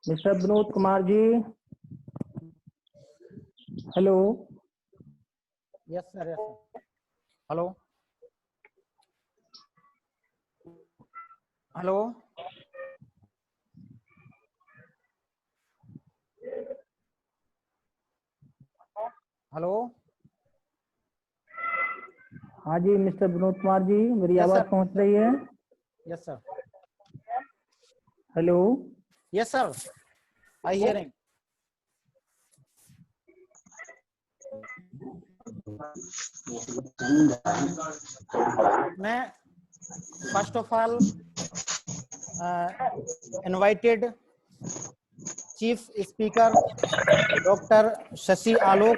Mister Vinod Kumar ji, hello. Yes sir, yes sir. Hello hello hello. हाँ जी mister Vinod Kumar ji, मेरी Yes, आवाज sir. पहुंच रही है? Yes sir, hello. Yes sir, I hearing. मैं first of all invited chief speaker doctor Shashi Alok,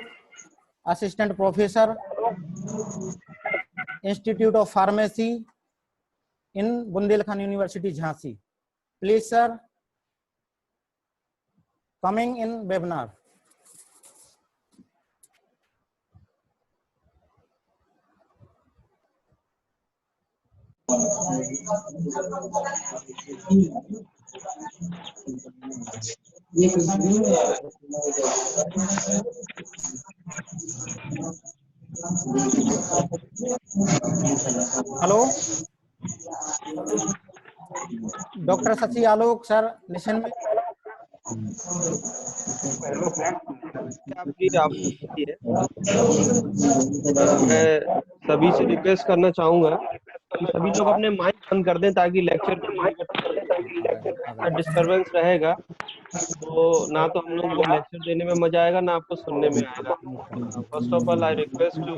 assistant professor, institute of pharmacy in Bundelkhand University, Jhansi. Please, sir, coming in webinar. Hello, Dr. Shashi Alok, sir, listen me. आपकी आवाज़ है। मैं सभी से request करना चाहूंगा कि सभी लोग अपने माइक बंद कर दें ताकि लेक्चर को डिलीवर डिस्टरबेंस रहेगा तो ना तो हम लोग को लेक्चर देने में मजा आएगा ना आपको सुनने में आएगा। First of all I request to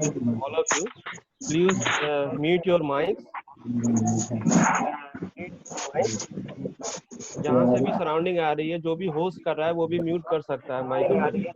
all of you please mute your mic. जहाँ से भी सराउंडिंग आ रही है, जो भी होस्ट कर रहा है वो भी म्यूट कर सकता है माइक अपने।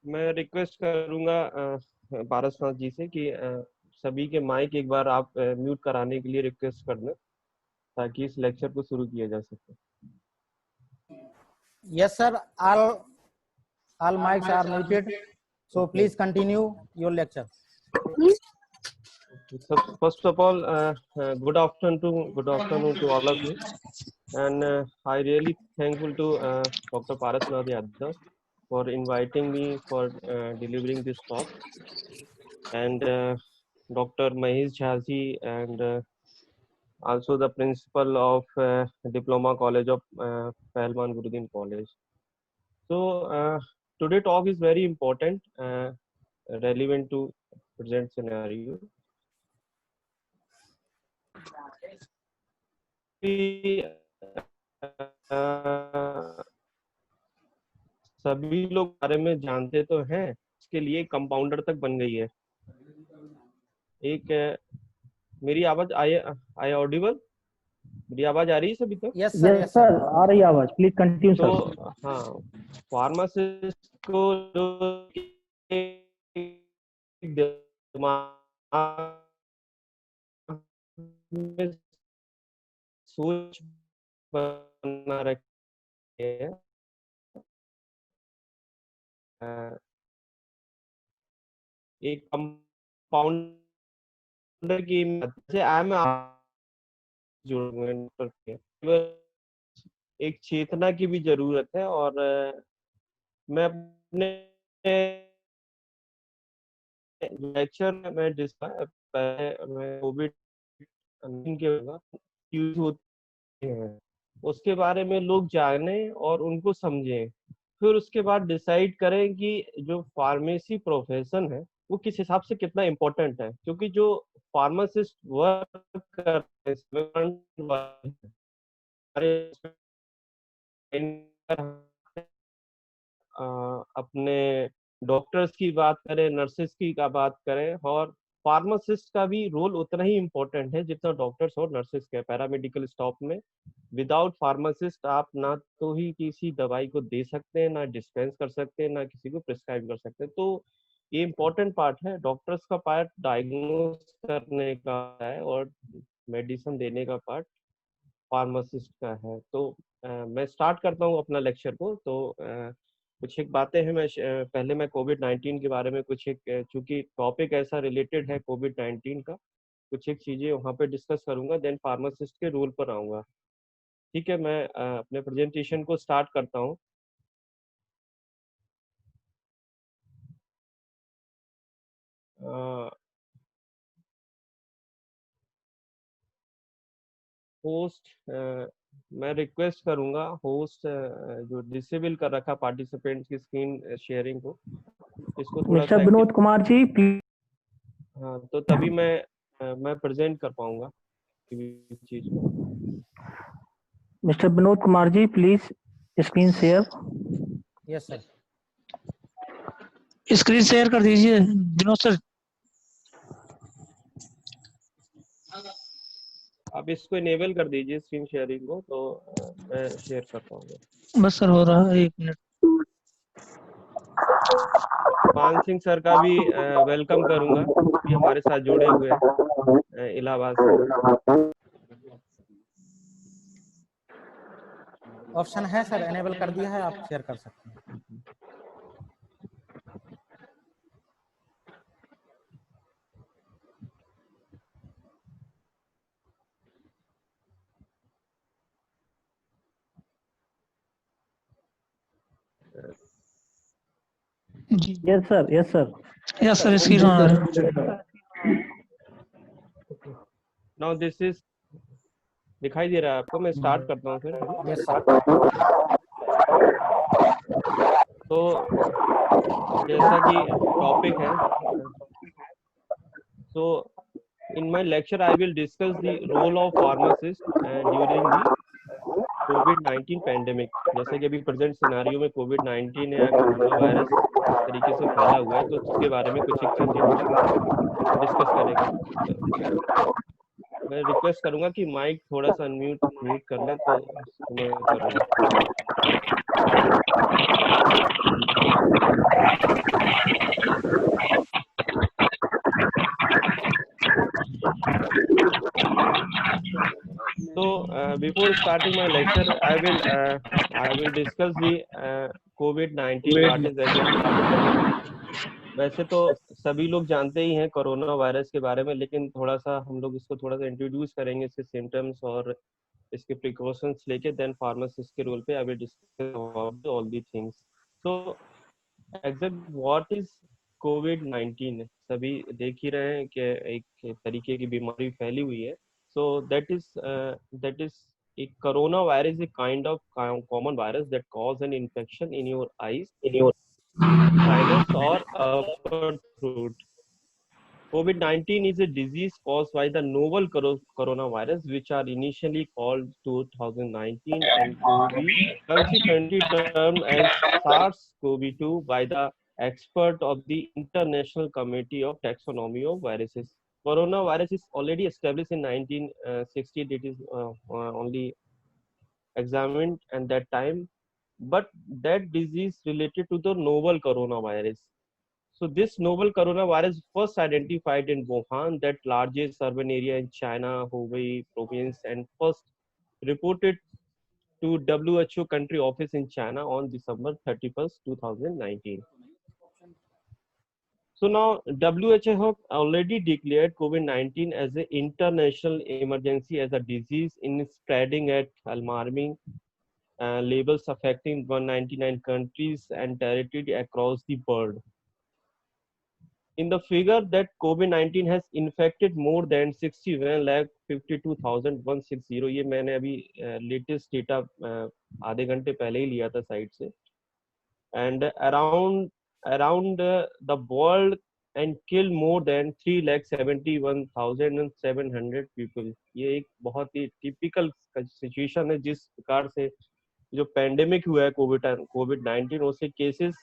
मैं रिक्वेस्ट करूंगा पारसनाथ जी से कि सभी के माइक एक बार आप म्यूट कराने के लिए रिक्वेस्ट कर दें ताकि इस लेक्चर को शुरू किया जा सके। Yes, sir, all mics are muted, so please continue your lecture. So first of all, good afternoon to all of you, and I really thankful to Dr. Parasnath Yadav for inviting me for delivering this talk, and Dr. Mahesh Jhazi, and also the principal of Diploma College of Pahalwan Guruddin College. So today talk is very important, relevant to present scenario. सभी लोग बारे में जानते तो हैं, इसके लिए compounder तक बन गई है। एक मेरी आवाज आई ऑडिबल? मेरी आवाज आ रही है सभी तक? Yes, sir, यस सर, आ रही आवाज, प्लीज कंटिन्यू तो सर। हाँ, फार्मासिस्ट को जो दिमाग में सोच बना रखी है, एक कंपाउंडर की से एक चेतना की भी जरूरत है। और मैं अपने लेक्चर में मैं कोविड के होते हैं उसके बारे में लोग जाने और उनको समझें, फिर उसके बाद डिसाइड करें कि जो फार्मेसी प्रोफेशन है वो किस हिसाब से कितना इम्पोर्टेंट है। क्योंकि जो फार्मासिस्ट वर्क कर अपने डॉक्टर्स की बात करें, नर्सेस की का बात करें, और फार्मासिस्ट का भी रोल उतना ही इम्पोर्टेंट है जितना डॉक्टर्स और नर्सेस का। पैरामेडिकल स्टाफ में विदाउट फार्मासिस्ट आप ना तो ही किसी दवाई को दे सकते हैं, ना डिस्पेंस कर सकते हैं, ना किसी को प्रिस्क्राइब कर सकते हैं। तो ये इम्पोर्टेंट पार्ट है। डॉक्टर्स का पार्ट डायग्नोस करने का है और मेडिसिन देने का पार्ट फार्मासिस्ट का है। तो मैं स्टार्ट करता हूँ अपना लेक्चर को। तो कुछ एक बातें हैं, पहले मैं कोविड-19 के बारे में कुछ एक, चूंकि टॉपिक ऐसा रिलेटेड है कोविड-19 का, कुछ एक चीजें वहाँ पे डिस्कस करूंगा, देन फार्मासिस्ट के रोल पर आऊंगा। ठीक है, मैं अपने प्रेजेंटेशन को स्टार्ट करता हूँ। होस्ट, मैं रिक्वेस्ट करूंगा होस्ट जो डिसेबल कर रखा पार्टिसिपेंट की स्क्रीन शेयरिंग को, इसको थोड़ा मिस्टर सा विनोद कुमार जी प्लीज। हाँ, तो तभी मैं प्रेजेंट कर पाऊंगा किसी चीज को। Mister Vinod Kumar ji please screen share. Yes sir. Screen share कर दीजिए विनोद सर। आप इसको इनेबल कर दीजिए स्क्रीन शेयरिंग को, तो मैं शेयर कर पाऊंगा। बस सर हो रहा है, 1 मिनट। मान सिंह सर का भी वेलकम करूंगा, भी हमारे साथ जुड़े हुए हैं इलाहाबाद से। ऑप्शन है सर, एनेबल कर दिया है, आप शेयर कर सकते हैं। जी yes sir, yes sir. Yes sir, screen on आ रहा है। नाउ दिस इज, दिखाई दे रहा है आपको? मैं स्टार्ट करता हूँ फिर। Yes sir. तो जैसा कि टॉपिक है, so in my lecture I will discuss the role of pharmacist during the covid pandemic. जैसे कि अभी प्रेजेंट सिनारियो में कोविड-19 या कोरोना वायरस तरीके से फैला हुआ है, तो उसके बारे में कुछ एक चीजें हम डिस्कस करेंगे। मैं रिक्वेस्ट करूंगा कि माइक थोड़ा सा म्यूट कर लें तो मैं करूंगा। So before starting my lecture, I will discuss the COVID-19 what is exactly। वैसे तो सभी लोग जानते ही हैं कोरोना वायरस के बारे में, लेकिन थोड़ा सा हम लोग इसको थोड़ा सा इंट्रोड्यूस करेंगे, इसके सिम्टम्स और इसके प्रिकॉशंस लेके, देन फार्मासिस्ट के रोल पे I will discuss about all the things. So exact what is कोविड-19, सभी देख ही रहे हैं कि एक तरीके की बीमारी फैली हुई है। So that is a coronavirus is a kind of common virus that cause an infection in your eyes, in your sinus or upper throat. COVID-19 is a disease caused by the novel coronavirus, which are initially called 2019 and consequently termed as SARS-CoV-2 by the expert of the International Committee of Taxonomy of Viruses. Coronavirus is already established in 1960. It is only examined at that time, but that disease related to the novel coronavirus. So this novel coronavirus first identified in Wuhan, that largest urban area in China, Hubei province, and first reported to WHO country office in China on December 31st, 2019. So now WHO have already declared COVID-19 as an international emergency, as a disease in spreading at alarming levels, affecting 199 countries and territory across the world. In the figure that COVID-19 has infected more than 61,52,160, ये मैंने अभी latest data आधे घंटे पहले ही लिया था site से, and around the world and kill more than 3,71,700 people। ये एक बहुत ही टिपिकल सिचुएशन है, जिस प्रकार से जो पैंडेमिक हुआ है कोविड-19, उससे केसेस,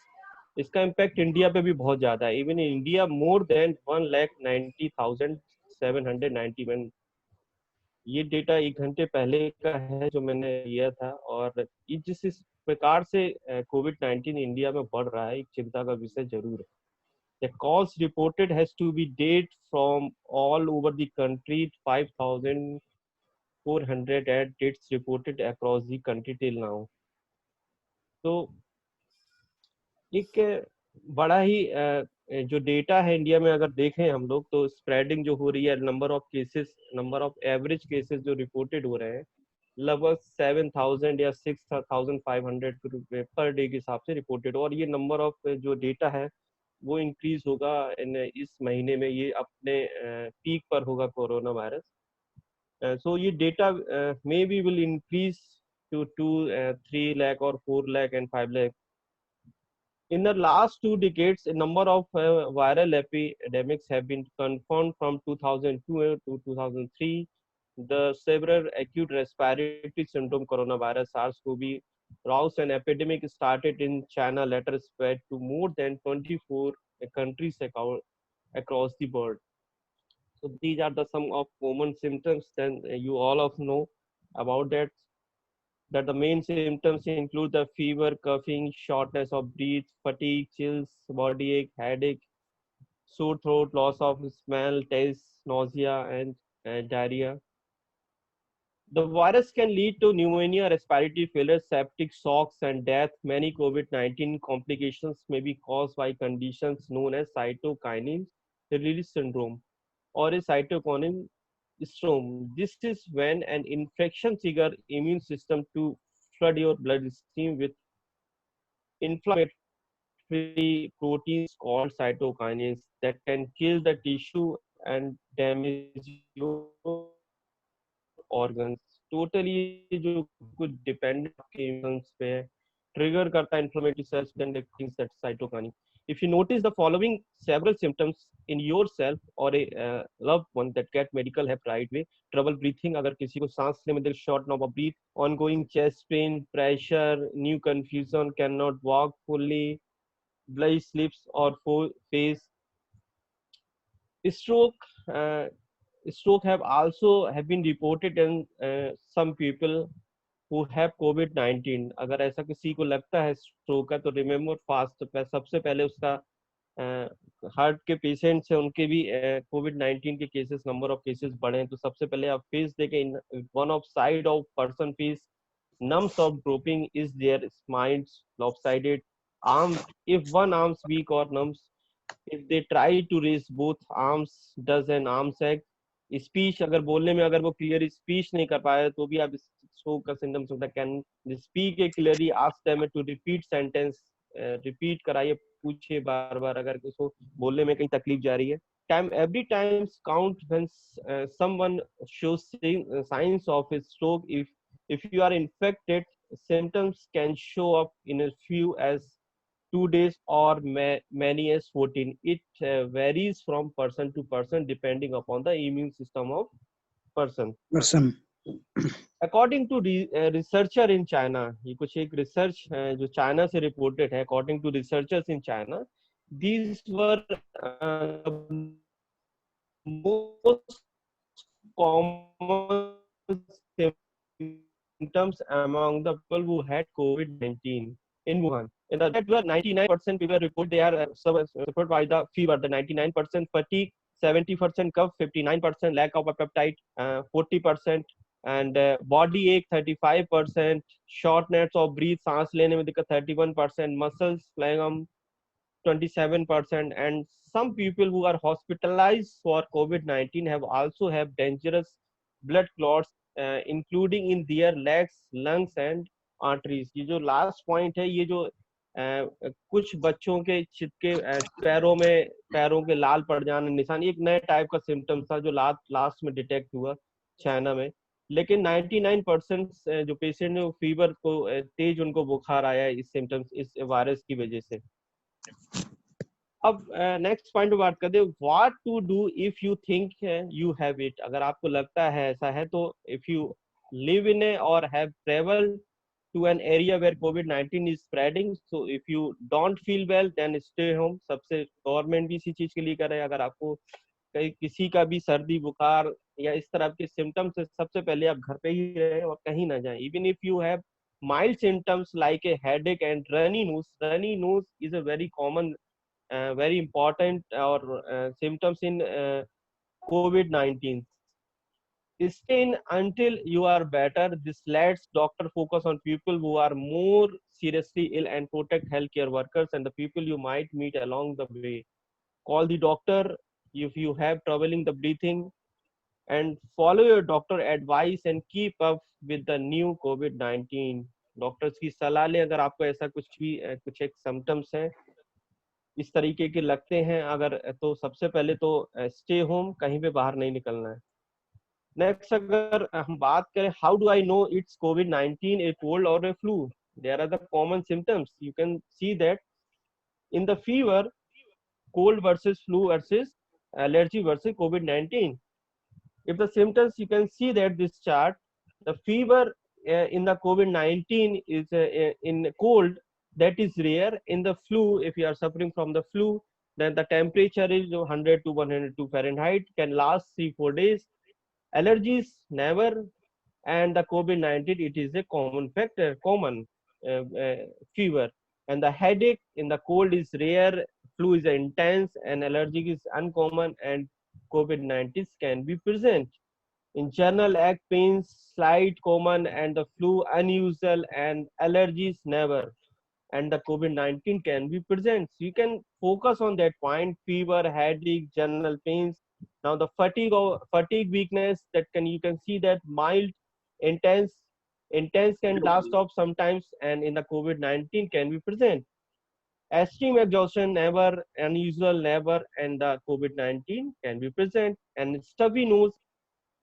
इसका इम्पैक्ट इंडिया पे भी बहुत ज्यादा है। Even India more than 1,90,791। ये डेटा एक घंटे पहले का है जो मैंने लिया था, और ये जिस प्रकार से कोविड-19 इंडिया में बढ़ रहा है, एक चिंता का विषय जरूर है। The cause reported has to be date from all over the country. 5,400 deaths reported across the country till now. तो एक बड़ा ही जो डेटा है इंडिया में अगर देखें हम लोग, तो स्प्रेडिंग जो हो रही है, number of cases, number of average cases जो रिपोर्टेड हो रहे हैं, लगभग 7,000 या 6,500 पर डे के हिसाब से रिपोर्टेड, और ये नंबर ऑफ जो डेटा है वो इंक्रीज होगा इस महीने में, ये अपने पीक पर होगा कोरोना वायरस. So ये data may be will increase to 3 lakh or 4 lakh and 5 lakh. In the last 2 decades, a number of viral epidemics have been confirmed from 2002 to 2003. The severe acute respiratory syndrome coronavirus SARS-CoV roused an epidemic started in China, later spread to more than 24 countries across the world. So these are the some of common symptoms. Then you all of know about that the main symptoms include the fever, coughing, shortness of breath, fatigue, chills, body ache, headache, sore throat, loss of smell, taste, nausea, and diarrhea. The virus can lead to pneumonia, respiratory failure, septic shocks, and death. Many COVID-19 complications may be caused by conditions known as cytokine release syndrome or a cytokine storm. This is when an infection triggers immune system to flood your bloodstream with inflammatory proteins called cytokines that can kill the tissue and damage your organs. Totally जो कुछ depend आपके immune पे trigger करता है inflammatory cells then things that cytokine. If you notice the following several symptoms in yourself or a loved one that get medical help right away. Trouble breathing, अगर किसी को सांस लेने में shortness of breath, ongoing chest pain, pressure, new confusion, cannot walk fully, blurry lips or face. Stroke have been reported in some people who have COVID-19. अगर ऐसा किसी को लगता है स्ट्रोक का, तो रिमेम्बर फास्ट, सबसे पहले उसका हार्ट के पेशेंट्स हैं उनके भी कोविड-19 के केसेस, नंबर ऑफ केसेस बढ़े हैं, तो सबसे पहले आप फेस देखें. One of side of person face numbs of drooping is their spines lopsided, arm if one arms weak or numbs, if they try to raise both arms does an arm sag. Speech, अगर बोलने में अगर वो clear speech नहीं कर पाया तो भी आप स्ट्रोक का सिम्टम्स होता है. Can speak a clearly, ask them to repeat sentence, repeat कराइए, पूछिए बार बार अगर उसको बोलने में कहीं तकलीफ जा रही है. Every time count when someone shows signs of a stroke. If you are infected, symptoms can show up in a few as 2 days or many as 14. It varies from person to person depending upon the immune system of person. According to researcher in China, ये कुछ एक research जो China से reported है. According to researchers in China, these were most common symptoms among the people who had COVID-19 in Wuhan. In that were 99% people report they are suffered by the fever, the 99% fatigue, 70% cough, 59% lack of appetite, 40% and body ache, 35%, shortness of breath, सांस लेने में दिक्कत, 31%, muscles phlegm, 27%, and some people who are hospitalized for COVID-19 have dangerous blood clots, including in their legs, lungs and arteries. ये जो last point है, ये जो कुछ बच्चों के छिटके पैरों के लाल पड़ जाने निशान, एक नए टाइप का सिम्टम्स था जो लास्ट में डिटेक्ट हुआ चाइना में. लेकिन 99% जो पेशेंट है वो फीवर को तेज उनको बुखार आया है इस सिम्टम्स, इस वायरस की वजह से. अब नेक्स्ट पॉइंट पे बात करते हैं, what to do if you think you have it. अगर आपको लगता है ऐसा है तो if you live in a और have travelled to an area where COVID-19 is spreading, so if you don't feel well then stay home. सबसे government भी इसी चीज के लिए कर रहे हैं. अगर आपको किसी का भी सर्दी बुखार या इस तरह के सिम्टम्स है, सबसे पहले आप घर पे ही रहे और कहीं ना जाएं. Even if you have mild symptoms like a headache and runny nose is a very common very important or symptoms in COVID-19. Stay in until you are better. This lets doctor focus on people who are more seriously ill and protect healthcare workers and the people you might meet along the way. Call the doctor if you have trouble in the breathing, and follow your doctor advice and keep up with the new COVID-19. Doctors की सलाह लें अगर आपको ऐसा कुछ भी कुछ एक सिम्टम्स हैं इस तरीके के लगते हैं अगर तो सबसे पहले तो स्टे होम, कहीं पे बाहर नहीं निकलना है. नेक्स्ट अगर हम बात करें how do I know it's कोविड-19 ए कोल्ड और a flu, there are the common symptoms. You can see that in the fever, cold versus flu versus allergy versus COVID-19. If the symptoms, you can see that this chart, the fever in the COVID-19 is in cold, that is rare. In the flu, if you are suffering from the flu, then the temperature is 100 to 102 Fahrenheit, can last 3-4 days. Allergies never, and the COVID-19, it is a common factor, common fever. And the headache in the cold is rare, flu is intense, and allergic is uncommon, and COVID-19 can be present. In general, ache pains slight common, and the flu unusual, and allergies never. And the COVID-19 can be present. So you can focus on that point: fever, headache, general pains. Now the fatigue or fatigue weakness, that can, you can see that mild, intense, intense can last off sometimes, and in the COVID-19 can be present. Extreme exhaustion never, unusual never, and the COVID-19 can be present. And stuffy nose,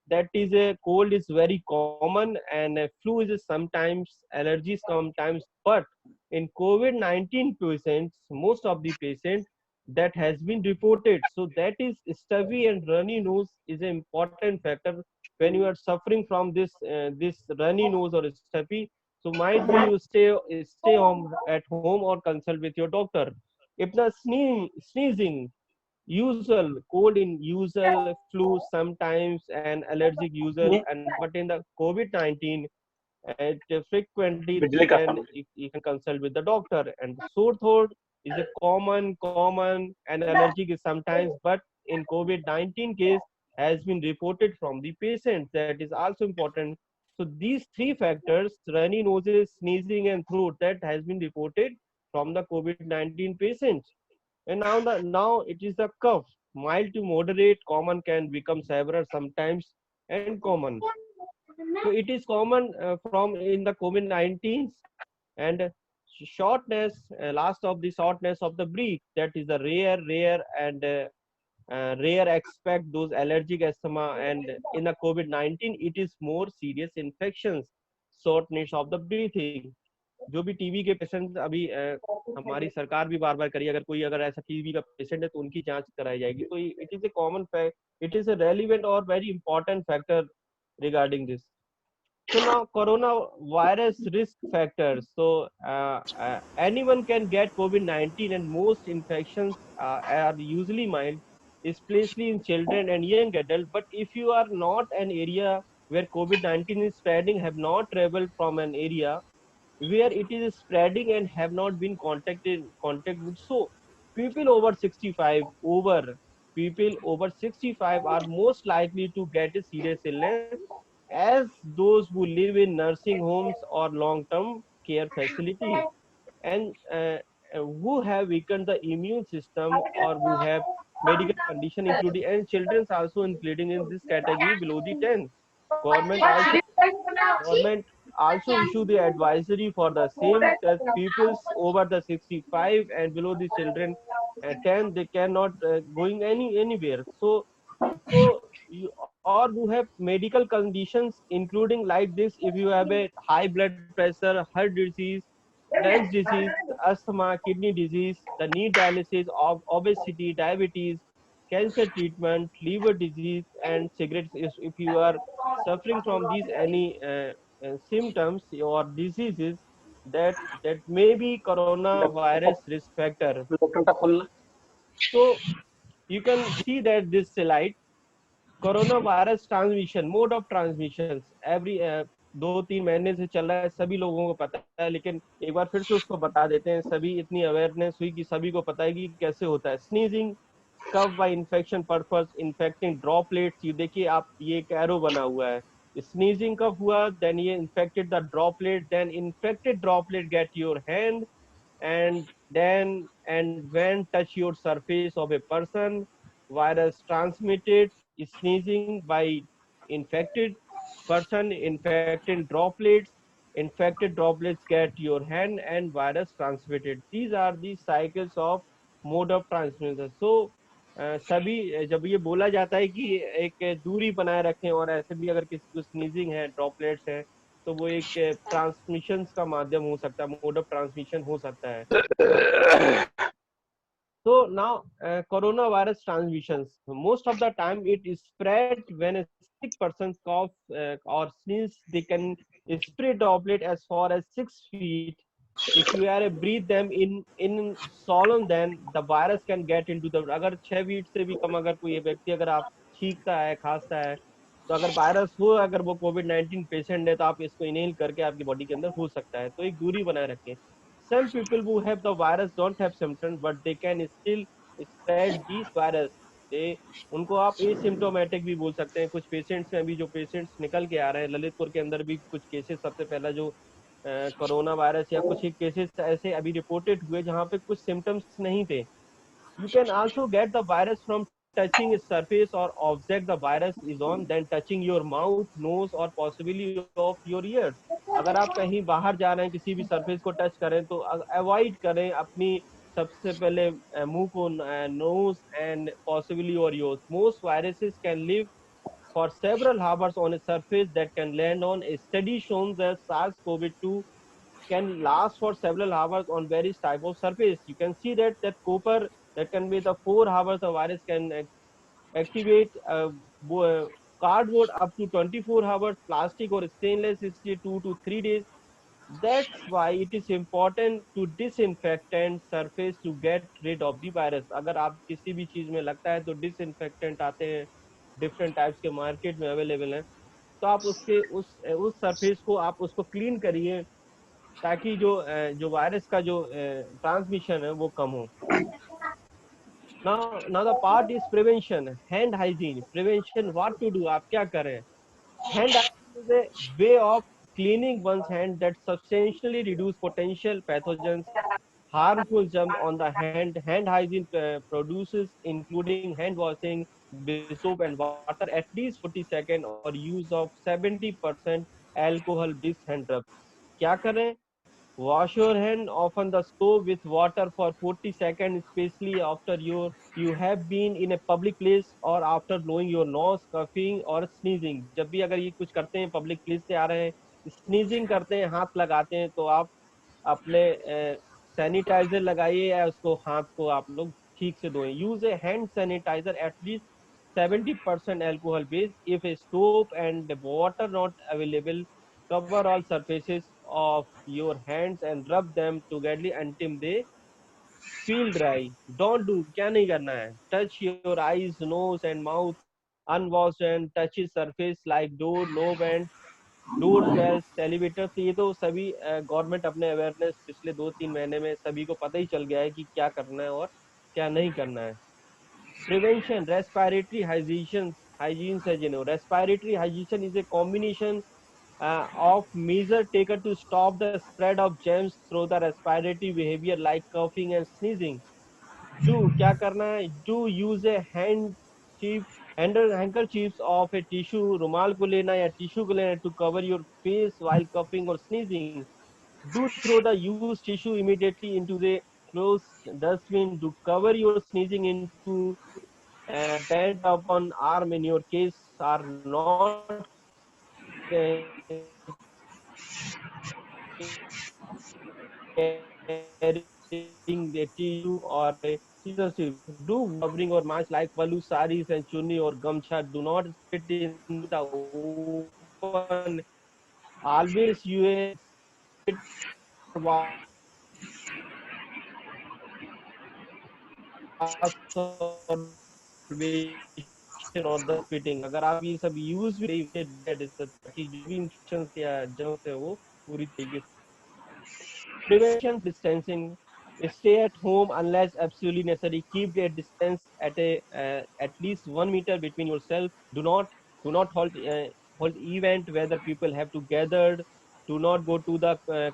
that is a cold is very common, and a flu is sometimes, allergies sometimes, but in COVID-19 patients, most of the patients that has been reported. So that is stuffy and runny nose is an important factor when you are suffering from this runny nose or stuffy. So might be you stay home at home or consult with your doctor. If the sneezing usual, cold in usual, flu sometimes, and allergic usual, and but in the COVID-19 it frequently you can consult with the doctor. And sore throat is a common, and allergic is sometimes, but in COVID-19 case has been reported from the patient, that is also important. So these three factors, runny noses, sneezing, and throat, that has been reported from the COVID-19 patients. And now it is the cough, mild to moderate, common, can become severe sometimes, and common. So it is common from in the COVID-19, and shortness, last of the shortness of the breath, that is the rare, and rare expect those allergic asthma, and in the COVID-19 it is more serious infections, shortness of the breathing. जो भी TB के patient अभी हमारी सरकार भी बार बार करी, अगर कोई अगर ऐसा टीबी का पेशेंट है तो उनकी जांच कराई जाएगी. तो it is a common fact, it is a relevant और very important factor regarding this. So now coronavirus risk factors. So anyone can get COVID-19, and most infections are usually mild, especially in children and young adults. But if you are not an area where COVID-19 is spreading, have not traveled from an area where it is spreading, and have not been contact with, so people over 65, people over 65 are most likely to get a serious illness, as those who live in nursing homes or long term care facilities, and who have weakened the immune system, or who have medical condition, including, and children also including in this category below the 10. Government also Government also issue the advisory for the same, that peoples over the 65 and below the children 10, they cannot going anywhere. So you, or who have medical conditions including like this, if you have a high blood pressure, heart disease, Crohn's disease, asthma, kidney disease, the need dialysis, of obesity, diabetes, cancer treatment, liver disease, and cigarettes. If you are suffering from these any symptoms or diseases, that may be coronavirus risk factor. So you can see that this slide, coronavirus transmission, mode of transmissions. Every 2-3 महीने से चल रहा है, सभी लोगों को पता है, लेकिन एक बार फिर से उसको बता देते हैं। सभी इतनी अवेयरनेस हुई कि सभी को पता है कि कैसे होता है स्नीजिंग। कव bye infection purpose infecting droplets. ये देखिए आप, ये एक एरो बना हुआ है। स्नीजिंग कब हुआ, देन ये infected the droplet, then infected droplet get your hand, and then and when touch your surface of a person, virus transmitted sneezing by infected person, infected droplets, infected droplets get your hand and virus transmitted. These are the cycles of mode of transmission. So सभी जब ये बोला जाता है कि एक दूरी बनाए रखें, और ऐसे भी अगर किसी को स्नीजिंग है, ड्रॉपलेट्स है, तो वो एक ट्रांसमिशन का माध्यम हो सकता है, मोड ऑफ ट्रांसमिशन हो सकता है। So now, coronavirus transmissions. Most of the time, it is spread when a sick person cough or sneeze. They can spread droplet as far as 6 feet. If you are breathe them in solemn, then the virus can get into the. अगर 6 feet से भी कम अगर कोई व्यक्ति अगर आप छींकता है, खांसता है, तो अगर वायरस हो, अगर वो कोविड-19 पेशेंट है, तो आप इसको इनहेल करके आपकी बॉडी के अंदर हो सकता है। तो एक दूरी बनाए रखें। Some people who have the virus don't have symptoms, but they can still spread these virus. they उनको आप एसिम्टोमेटिक भी बोल सकते हैं। कुछ पेशेंट्स में अभी जो पेशेंट्स निकल के आ रहे हैं, ललितपुर के अंदर भी कुछ केसेस, सबसे पहला जो कोरोना वायरस या कुछ एक केसेस ऐसे अभी रिपोर्टेड हुए जहां पे कुछ सिम्टम्स नहीं थे। You can also get the virus from touching a surface or object the virus is on, then touching your mouth, nose or possibly of your ears. अगर आप कहीं बाहर जा रहे हैं, किसी भी सरफेस को टच करें, तो अवॉइड करें अपनी सबसे पहले मुंह को, नोज एंड पॉसिबली और yours. Most viruses can live for several hours on a surface that can land on. A study shows that SARS-CoV-2 can last for several hours on various type of surface. You can see that copper, that can be the 4 hours the virus can activate. Cardboard up to 24 hours, plastic or stainless is 2 to 3 days. That's why it is important to disinfectant surface to get rid of the virus. अगर आप किसी भी चीज में लगता है तो disinfectant आते हैं, डिफरेंट टाइप्स के मार्केट में अवेलेबल हैं, तो आप उसके उस सरफेस को आप उसको क्लीन करिए, ताकि जो वायरस का जो ट्रांसमिशन है वो कम हो। now the part is prevention, hand hygiene prevention, what to do, आप क्या करें। hand hygiene is a way of cleaning one's hand that substantially reduce potential pathogens harmful germ on the hand. Hand hygiene produces including hand washing with soap and water at least 40 seconds or use of 70% alcohol based hand rub। क्या करें, wash your hand often the soap with water for 40 seconds, especially after you have been in a public place or after blowing your nose, coughing or sneezing। जब भी अगर ये कुछ करते हैं, public place से आ रहे हैं, स्नीजिंग करते हैं, हाथ लगाते हैं, तो आप अपने सैनिटाइजर लगाइए या उसको हाथ को आप लोग ठीक से धोएं। Use a hand sanitiser at least 70% alcohol base। if a soap and water not available, cover all surfaces of your hands and rub them together until they feel dry। don't do, क्या नहीं करना है, touch your eyes, nose and mouth unwashed and touches surface like door knob and door bells, elevators. ये तो सभी government अपने awareness पिछले 2-3 महीने में सभी को पता ही चल गया है कि क्या करना है और क्या नहीं करना है। प्रिवेंशन, रेस्पिरेटरी hygiene है जिन्हों। Respiratory hygiene is a combination of measure taken to stop the spread of germs through the respiratory behavior like coughing and sneezing। do, क्या करना है, do use a handkerchiefs of a tissue, रुमाल को लेना या tissue को लेना to cover your face while coughing or sneezing। do throw the used tissue immediately into the closed dustbin। do cover your sneezing into bent upon arm in your case are not carrying the tissue or a scissors tip। Do covering or mask like pallu, saris and chunni or gamcha, do not spit in the open। always use spit wash or waste और the spitting, अगर आप ये सब use भी ताकि जो भी infection या जर्म्स है वो पूरी तरीके से। Prevention distancing, stay at home unless absolutely necessary, keep a distance at least 1 meter between yourself, do not hold event whether people have to gathered, do not go to the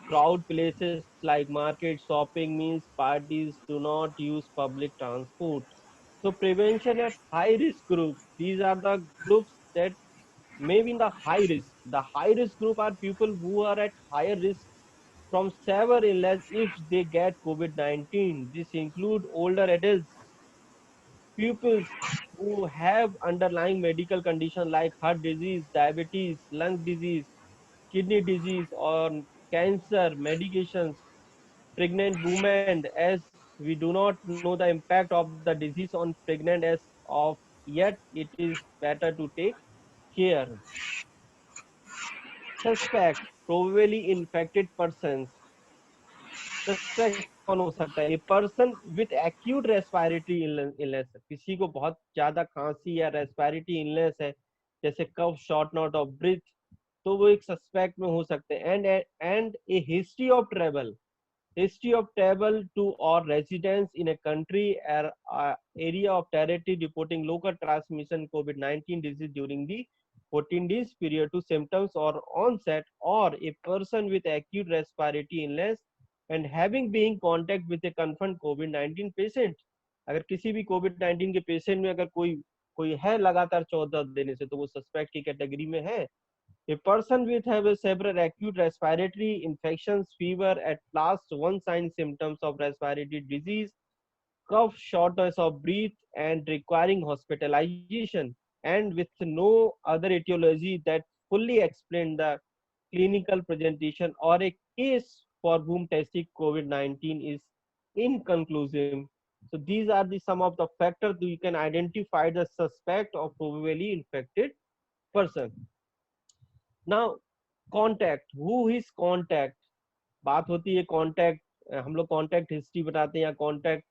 crowd places like market, shopping means parties, do not use public transport. So prevention at high risk group, these are the groups that may be in the high risk. The high risk group are people who are at higher risk from severe illness if they get COVID-19. This include older adults, pupils who have underlying medical condition like heart disease, diabetes, lung disease, kidney disease, or cancer medications, pregnant women, as we do not know the impact of the disease on pregnant as of yet, it is better to take care. Suspect, probably infected persons. Suspect कौन हो सकता है? A person with acute respiratory illness, किसी को बहुत ज्यादा खांसी या रेस्पिरेटरी इलनेस है जैसे कफ, शॉर्ट नॉट ऑफ ब्रीथ, तो वो एक सस्पेक्ट में हो सकते हैं। And A history of travel to or residence in a country or area of territory reporting local transmission COVID-19 disease during the 14 days period to symptoms or onset, or a person with acute respiratory illness and having been contact with a confirmed COVID-19 patient। अगर किसी भी COVID-19 के patient में अगर कोई कोई है लगातार 14 दिन से, तो वो सस्पेक्ट की कैटेगरी में है। A person with have a several acute respiratory infections, fever at last one sign symptoms of respiratory disease, cough, shortness of breath, and requiring hospitalization, and with no other etiology that fully explain the clinical presentation, or a case for whom testing COVID-19 is inconclusive. So these are the some of the factors you can identify the suspect or probably infected person. Now contact, who is contact, बात होती है contact, हम लोग contact history बताते हैं या contact.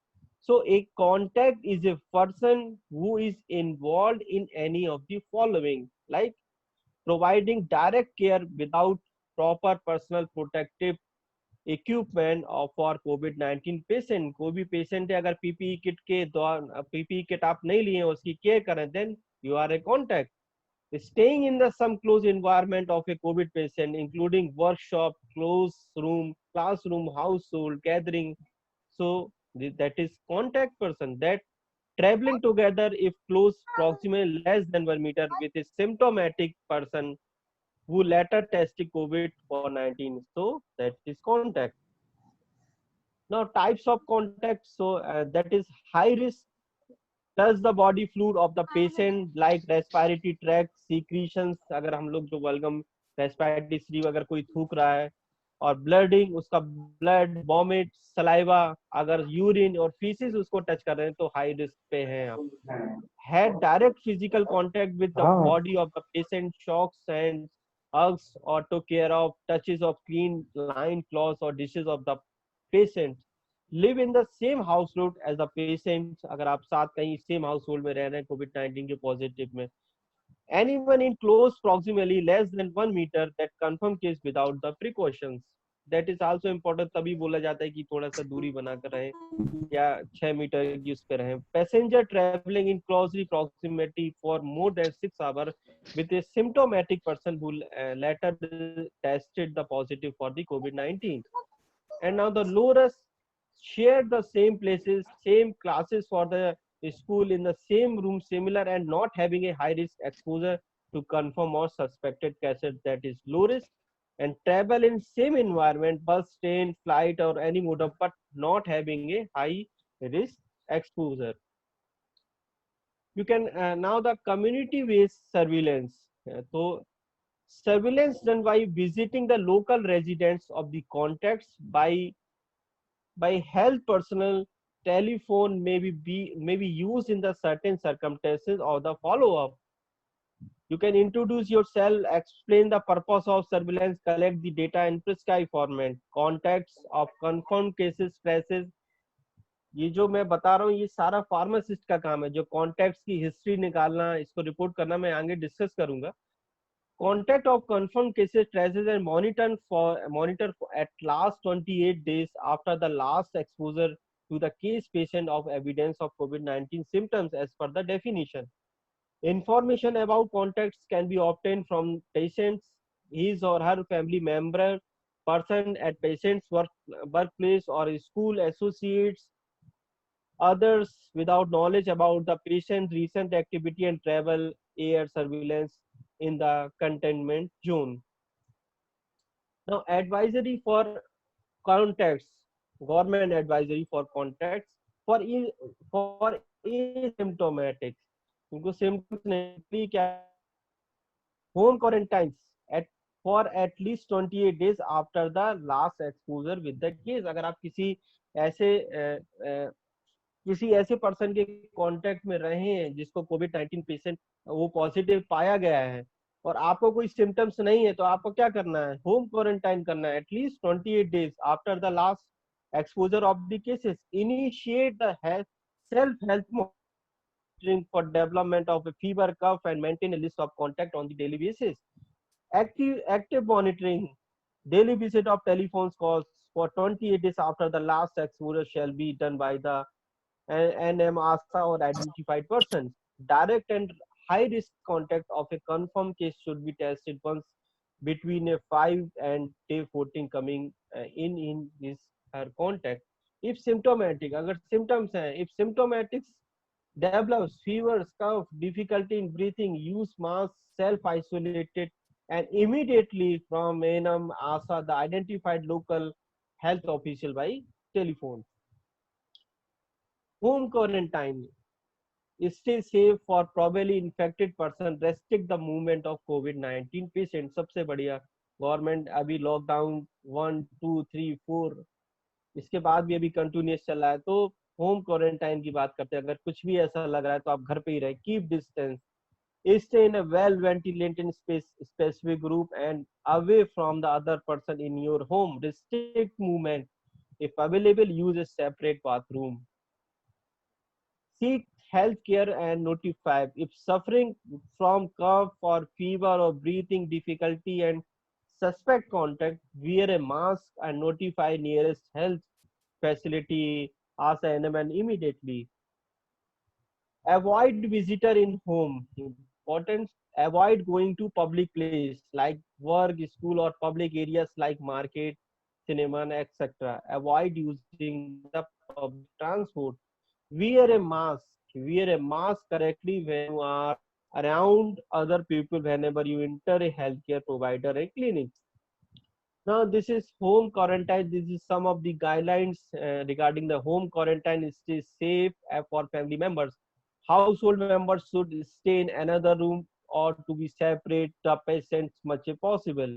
So A contact is a person who is involve in any of the following, like providing direct care without proper personal protective equipment for covid patient. कोई भी पेशेंट है, अगर PPE kit के द्वारा PPE kit आप नहीं लिए उसकी केयर करें, then you are a contact. Staying in the some close environment of a COVID patient, including workshop, close room, classroom, household gathering. So that is contact person. That traveling together if close proximate less than 1 meter with a symptomatic person who later tested COVID for 19. So that is contact. Now types of contact. So that is high risk, touch the body fluid of the patient like respiratory tract secretions, अगर हम लोग जो बलगम respiratory sleeve अगर कोई थूक रहा है, और ब्लडिंग, उसका ब्लड, वॉमिट, सलाइवा, अगर यूरिन और फीसिस उसको टच कर रहे हैं तो हाई रिस्क पे हैं आप। Had direct physical contact with the body of the patient, shocks and hugs, or took care of touches of clean lined cloths or dishes of the patient। Live in the same household as the patient, अगर आप साथ कहीं same house hold में रह रहे हैं कोविड-19 के positive में। Anyone in close proximally less than 1 metre that confirm case without the precautions, that is also important. तभी बोला जाता है कि थोड़ा सा दूरी बनाकर रहें या 6 मीटर की उस पे रहें। Passenger travelling in closely proximity for more than 6 hour with a symptomatic person who later tested the positive for the COVID-19। And now the lowest share the same places, same classes for the school, in the same room, similar and not having a high risk exposure to confirm or suspected cases, that is low risk, and travel in same environment, bus, train, flight or any mode of, but not having a high risk exposure। You can now the community based surveillance। So surveillance done by visiting the local residents of the contacts by health personnel, telephone may be used in the certain circumstances or the follow-up। You can introduce yourself, explain the purpose of surveillance, collect the data in prescribed format, contacts of confirmed cases, places ये जो मैं बता रहा हूँ ये सारा pharmacist का काम है, जो कॉन्टैक्ट्स की हिस्ट्री निकालना, इसको रिपोर्ट करना, मैं आगे डिस्कस करूंगा. Contact of confirmed cases traces and monitor at last 28 days after the last exposure to the case patient of evidence of COVID-19 symptoms as per the definition. Information about contacts can be obtained from patients, his or her family member, person at patient's workplace or school associates, others without knowledge about the patient's recent activity and travel, air surveillance in the containment zone. Now, advisory for contacts, government advisory for contacts for asymptomatics. उनको symptoms नहीं क्या, home quarantines at for at least 28 days after the last exposure with the case. अगर आप ऐसे किसी ऐसे person के contact में रहे हैं जिसको कोविड-19 पेशेंट वो पॉजिटिव पाया गया है और आपको कोई सिम्टम्स नहीं है, तो आपको क्या करना है, होम क्वारंटाइन करना है at least 28 days after the last exposure of the cases. Initiate the self health monitoring for development of a fever, cough, and maintain a list of contact on the daily basis. Active monitoring, daily visit of telephone calls for 28 days after the last exposure shall be done by the NMASA or identified persons. Direct and high risk contact of a confirmed case should be tested once between a 5 and day 14 coming in his her contact. If symptomatic, अगर symptoms हैं, if symptomatics develops fever, cough, difficulty in breathing, use mask, self-isolated, and immediately from NM ASA, the identified local health official by telephone. Home quarantine. Stay safe for probably infected person. Restrict the movement of COVID-19 patient. सबसे बढ़िया government अभी lockdown 1, 2, 3, 4 इसके बाद भी अभी continuous चल रहा है. तो होम क्वारंटाइन की बात करते हैं. अगर कुछ भी ऐसा लग रहा है तो आप घर पे ही रहे. Keep distance. Stay in a well ventilated space, specific group and away from the other person in your home. Restrict movement. If available, use a separate bathroom. Seek health care and notify if suffering from cough or fever or breathing difficulty and suspect contact. Wear a mask and notify nearest health facility, ask NMN immediately. Avoid visitor in home. Important. Avoid going to public place like work, school, or public areas like market, cinema, etc. Avoid using the public transport. Wear a mask. Wear a mask correctly when you are around other people whenever you enter a healthcare provider and clinic. Now, this is home quarantine. This is some of the guidelines regarding the home quarantine. Stay safe for family members. Household members should stay in another room or to be separate the patients much as possible.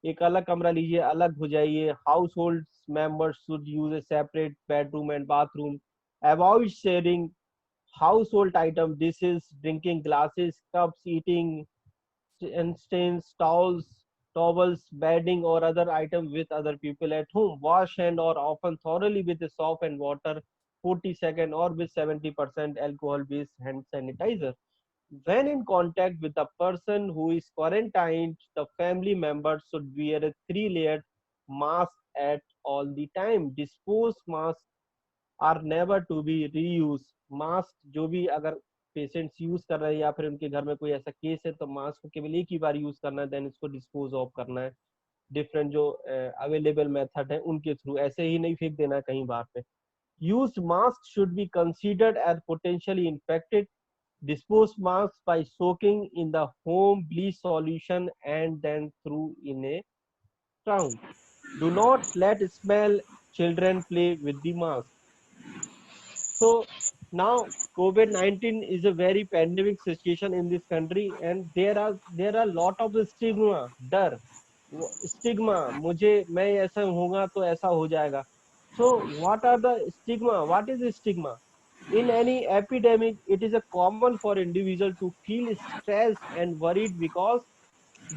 एक अलग कमरा लीजिए, अलग हो जाइए. Household members should use a separate bedroom and bathroom. Avoid sharing household items, dishes, drinking glasses, cups, eating and stains, towels, bedding, or other items with other people at home. Wash hand or often thoroughly with the soap and water 40 seconds or with 70% alcohol-based hand sanitizer. When in contact with the person who is quarantined, the family members should wear a 3-layered mask at all the time. Disposed masks are never to be reused. Mask जो भी अगर patients use कर रहे हैं या फिर उनके घर में कोई ऐसा केस है तो मास्क को केवल एक ही बार यूज करना है, देन इसको डिस्पोज ऑफ करना है डिफरेंट जो अवेलेबल मेथड है उनके थ्रू. ऐसे ही नहीं फेंक देना कहीं बाहर पे. Used mask should be considered as potentially infected. Dispose masks by soaking in the home bleach solution and then through in a ground. Do not let small children play with the mask. So now COVID-19 is a very pandemic situation in this country and there are lot of stigma, डर, stigma, मुझे मैं ऐसा होगा तो ऐसा हो जाएगा. So what are the stigma? What is the stigma? In any epidemic, it is a common for individual to feel stressed and worried because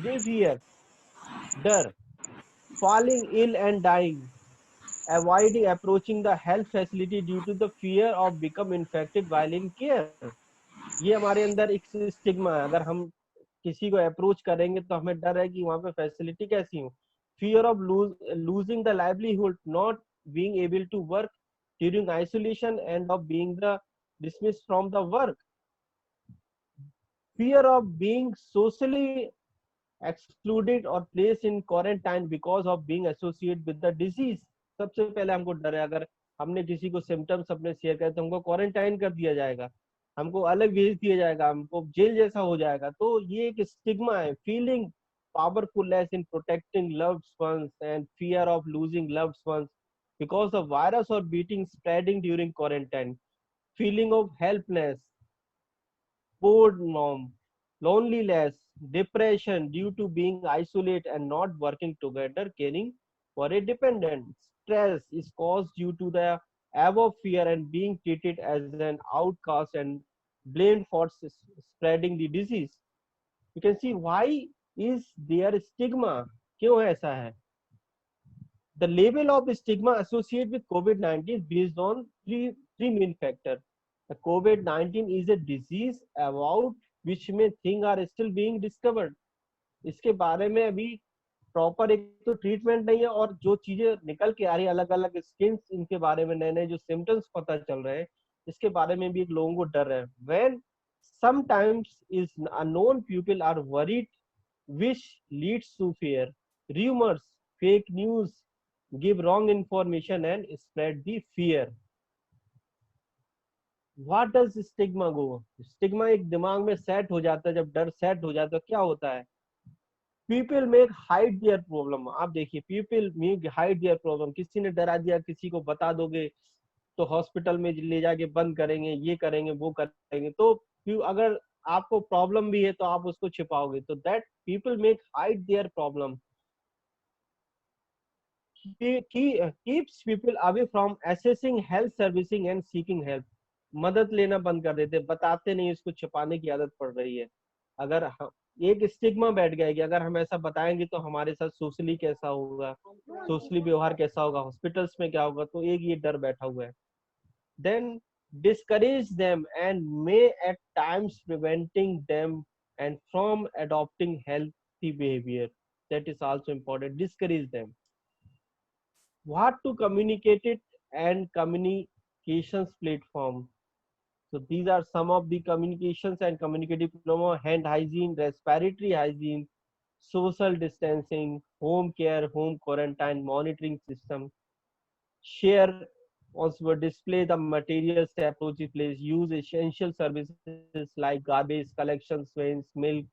they fear, डर, falling ill and dying. avoiding approaching the health facility due to the fear of become infected while in care. ये हमारे अंदर एक stigma है, अगर हम किसी को अप्रोच करेंगे तो हमें डर है कि वहां पे फैसिलिटी कैसी हो. Fear of losing the livelihood, not being able to work during isolation and of being the dismissed from the work. Fear of being socially excluded or placed in quarantine because of being associated with the disease. सबसे पहले हमको डर है, अगर हमने किसी को symptoms अपने शेयर करे तो हमको क्वारंटाइन कर दिया जाएगा, हमको अलग भेज दिया जाएगा, हमको जेल जैसा हो जाएगा. तो ये एक स्टिग्मा है. Feeling powerfulness in protecting loved ones and fear of losing loved ones because of virus or beating spreading during quarantine. Feeling of helplessness, boredom, loneliness, depression due to being isolated and not working together, caring for a dependent. Stress is caused due to the above fear and being treated as an outcast and blamed for spreading the disease. You can see why is there stigma? क्यों ऐसा है? The level of stigma associated with COVID-19 is based on three main factors. The COVID-19 is a disease about which में things are still being discovered. इसके बारे में अभी proper एक तो ट्रीटमेंट नहीं है, और जो चीजें निकल के आ रही है अलग अलग स्किन, इनके बारे में नए नए जो सिम्टम्स पता चल रहे हैं, इसके बारे में भी एक लोगों को डर है. When sometimes is unknown people are worried, which leads to fear. Rumors, fake news, give wrong information and spread the fear. What does stigma go? Stigma एक दिमाग में सेट हो जाता है. जब डर सेट हो जाता है क्या होता है? People make hide their problem. आप देखिए, people make hide their problem. किसी ने डरा दिया, किसी को बता दोगे तो हॉस्पिटल में ले जाके बंद करेंगे, ये करेंगे, वो करेंगे. तो अगर आपको प्रॉब्लम भी है तो आप उसको छिपाओगे. तो that people make hide their problem. Keeps people away from assessing health servicing and seeking help. मदद लेना बंद कर देते, बताते नहीं, इसको छिपाने की आदत पड़ रही है. अगर एक स्टिग्मा बैठ गया कि अगर हम ऐसा बताएंगे तो हमारे साथ सोशली कैसा होगा, सोशली व्यवहार कैसा होगा, हॉस्पिटल्स में क्या होगा, तो एक ये डर बैठा हुआ है. Then discourage them and may at times preventing them and from adopting healthy behavior. That is also important. Discourage them. What to communicate it and communications platform. So these are some of the communications and communicative platform: hand hygiene, respiratory hygiene, social distancing, home care, home quarantine monitoring system. Share also display the materials approach place. Use essential services like garbage collection, swings, milk,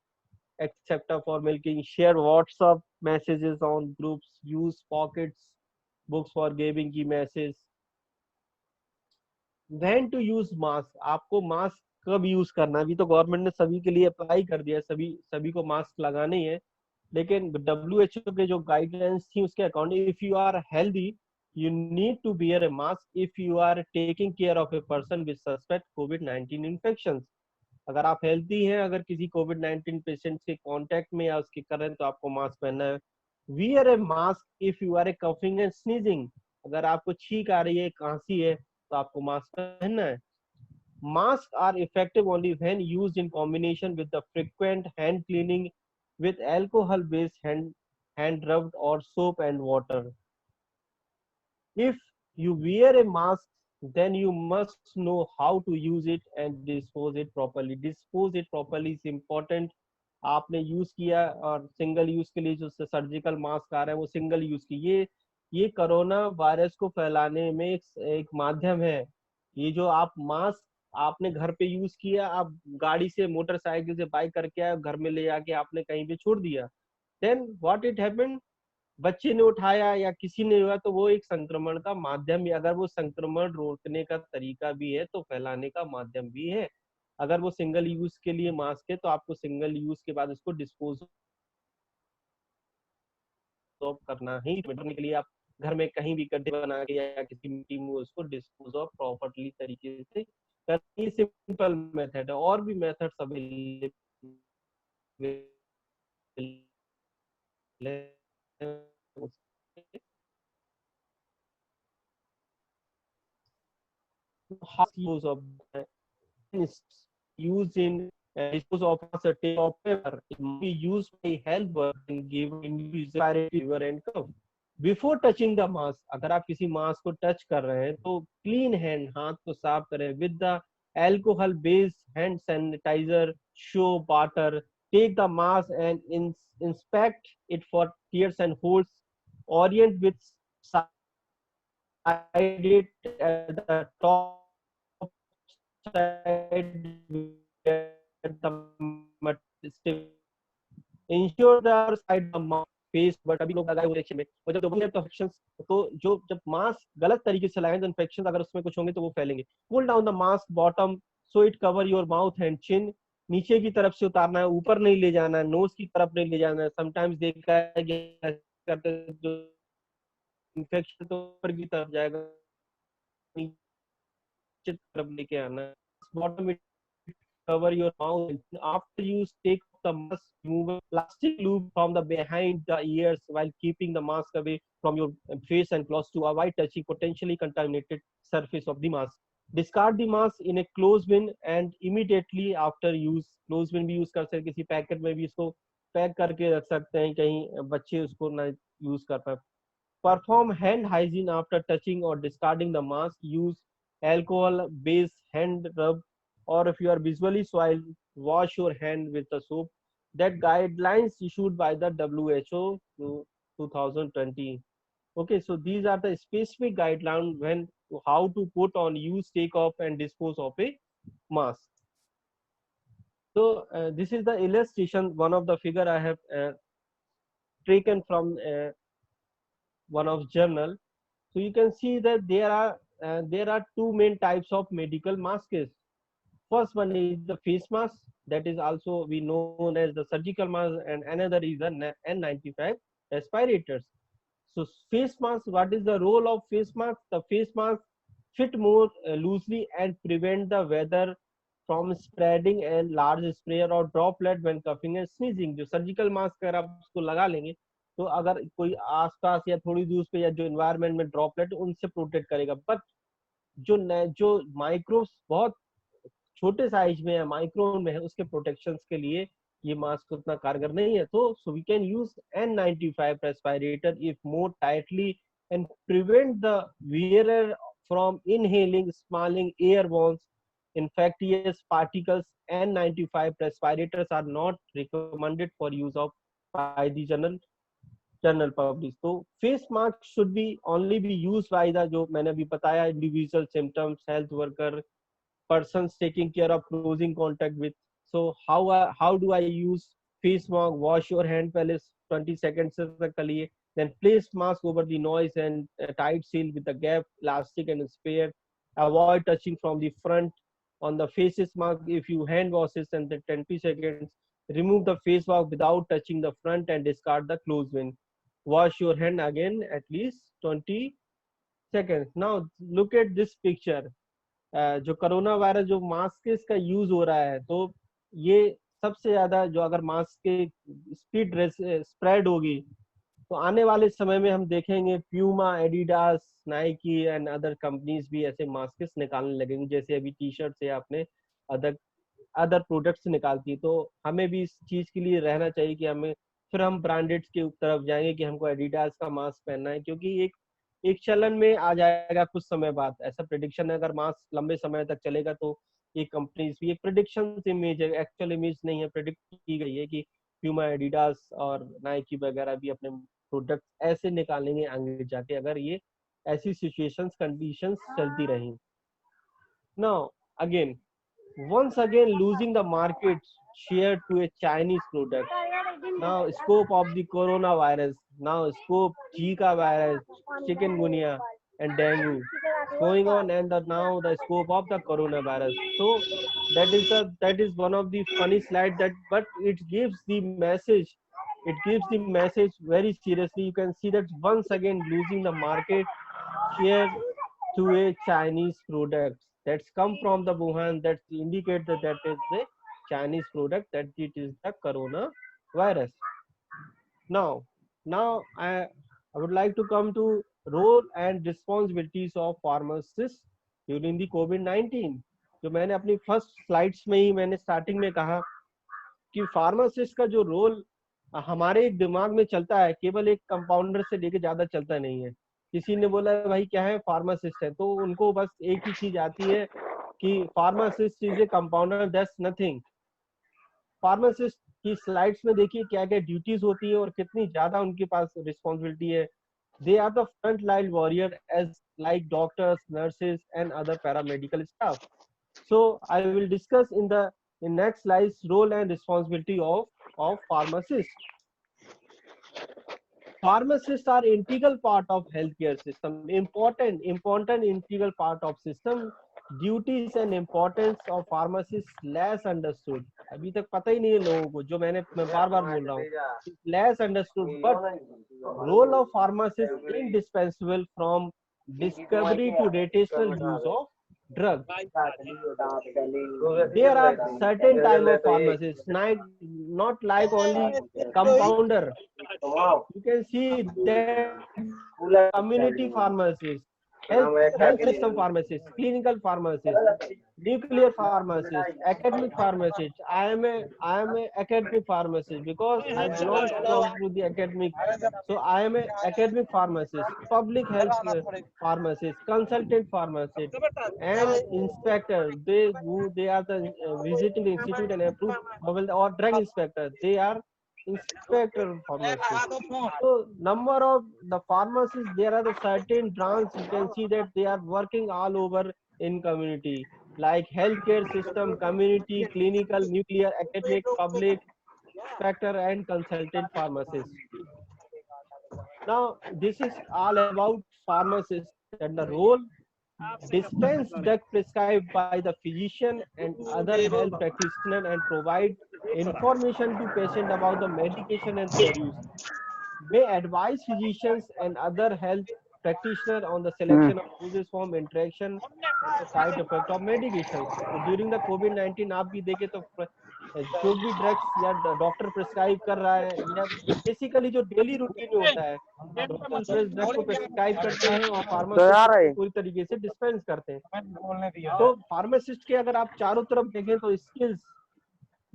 etc. for milking. Share WhatsApp messages on groups. Use pockets books for giving key message. When to use mask. आपको mask कब use करना है? अभी तो government ने सभी के लिए अप्लाई कर दिया, सभी को मास्क लगाने ही है, लेकिन WHO के जो गाइडलाइंस थी उसके according if you are healthy you need to bear a mask if you are taking care of a person with suspect COVID-19 infection. अगर आप हेल्दी हैं, अगर किसी COVID-19 पेशेंट के कांटेक्ट में या उसके करें तो आपको मास्क पहनना है. Wear a mask if you are coughing and sneezing. अगर आपको छींक आ रही है, खांसी है, तो आपको मास्क पहनना है. Masks are effective only when used in combination with the frequent hand cleaning with alcohol-based hand rubbed or soap and water. If you wear a mask, then you must know how to use it and dispose it properly. Dispose it properly is important. आपने use किया, और single use के लिए जो surgical mask आ रहा है वो single use की. ये कोरोना वायरस को फैलाने में एक माध्यम है. ये जो आप मास्क आपने घर पे यूज किया, आप गाड़ी से, मोटरसाइकिल से, बाइक करके आए, घर में ले जाके आपने कहीं पे छोड़ दिया, देन व्हाट इट हैपेंड, बच्चे ने उठाया या किसी ने हुआ, तो वो एक संक्रमण का माध्यम भी, अगर वो संक्रमण रोकने का तरीका भी है तो फैलाने का माध्यम भी है. अगर वो सिंगल यूज के लिए मास्क है तो आपको सिंगल यूज के बाद उसको डिस्पोज ऑफ करना ही. करने के लिए आप घर में कहीं भी गड्ढे बना के या किसी मिट्टी में उसको डिस्पोज ऑफ प्रॉपर्ली तरीके से कर. ये सिंपल मेथड है, और भी मेथड्स अवेलेबल है. how use of is used in dispose of a tape of paper. It may be used by health work and given individual fever and cough. Before touching the mask, अगर आप किसी mask को touch कर रहे हैं तो clean hand, हाथ को साफ करें with the alcohol based hand sanitizer, soap, water. Take the mask and inspect it for tears and holes. Orient with side it at the top side where the stiff. Ensure the side the mask face but अभी लोग लगाए हुए में और जब दोबारा तो infection, तो जो जब मास्क गलत तरीके से लगाएं तो इन्फेक्शन अगर उसमें कुछ होंगे तो वो फैलेंगे. Pull down the mask bottom so it cover your mouth and chin. नीचे की तरफ से उतारना है, ऊपर नहीं ले जाना है, नोज की तरफ नहीं ले जाना है. समटाइम्स देखा है करते जो इन्फेक्शन तो ऊपर की तरफ जाएगा, नीचे तरफ लेके आना है. Bottom cover your mouth. After you take the mask, remove a plastic loop from the behind the ears while keeping the mask away from your face and close to avoid touching potentially contaminated surface of the mask. Discard the mask in a closed bin and immediately after use. Closed bin भी use कर सकते हैं, किसी packet में भी इसको pack करके रख सकते हैं, कहीं बच्चे उसको ना यूज कर पाए. Perform hand hygiene after touching or discarding the mask. Use alcohol-based hand rub, or if you are visually soiled, wash your hand with the soap. That guidelines issued by the WHO to 2020. Okay, so these are the specific guidelines when how to put on, use, take off, and dispose of a mask. So this is the illustration. One of the figure I have taken from one of journal. So you can see that there are two main types of medical masks. First one is the face mask, that is also we known as the surgical mask, and another is the N95 respirators. So face mask, what is the role of face mask? The face mask fit more loosely and prevent the weather from spreading a large sprayer or droplet when coughing and sneezing. जो surgical mask अगर आप उसको लगा लेंगे तो अगर कोई आसपास या थोड़ी दूर पे या जो environment में droplet उनसे प्रोटेक्ट करेगा. बट जो माइक्रोब्स बहुत छोटे साइज में है, माइक्रोन में है, उसके प्रोटेक्शन के लिए ये मास्क उतना कारगर नहीं है. तो so we can use N95 respirator if more tightly and prevent the wearer from inhaling smelling airborne infectious particles. N95 respirators are not recommended for use of by the general public. तो face mask should be only be used by the, जो मैंने अभी बताया, individual symptoms, health worker, persons taking care of closing contact with. So how do I use face mask? Wash your hand पहले 20 seconds तक के लिए, then place mask over the noise and tight seal with the gap, elastic and spare. Avoid touching from the front on the faces mask. If you hand washes and the 20 seconds, remove the face mask without touching the front and discard the closed one. Wash your hand again at least 20 seconds. Now look at this picture. जो corona virus जो mask का use हो रहा है, तो ये सबसे ज्यादा जो अगर मास्क के स्पीड स्प्रेड होगी तो आने वाले समय में हम देखेंगे Puma, Adidas, Nike and other companies भी ऐसे मास्क निकालने लगेंगे. जैसे अभी टी शर्ट से आपने अदर प्रोडक्ट्स निकालती है, तो हमें भी इस चीज के लिए रहना चाहिए कि हमें फिर हम ब्रांडेड के तरफ जाएंगे कि हमको एडिडास का मास्क पहनना है, क्योंकि एक चलन में आ जाएगा कुछ समय बाद. ऐसा प्रेडिक्शन है, अगर मास्क लंबे समय तक चलेगा तो ये कंपनीज भी, एक प्रेडिक्शन इमेज है, एक्चुअल इमेज नहीं है, प्रेडिक्ट की गई है कि प्यूमा, एडिडास और नाइकी वगैरह भी अपने प्रोडक्ट ऐसे निकालेंगे आगे जाके अगर ये ऐसी सिचुएशंस कंडीशंस चलती रही. Now again once again losing the market share to a Chinese product. Now scope of the coronavirus, now scope Zika virus, chikungunya and dengue going on, and now the scope of the coronavirus. So that is one of the funny slide that, but it gives the message. It gives the message very seriously. You can see that once again losing the market share to a Chinese product that's come from the Wuhan, that indicate that is the Chinese product, that it is the coronavirus. Now I would like to come to role and responsibilities of pharmacists during the कोविड-19। जो मैंने अपनी first slides में ही मैंने starting में कहा कि pharmacist का जो रोल हमारे एक दिमाग में चलता है, केवल एक कंपाउंडर से लेके ज्यादा चलता नहीं है। किसी ने बोला भाई क्या है, फार्मासिस्ट है, तो उनको बस एक ही चीज आती है कि pharmacist is a compounder, that's nothing. Pharmacist की स्लाइड्स में देखिए क्या क्या ड्यूटीज होती है और कितनी ज्यादा उनके पास रिस्पॉन्सिबिलिटी है। They are the front line warrior as like doctors, nurses and other paramedical staff. So I will discuss in next slides role and responsibility of pharmacists. Pharmacists are integral part of healthcare system. Important integral part of system. Duties and importance of pharmacists less understood. अभी तक पता ही नहीं है लोगों को, जो मैं बार बार बोल रहा हूँ, less understood. But role of pharmacist indispensable from discovery to rotational use of drug. There are certain type of pharmacists, not like only compounder. You can see that community pharmacists, health system pharmacists, clinical pharmacists, nuclear pharmacists, academic pharmacists. I am a academic pharmacist because I belong to the academic. So I am a academic pharmacist, public health pharmacist, consultant pharmacist, and inspector. They are the visiting the institute and approved or drug inspector. They are inspector pharmacist. So number of the pharmacists, there are the certain branches. You can see that they are working all over in community, like healthcare system, community, clinical, nuclear, academic, public, inspector, and consultant pharmacist. Now this is all about pharmacists and the role: dispense drug prescribed by the physician and other health practitioner and provide information to patient about the medication and their use. May advise physicians and other health practitioner on the selection of dosage form, interaction and the side effect of medications. So during the COVID-19 आप भी देखें तो जो भी drugs या doctor prescribe कर रहा है, या बेसिकली जो डेली रूटीन में होता है, डॉक्टर ड्रग को प्रिस्क्राइब करते हैं और फार्मासिस्ट पूरी तरीके से डिस्पेंस करते हैं। तो फार्मासिस्ट के अगर आप चारों तरफ देखें तो skills,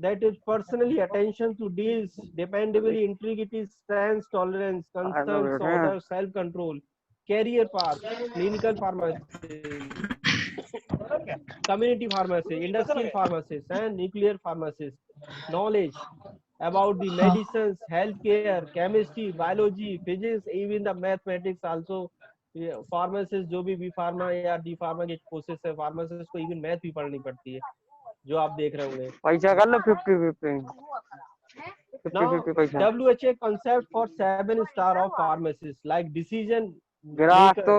that is personally attention to deals, dependability, integrity, strength, tolerance, concerns, order, self-control, career path, clinical pharmacy, community pharmacy, industrial pharmacist, and nuclear pharmacist. Knowledge about the medicines, healthcare, chemistry, biology, physics, even the mathematics also. Pharmacist जो भी pharma या D pharma के courses है, pharmacist को even math भी पढ़नी पड़ती है, जो आप देख रहे होंगे। पैसा कर लो 50-50 Now, 50-50 पैसा। WHA concept for 7 star of pharmacists like decision ग्राहक maker, तो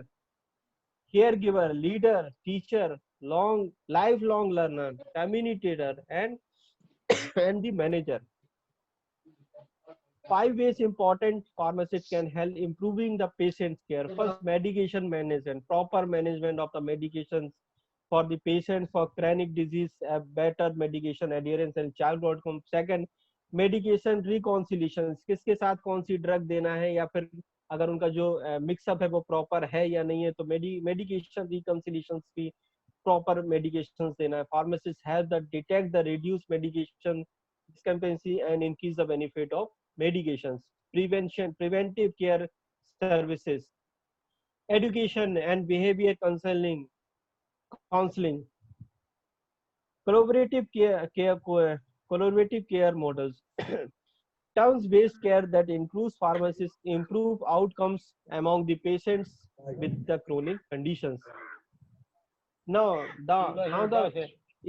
caregiver, leader, teacher, lifelong learner, communicator, and the manager. 5 ways important pharmacist can help improving the patient's care. First, medication management, proper management of the medications for the patient for chronic disease, better medication adherence and child outcome. Second, medication reconciliation, किसके साथ कौन सी drug देना है, या फिर अगर उनका जो मिक्सअप है वो प्रॉपर है या नहीं है, तो मेडिकेशन रिकॉन्सिलेशन भी प्रॉपर मेडिकेशन देना है. Pharmacist have the detect the reduce medication discrepancy and increase the benefit of medications. Preventive care services, education and behavior counseling, collaborative care models, terms-based care that includes pharmacists improve outcomes among the patients with the chronic conditions.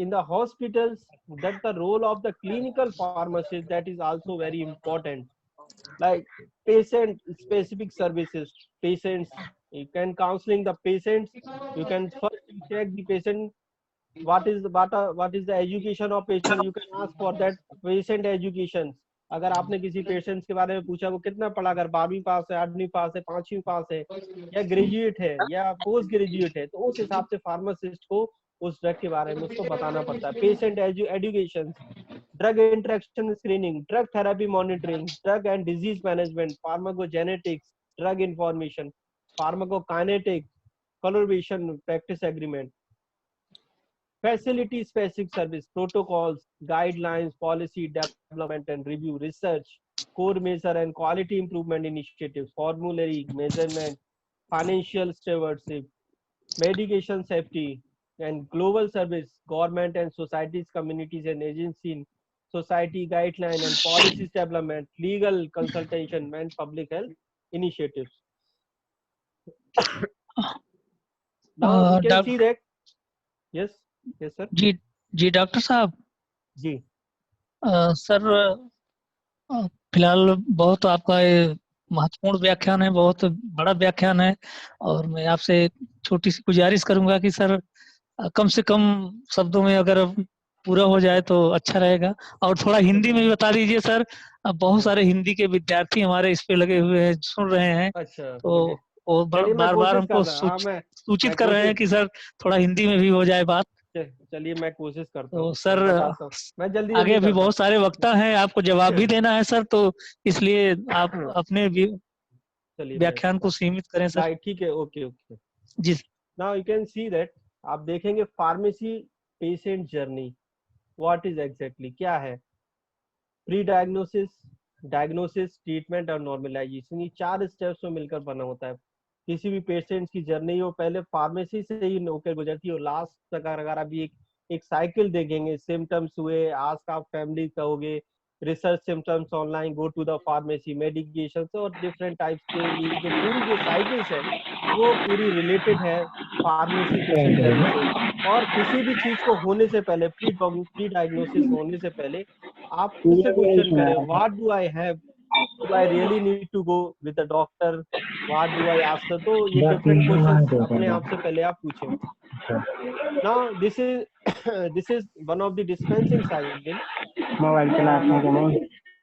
In the hospitals, that the role of the clinical pharmacist, that is also very important. Like patient specific services, patients, you can counseling the patients, you can first check the patient, what is the education of patient, you can ask for that patient education. अगर आपने किसी patients के बारे में पूछा वो कितना पढ़ा, अगर 12वीं पास है, 8वीं पास है, 5वीं पास है, या ग्रेजुएट है या पोस्ट ग्रेजुएट है, तो उस हिसाब से फार्मासिस्ट को उस ड्रग के बारे में उसको बताना पड़ता है. Patient education, drug interaction screening, drug therapy monitoring, drug and disease management, pharmacogenetics, drug information, pharmacokinetic, collaboration, practice agreement. facility specific service, protocols, guidelines, policy development and review, research, core measure and quality improvement initiatives, formulary measurement, financial stewardship, medication safety, and global service, government and societies, communities and agencies, society guideline and policies development, legal consultation and public health initiatives. Now you can see that. Yes, yes sir. जी doctor साहब, जी sir फिलहाल बहुत आपका ये महत्वपूर्ण व्याख्यान है, बहुत बड़ा व्याख्यान है, और मैं आपसे एक छोटी सी गुजारिश करूंगा कि सर कम से कम शब्दों में अगर पूरा हो जाए तो अच्छा रहेगा, और थोड़ा हिंदी में भी बता दीजिए सर। अब बहुत सारे हिंदी के विद्यार्थी हमारे इस पे लगे हुए हैं, सुन रहे हैं, अच्छा, तो वो चलिए मैं बार बार कोशिश हमको कर रहा हाँ मैं सूचित मैं कर रहे हैं कोशिश कि सर थोड़ा हिंदी में भी हो जाए बात। चलिए मैं कोशिश करता तो हूँ, सर मैं बताता हूँ, मैं जल्दी आगे जल्दी अभी करता बहुत सारे वक्ता हैं, आपको जवाब भी देना है सर, तो इसलिए आप हूँ। अपने चलिए व्याख्यान को सीमित करें सर। राइट, ठीक है, ओके ओके। जी now you can see that, आप देखेंगे pharmacy patient journey what is exactly क्या है। प्री डायग्नोसिस, डायग्नोसिस, ट्रीटमेंट और नॉर्मलाइजेशन, ये 4 स्टेप्स में मिलकर बना होता है। किसी भी पेशेंट की जर्नी हो पहले फार्मेसी से ही होकर गुजरती है, लास्ट तक अगर अभी एक साइकिल देखेंगे, सिम्टम्स हुए, आस्क आप फैमिली कहोगे, research symptoms online, go to the pharmacy, medication और डिफरेंट टाइप्स के, ये जो पूरी जो साइकिल्स है वो पूरी रिलेटेड है फार्मेसी पेशेंट जर्नी से। और किसी भी चीज को होने से पहले, प्री डायग्नोसिस होने से पहले आप खुद से क्वेश्चन करें, what do I have, do I really need to go with the doctor, what do I ask. तो ये डिफरेंट क्वेश्चंस अपने आप से पहले आप पूछें। Now this is one of the dispensing cycle.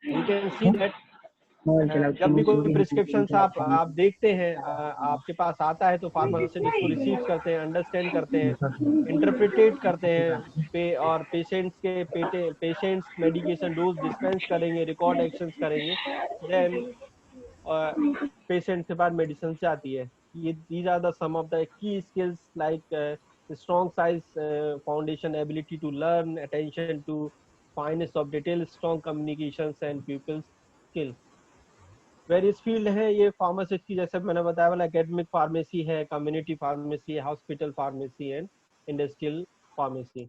You can see that जब भी कोई प्रिस्क्रिप्शन आप देखते हैं, आपके पास आता है तो फार्मासिस्ट उसको रिसीव करते हैं, अंडरस्टैंड करते हैं, इंटरप्रिटेट करते हैं, और पेशेंट्स मेडिकेशन डोज डिस्पेंस करेंगे, रिकॉर्ड एक्शंस करेंगे, देन पेशेंट के बाद मेडिसिन से आती है। ये these are the some of the key skills like strong size foundation, ability to learn, attention to fineness of detail, strong communications and pupil skill। Various field है ये pharmacist की, जैसे मैंने बताया वाला एकेडमिक फार्मेसी है, कम्युनिटी फार्मेसी है, hospital pharmacy and industrial pharmacy.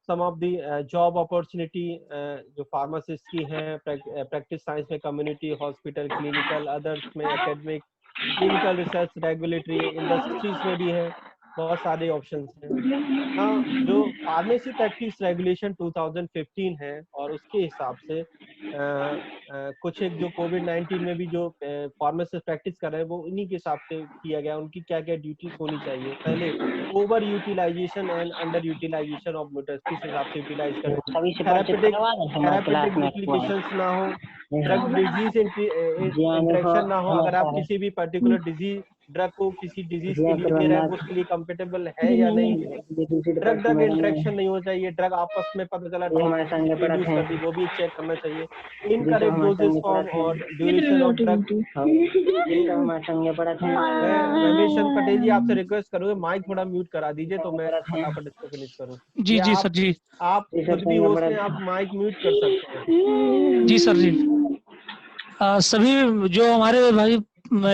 Some of the job opportunity जो फार्मासिस्ट की है, प्रैक्टिस साइंस में कम्युनिटी, हॉस्पिटल, क्लिनिकल, अदर्स में academic, clinical research, regulatory, industries में भी है, बहुत सारे ऑप्शंस हैं। हाँ, जो फार्मेसी प्रैक्टिस रेगुलेशन 2015 है और उसके हिसाब से कुछ एक जो कोविड-19 में भी जो फार्मासिस्ट प्रैक्टिस कर रहे हैं वो इन्हीं के हिसाब से किया गया, उनकी क्या क्या ड्यूटीज होनी चाहिए। पहले over utilisation and under utilisation of motors, किस हिसाब से यूटिलाइज करें, थेरापेटिक एप्लीकेशंस ना हो, ड्रग डिजीज इंटरेक्शन ना हो, अगर आप किसी भी पर्टिकुलर डिजीज ड्रग को किसी डिजीज के लिए दे रहे हैं वो उसके लिए कंपेटेबल है या नहीं है, ड्रग इंटरेक्शन नहीं होना चाहिए, ड्रग आपस में पता चला प्रोड्यूस कर दी वो भी चेक करना चाहिए, इनकरेक्ट डोजेस फॉर्म और duration of drug. Ramesh Patel ji आपसे रिक्वेस्ट करूंगा माइक थोड़ा म्यूट करा दीजिए तो मैं फटाफट इसको फिनिश करूं। जी जी सर जी, आप खुद भी होस्ट हैं, आप माइक म्यूट कर सकते हैं। जी सर जी। सभी जो हमारे भाई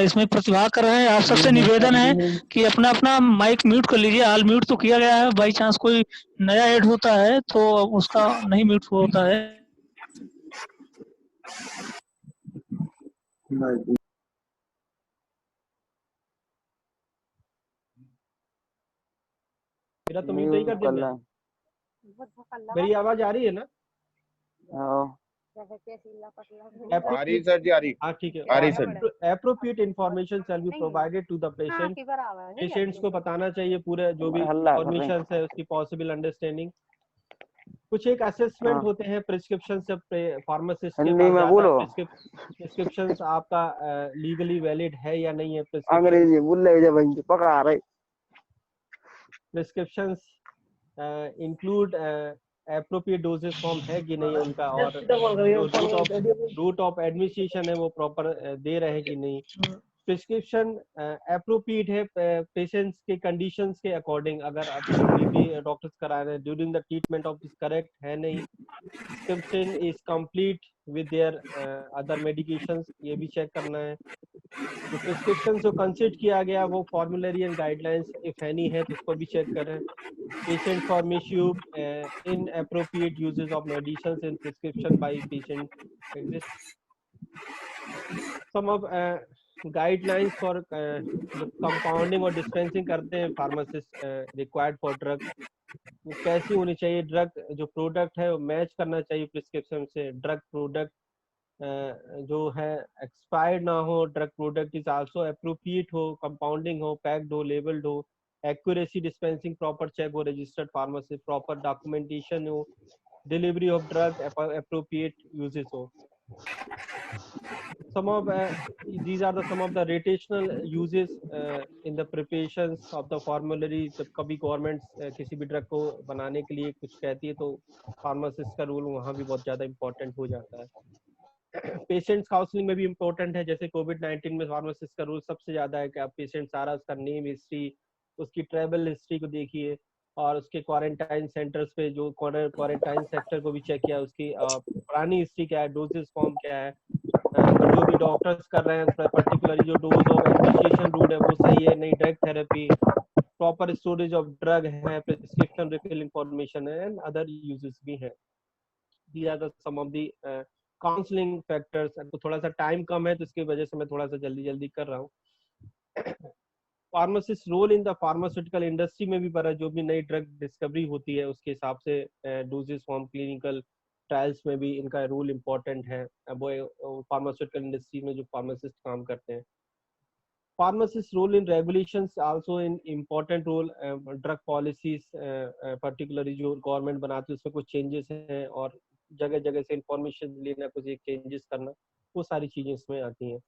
इसमें प्रतिभाग कर रहे हैं, आप सबसे निवेदन है कि अपना अपना माइक म्यूट कर लीजिए। ऑल म्यूट तो किया गया है, बाई चांस कोई नया ऐड होता है तो उसका नहीं म्यूट होता है। मेरा तो म्यूट ही कर दिया, मेरी आवाज आ रही है ना? आ रही सर जी, आ रही। हाँ ठीक है। आ रही सर। Appropriate information shall be provided to the patient, patients को बताना चाहिए पूरे जो भी इंफॉर्मेशन है उसकी पॉसिबल अंडरस्टैंडिंग। कुछ एक असेसमेंट होते हैं प्रिस्क्रिप्शन से फार्मासिस्ट के पास, प्रिस्क्रिप्शंस आपका लीगली वैलिड है या नहीं है, अंग्रेजी बोल रहे भाई पकड़ा रहे। Prescriptions include appropriate doses form है कि नहीं उनका, और रूट ऑफ एडमिनिस्ट्रेशन है वो प्रॉपर दे रहे हैं कि नहीं, प्रिस्क्रिप्शन अप्रोप्रिएट है पेशेंट्स के कंडीशंस के अकॉर्डिंग। अगर आप कोई भी डॉक्टर्स करा रहे हैं during the treatment of this correct है नहीं, prescription is complete with their other medications, ये भी चेक करना है। जो प्रिस्क्रिप्शन जो कंसिडर किया गया वो formulary and guidelines if any है तो उसको भी चेक करें। Patient for misuse inappropriate uses of medicines in prescription by patient exist. Some of guidelines for जो कंपाउंडिंग और डिस्पेंसिंग करते हैं फार्मासिस्ट रिक्वायर्ड फॉर ड्रग, वो कैसी होनी चाहिए। ड्रग जो प्रोडक्ट है वो मैच करना चाहिए प्रिस्क्रिप्शन से। ड्रग प्रोडक्ट जो है एक्सपायर्ड ना हो, drug product is also appropriate हो, कंपाउंडिंग हो, पैक्ड हो, लेबल्ड हो, एक्यूरेसी डिस्पेंसिंग प्रॉपर चेक हो, रजिस्टर्ड फार्मेसी, प्रॉपर डॉक्यूमेंटेशन हो, delivery of drug appropriate uses हो। some of these are the some of the rotational uses in the preparations of the formulary। जब कभी government किसी भी drug को बनाने के लिए कुछ कहती है तो फार्मासिस्ट का रोल वहाँ भी बहुत ज़्यादा इम्पोर्टेंट हो जाता है। पेशेंट्स काउंसलिंग में भी इम्पोर्टेंट है, जैसे कोविड-19 में फार्मासिस्ट का रोल सबसे ज़्यादा है कि आप पेशेंट सारा उसका नेम हिस्ट्री, उसकी ट्रैवल हिस्ट्री को देखिए और उसके क्वारंटाइन सेंटर्स पे जो क्वारंटाइन सेक्टर को भी चेक किया, उसकी पुरानी हिस्ट्री क्या है, डोजेस फॉर्म क्या है, जो भी डॉक्टर्स कर रहे हैं पर्टिकुलरली जो डोज ऑफ एडमिनिस्ट्रेशन रूट है वो सही है नहीं, drug therapy, proper storage of drug है, प्रिस्क्रिप्शन रिफिल इंफॉर्मेशन है एंड अदर यूजेस भी हैं। These are the some of the counselling factors. तो थोड़ा सा टाइम कम है तो इसकी वजह से मैं थोड़ा सा जल्दी कर रहा हूँ। Pharmacist role in the pharmaceutical industry में भी बड़ा, जो भी नई ड्रग डिस्कवरी होती है उसके हिसाब से डोजेस फॉर्म, क्लिनिकल ट्रायल्स में भी इनका रोल इम्पोर्टेंट है। वो फार्मास्यूटिकल इंडस्ट्री में जो फार्मासिस्ट काम करते हैं। Pharmacist role in regulations also in important role, drug policies particularly जो गवर्नमेंट बनाती है उसमें कुछ चेंजेस हैं और जगह जगह से इंफॉर्मेशन लेना, कुछ एक चेंजेस करना, वो सारी चीजें इसमें आती हैं।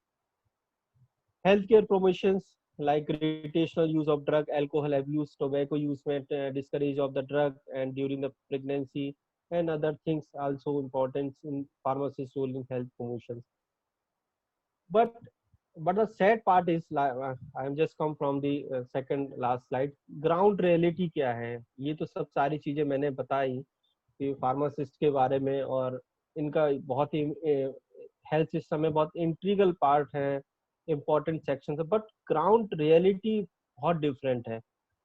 Health care promotions like recreational use of drug, alcohol abuse, tobacco use में discourage of the drug and during the pregnancy and other things also important in pharmacist role in health promotions. But the sad part is I am just come from the second last slide। ground reality क्या है, ये तो सब सारी चीजें मैंने बताई कि फार्मासिस्ट के बारे में, और इनका बहुत ही हेल्थ सिस्टम में बहुत इंट्रीगल पार्ट है, इम्पोर्टेंट सेक्शन है, बट ग्राउंड रियलिटी बहुत डिफरेंट है।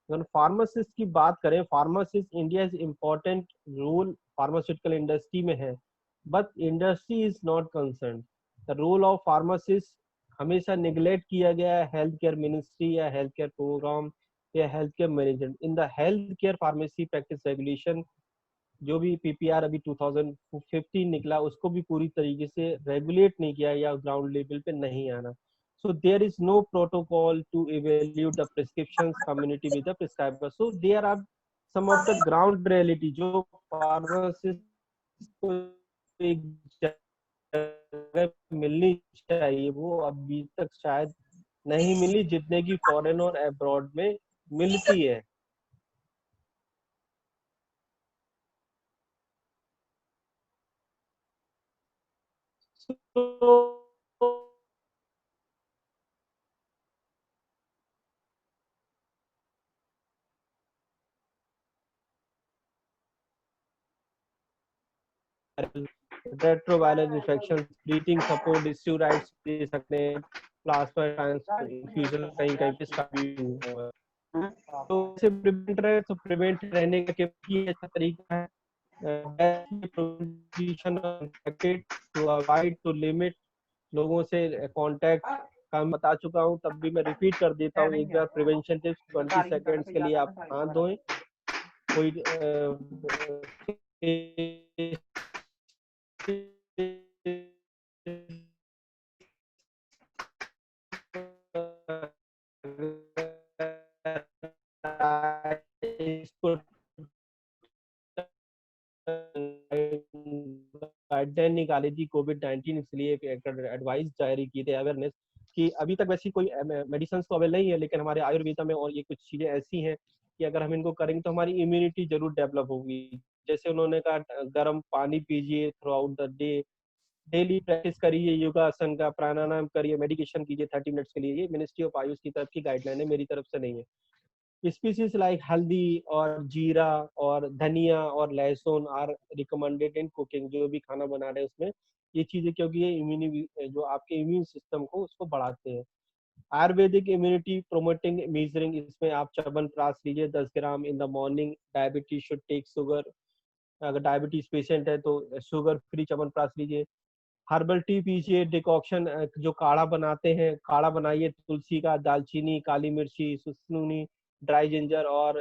अगर फार्मासिस्ट की बात करें, pharmacist India is important role pharmaceutical industry में है, but industry is not concern. The role of pharmacist हमेशा निगलेक्ट किया गया है हेल्थ केयर मिनिस्ट्री या हेल्थ केयर प्रोग्राम या health care management. In the health care pharmacy practice regulation जो भी पीपीआर अभी 2015 निकला, उसको भी पूरी तरीके से रेगुलेट नहीं किया या ग्राउंड लेवल पे नहीं आना। So there is no protocol to evaluate the prescriptions community with the prescriber. So there are some of the ground reality जो फार्मासिस्ट को एक जगह मिलनी चाहिए, वो अभी तक शायद नहीं मिली जितने की फॉरेन और अब्रॉड में मिलती है। Retroviral infection, breathing support, steroids दे सकते हैं, प्लाज्मा ट्रांसफ्यूजन कहीं कहीं पे इसका भी हुआ है। तो इसे प्रिवेंट रहे तो प्रिवेंट रहने का क्या अच्छा तरीका है, टू अवॉइड टू लिमिट लोगों से कांटेक्ट का मैं बता चुका हूँ, तब भी मैं रिपीट कर देता हूँ एक बार। प्रिवेंशन टिप्स 20 सेकंड्स के लिए आप हाथ धोएं, कोई गाइडलाइन निकाली थी कोविड-19, इसलिए एक एडवाइस जारी की थी, अवेयरनेस कि अभी तक वैसी कोई मेडिसिन तो अवेल नहीं है, लेकिन हमारे आयुर्वेदा में और ये कुछ चीजें ऐसी हैं कि अगर हम इनको करेंगे तो हमारी इम्यूनिटी जरूर डेवलप होगी। जैसे उन्होंने कहा गर्म पानी पीजिए through out the day, daily practice करिए, योगासन का, प्राणायाम करिए, मेडिटेशन कीजिए 30 मिनट्स के लिए। ये मिनिस्ट्री ऑफ आयुष की तरफ की गाइडलाइन है, मेरी तरफ से नहीं है। स्पीसीज लाइक हल्दी और जीरा और धनिया और लहसुन आर रिकमेंडेड इन कुकिंग, जो भी खाना बना रहे हैं उसमें ये चीजें, क्योंकि ये जो आपके इम्यून सिस्टम को उसको बढ़ाते हैं। आयुर्वेदिक इम्यूनिटी प्रोमोटिंग मेजरिंग, इसमें आप च्यवनप्राश लीजिए 10 gram in the morning. Diabetes should take sugar, अगर डायबिटीज पेशेंट है तो शुगर फ्री च्यवनप्राश लीजिए। हर्बल टी पीजिए, डिकॉक्शन जो काढ़ा बनाते हैं, काढ़ा बनाइए तुलसी का, दालचीनी, काली मिर्ची, सुसुनी, ड्राई जिंजर और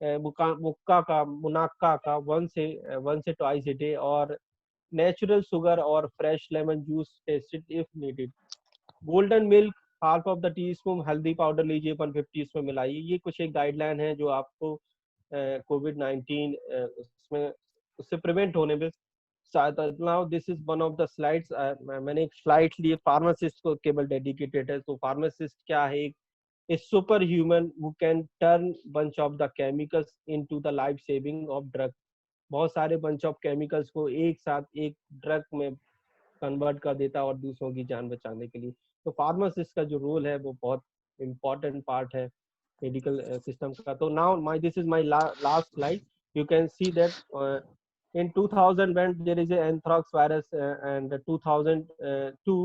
मुनक्का का 1 से 2 डे, और नेचुरल शुगर और fresh lemon juice tested if needed. Golden milk half of the tea spoon, हल्दी पाउडर लीजिए 150 इसमें मिलाइए। ये कुछ एक गाइडलाइन है जो आपको कोविड-19 उसमें उससे प्रिवेंट होने में now this is one of the slides. मैंने एक स्लाइड लिए, फार्मासिस्ट को केवल डेडिकेटेड है। तो फार्मासिस्ट क्या है? एक super human who can turn bunch of the chemicals into the life saving of drug. बहुत सारे बंच ऑफ केमिकल्स को एक साथ एक ड्रग में कन्वर्ट कर देता और दूसरों की जान बचाने के लिए। तो फार्मासिस्ट का जो रोल है वो बहुत इम्पोर्टेंट पार्ट है मेडिकल सिस्टम का। तो now this is my last slide. You can see that in 2000 when there is a anthrax virus and 2002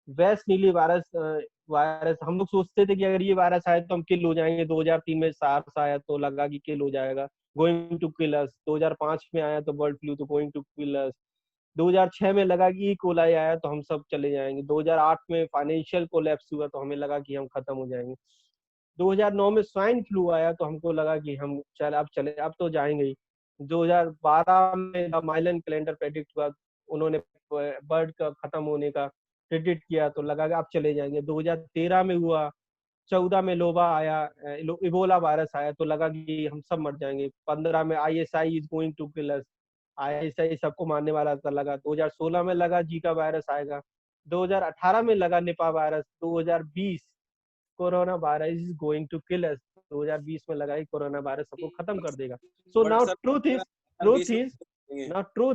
waste नीली वायरस हम लोग सोचते थे कि अगर ये वायरस आए तो हम किल हो जाएंगे। 2003 में सार्स आया तो लगा कि किल हो जाएगा, गोइंग टू किल अस। 2005 में आया तो बर्ड फ्लू, तो गोइंग टू किल अस। 2006 में लगा कि कोलाई आया तो हम सब चले जाएंगे। 2008 में फाइनेंशियल कोलैप्स हुआ तो हमें लगा कि हम खत्म हो जाएंगे। 2009 में स्वाइन फ्लू आया तो हमको लगा कि हम अब तो जाएंगे ही। 2012 में द माइलन कैलेंडर प्रेडिक्ट हुआ, उन्होंने बर्ड का खत्म होने का प्रेडिक्ट किया तो लगा कि अब चले जाएंगे। 2013 में हुआ, 14 में लोबा आया, इबोला वायरस आया तो लगा कि हम सब मर जाएंगे। 15 में ISI is going to kill us, ISI सबको मारने वाला था लगा। 2016 में लगा जीका वायरस आएगा। 2018 में लगा Nipah virus. 2020 corona virus is going to kill us. 2020 में लगा कि कोरोना वायरस सबको खत्म कर देगा। So now truth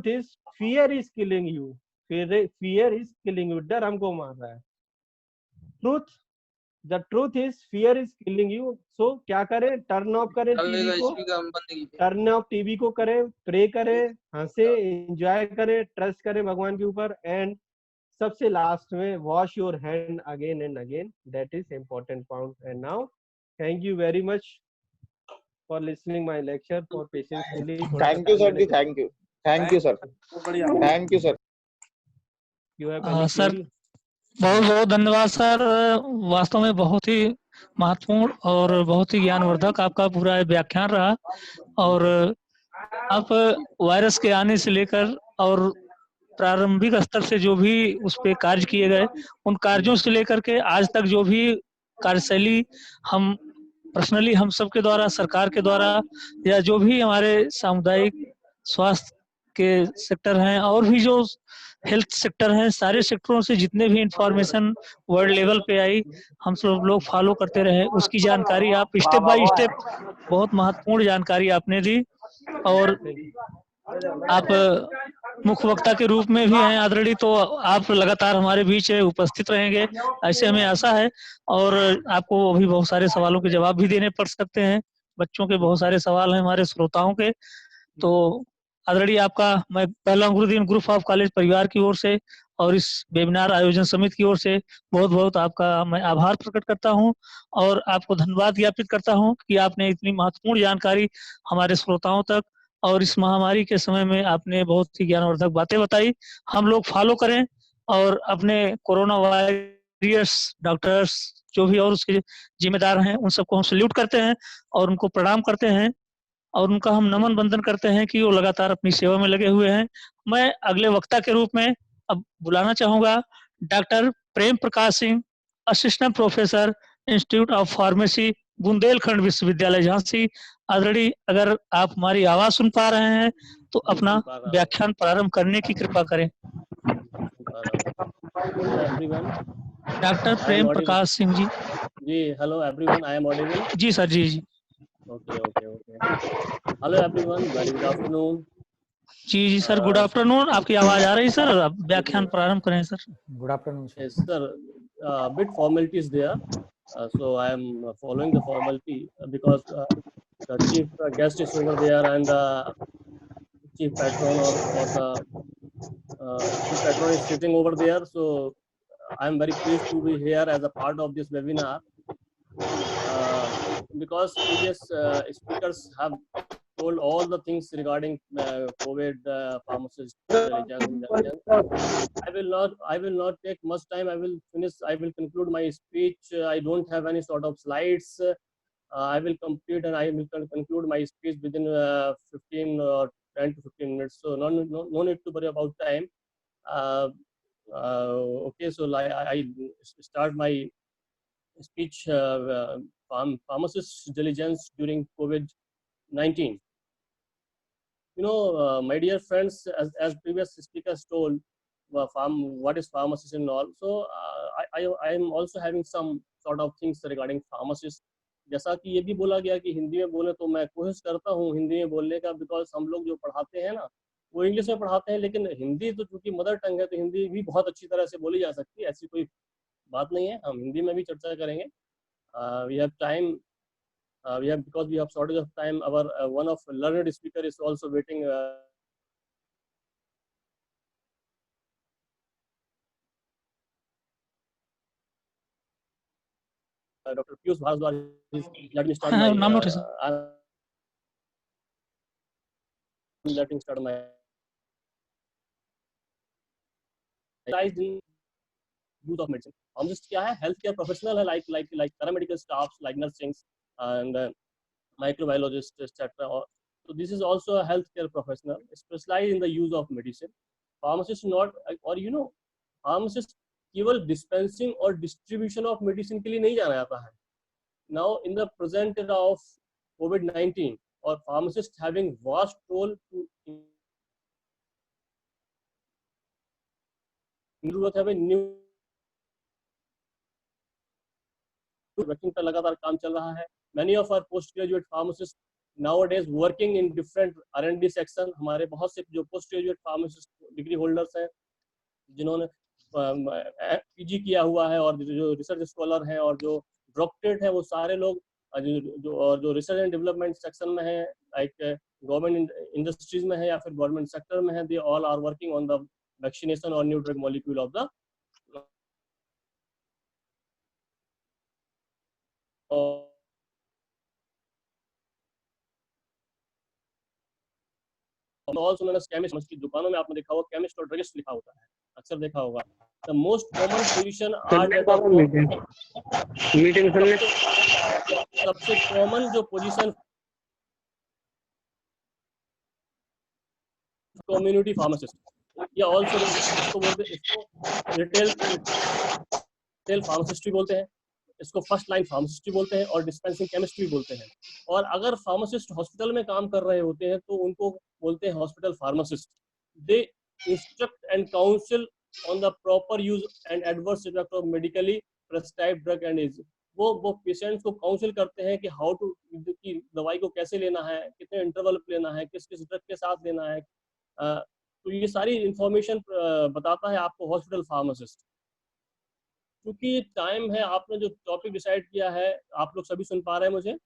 is fear is killing you. Fear is killing you, डर हमको मार रहा है। The truth is fear is killing you. So क्या करें? टर्न ऑफ करें टीवी को, टर्न ऑफ टीवी को करें, प्रे करें, हंसे, एंजॉय करें, ट्रस्ट करें भगवान के ऊपर। एंड सबसे लास्ट में wash your hand again and again, that is important point. And now thank you very much for listening my lecture, for patiently. Thank you sir जी, thank you sir, thank you sir. You have sir बहुत बहुत धन्यवाद sir. वास्तव में बहुत ही महत्वपूर्ण और बहुत ही ज्ञानवर्धक आपका पूरा व्याख्यान रहा। और आप वायरस के आने से लेकर और प्रारंभिक स्तर से जो भी उस पे कार्य किए गए, उन कार्यों से लेकर के आज तक जो भी कार्यशैली हम पर्सनली हम सब के द्वारा, सरकार के द्वारा, या जो भी हमारे सामुदायिक स्वास्थ्य के सेक्टर हैं और भी जो हेल्थ सेक्टर हैं, सारे सेक्टरों से जितने भी इंफॉर्मेशन वर्ल्ड लेवल पे आई, हम सब लोग फॉलो करते रहे। उसकी जानकारी आप स्टेप बाय स्टेप, बहुत महत्वपूर्ण जानकारी आपने दी। और आप मुख्य वक्ता के रूप में भी हैं आदरणीय, तो आप लगातार हमारे बीच उपस्थित रहेंगे ऐसे हमें आशा है। और आपको अभी बहुत सारे सवालों के जवाब भी देने पड़ सकते हैं। बच्चों के बहुत सारे सवाल हैं हमारे श्रोताओं के। तो आदरणीय आपका मैं पहला गुरुदिन ग्रुप ऑफ कॉलेज परिवार की ओर से और इस वेबिनार आयोजन समिति की ओर से बहुत बहुत आपका मैं आभार प्रकट करता हूं और आपको धन्यवाद ज्ञापित करता हूं कि आपने इतनी महत्वपूर्ण जानकारी हमारे श्रोताओं तक और इस महामारी के समय में आपने बहुत ही ज्ञानवर्धक बातें बताई। हम लोग फॉलो करें और अपने कोरोना वॉरियर्स, डॉक्टर्स, जो भी और उसके जिम्मेदार हैं, उन सबको हम सल्यूट करते हैं और उनको प्रणाम करते हैं और उनका हम नमन बंदन करते हैं कि वो लगातार अपनी सेवा में लगे हुए हैं। मैं अगले वक्ता के रूप में अब बुलाना चाहूंगा doctor Prem Prakash Singh, assistant professor, institute of pharmacy, Bundelkhand Vishwavidyalaya Jhansi. आदरणीय, अगर आप हमारी आवाज सुन पा रहे हैं तो अपना व्याख्यान प्रारंभ करने की कृपा करें। Doctor Prem Prakash Singh ji. Hello everyone, I am audible. जी सर, जी। Okay. Hello everyone, very good afternoon. जी जी सर, गुड आफ्टरनून। आपकी आवाज आ रही सर? आप व्याख्यान प्रारंभ करें sir. Good afternoon, sir. Yes, sir. Bit formalities there. So I am following the formality because the chief guest is over there and the chief patron or the chief patron is sitting over there. So I am very pleased to be here as a part of this webinar because previous speakers have told all the things regarding COVID, pharmacist intelligence. I will not take much time. I will conclude my speech. I don't have any sort of slides. I will complete and I will conclude my speech within 15 or 10 to 15 minutes. So no need to worry about time. Uh, okay, so I start my speech. Pharmacist diligence during COVID-19. My dear friends, as previous speakers told, what is pharmacist and all. So I am also having some sort of things regarding pharmacist. जैसा कि ये भी बोला गया कि हिंदी में बोले, तो मैं कोशिश करता हूँ हिंदी में बोलने का, बिकॉज हम लोग जो पढ़ाते हैं ना वो इंग्लिश में पढ़ाते हैं, लेकिन हिंदी तो चूंकि मदर टंग है तो हिंदी भी बहुत अच्छी तरह से बोली जा सकती है, ऐसी कोई बात नहीं है। हम हिंदी में भी चर्चा करेंगे। We have time, because we have shortage of time. Our one of learned speaker is also waiting. Dr. Piyush Bhardwaj. Let me start my. नाम नोट है sir. Let me start my. Use of medicine. Pharmacist क्या है? Healthcare professional है, like paramedical staffs, like nursing and microbiologists, etc. So this is also a healthcare professional specialized in the use of medicine. Pharmacist not, or pharmacist केवल dispensing और distribution of medicine के लिए नहीं जाना जाता है. Now in the present era of COVID-19, or pharmacists having vast role to जरूरत है न्यू वर्किंग पर लगातार काम चल रहा है. Many of our post graduate pharmacists nowadays working in different R&D section. हमारे बहुत से जो post graduate pharmacist degree holders हैं जिन्होंने पीजी किया हुआ है और जो रिसर्च स्कॉलर हैं और जो डॉक्टरेट है, वो सारे लोग जो रिसर्च एंड डेवलपमेंट सेक्शन में है, लाइक गवर्नमेंट इंडस्ट्रीज में है या फिर गवर्नमेंट सेक्टर में है, they all are working on the vaccination और new drug molecule of the also known as chemist. की दुकानों में आपने देखा होगा केमिस्ट और ड्रगिस्ट लिखा होता है, अक्सर देखा होगा. The most common position are सबसे कॉमन जो पोजीशन कम्युनिटी फार्मासिस्ट या ऑल्सो इसको बोलते हैं, इसको रिटेल फार्मासिस्ट भी बोलते हैं, इसको फर्स्ट लाइन फार्मासिस्ट भी बोलते हैं और डिस्पेंसिंग केमिस्ट भी बोलते हैं. और अगर फार्मासिस्ट हॉस्पिटल में काम कर रहे होते हैं तो उनको बोलते हैं hospital pharmacist. They instruct and council on the proper use and adverse effect of medically prescribed drug and is. वो पेशेंट्स को काउंसिल करते हैं कि हाउ टू, की दवाई को कैसे लेना है, कितने इंटरवल पे लेना है, किस किस ड्रग के साथ लेना है. तो ये सारी इंफॉर्मेशन बताता है आपको हॉस्पिटल फार्मासिस्ट. क्योंकि टाइम है, आपने जो टॉपिक डिसाइड किया है, आप लोग सभी सुन पा रहे हैं मुझे?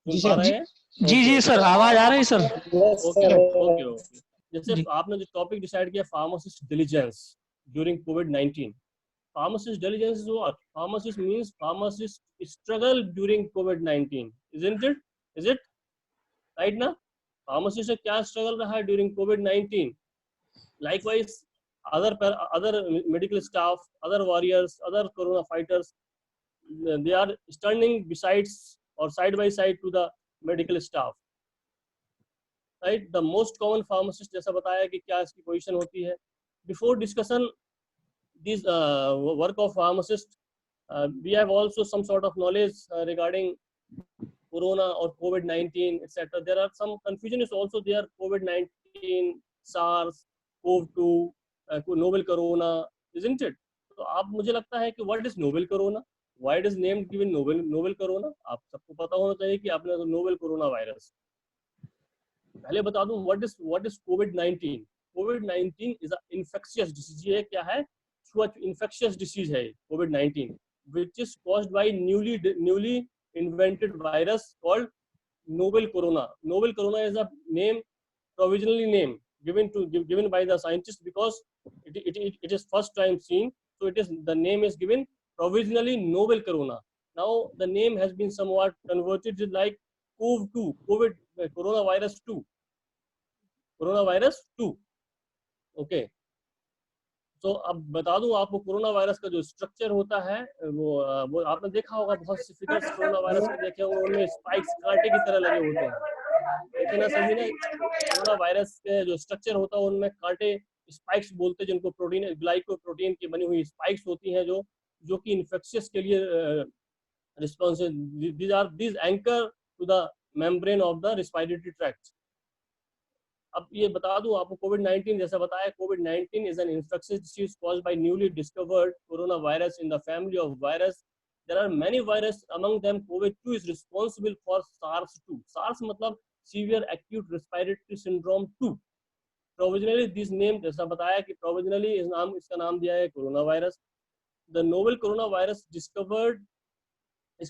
सुन पा रहे हैं? जी सर, आवाज आ रही है सर? ओके. जैसे आपने जो टॉपिक डिसाइड किया, pharmacist diligence during COVID-19. Pharmacist diligence is what? Pharmacist means pharmacist struggle during COVID-19, isn't it? Is it right now? Pharmacist से क्या struggle रहा है during COVID-19? Likewise, other medical staff, other warriors, other corona fighters, they are standing besides or side by side to the medical staff. Right? The most common pharmacist जैसा बताया कि क्या इसकी position होती है. Before discussion this work of pharmacist, we have also some sort of knowledge regarding corona or COVID-19, etc. There are some confusion is also there. COVID-19, SARS, CoV-2, novel corona, isn't it? तो आप मुझे लगता है कि what is novel corona? Why it is named given novel corona? आप सबको पता होना चाहिए कि आपने नोवेल कोरोना वायरस. पहले बता दूं what is covid. Covid is a infectious disease. ये क्या है? इन्फेक्शियस डिसीज है कोविड-19 which is caused by newly invented virus called novel corona. Novel corona is a name, provisionally name given by the scientists because it is first time seen, so it is the name is given provisionally novel corona. Now the name has been somewhat converted to like CoV-2, covid coronavirus 2, okay. तो अब बता दूं आपको corona virus का जो structure होता है वो आपने देखा होगा, बहुत से फिगर्स कोरोना वायरस के देखे होंगे, उनमें स्पाइक्स कांटे की तरह लगे होते हैं, देखे ना सभी ने। कोरोना वायरस के जो स्ट्रक्चर होता है उनमें कांटे, स्पाइक्स बोलते हैं जिनको, प्रोटीन ग्लाइकोप्रोटीन की बनी हुई स्पाइक्स होती हैं जो कि इन्फेक्शियस के लिए responsible. These anchor to the membrane of the respiratory tract. अब ये बता दूं आपको, कोविड-19 जैसा बताया, कोविड-19 is an infectious disease caused by newly discovered coronavirus in the family of virus. There are many viruses, among them COVID-2 is responsible for SARS-2. SARS मतलब severe acute respiratory syndrome 2. Provisionally this name, जैसा बताया कि provisionally इसका नाम दिया है corona virus. The novel coronavirus is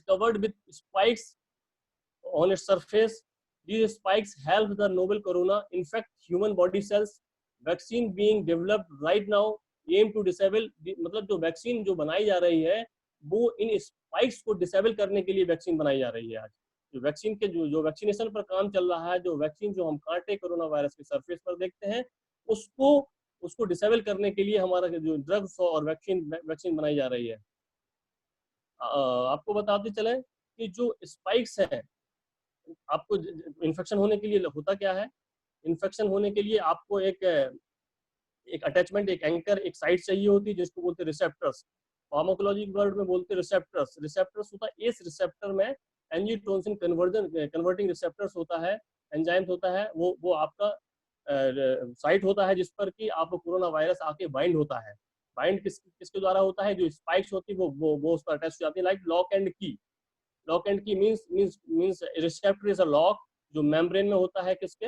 covered with spikes on its surface. These spikes help the novel corona infect human body cells. Vaccine being developed right now aim to disable, मतलब जो vaccine जो बनाई जा रही है वो इन spikes को disable करने के लिए वैक्सीन बनाई जा रही है। आज जो वैक्सीन के जो वैक्सीनेशन पर काम चल रहा है, जो वैक्सीन जो हम कांटे कोरोना वायरस के सरफेस पर देखते हैं, उसको डिसेबल करने के लिए हमारा जो ड्रग्स और वैक्सीन बनाई जा रही है। आपको बताते चले कि जो स्पाइक्स है, आपको इन्फेक्शन होने के लिए होता क्या है? इन्फेक्शन होने के लिए आपको एक अटैचमेंट, एक एंकर, एक साइट चाहिए होती है जिसको बोलते हैं रिसेप्टर्स। फार्माकोलॉजी वर्ड में बोलते हैं रिसेप्टर्स होता है। इस रिसेप्टर में एंजियोटेंसिन कन्वर्टिंग रिसेप्टर्स होता है, एंजाइम्स होता है, वो आपका साइट होता है जिस पर कि आपको कोरोना वायरस आके बाइंड होता है। बाइंड किसके द्वारा होता है? जो स्पाइक्स होती है वो उस पर अटैच हो जाती है, लाइक लॉक एंड की। लॉक एंड की means receptor is a lock जो मेम्ब्रेन में होता है, किसके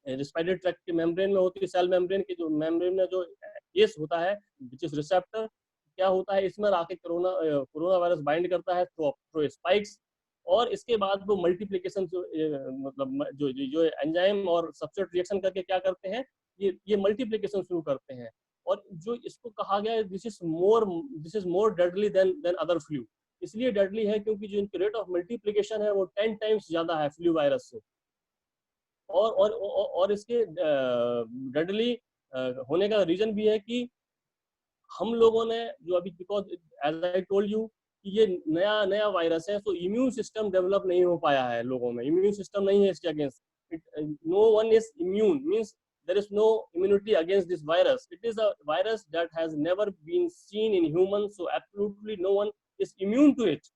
रेस्पिरेटरी ट्रैक्ट के मेम्ब्रेन में होती है, सेल मेम्ब्रेन के जो मेम्ब्रेन में जो एस होता है विच इज रिसेप्टर, क्या होता है इसमें आके कोरोना वायरस बाइंड करता है थ्रू स्पाइक्स, और इसके बाद वो मल्टीप्लिकेशन मतलब जो एंजाइम और सबस्ट्रेट रिएक्शन करके क्या करते हैं, ये मल्टीप्लिकेशन शुरू करते हैं। और जो इसको कहा गया है this is more deadly than other flu. इसलिए डेडली है क्योंकि जो इनकी रेट ऑफ मल्टीप्लिकेशन है वो 10 टाइम्स ज्यादा है फ्लू वायरस से। और इसके डेडली होने का रीजन भी है कि हम लोगों ने जो अभी, because as I told you कि ये नया वायरस है, तो इम्यून सिस्टम डेवलप नहीं हो पाया है लोगों में, इम्यून सिस्टम नहीं है इसके against. No one is immune, means there is no immunity against this virus. It is a virus that has never been seen in humans, so absolutely no one is immune to it.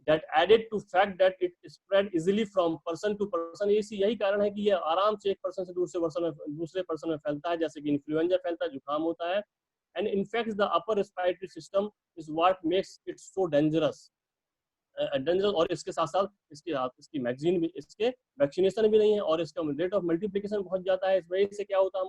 That added to fact that it spread easily from person to person. यही कारण है कि ये आराम से एक person से दूसरे पर्सन में फैलता है, जैसे कि इन्फ्लुएंजा फैलता है, जुकाम होता है, and infects the upper respiratory system is what makes it so dangerous. और इसके साथ साथ इसकी वैक्सीनेशन भी नहीं है, और इसका रेट ऑफ मल्टीप्लिकेशन बहुत ज्यादा है। इस वजह से क्या होता है,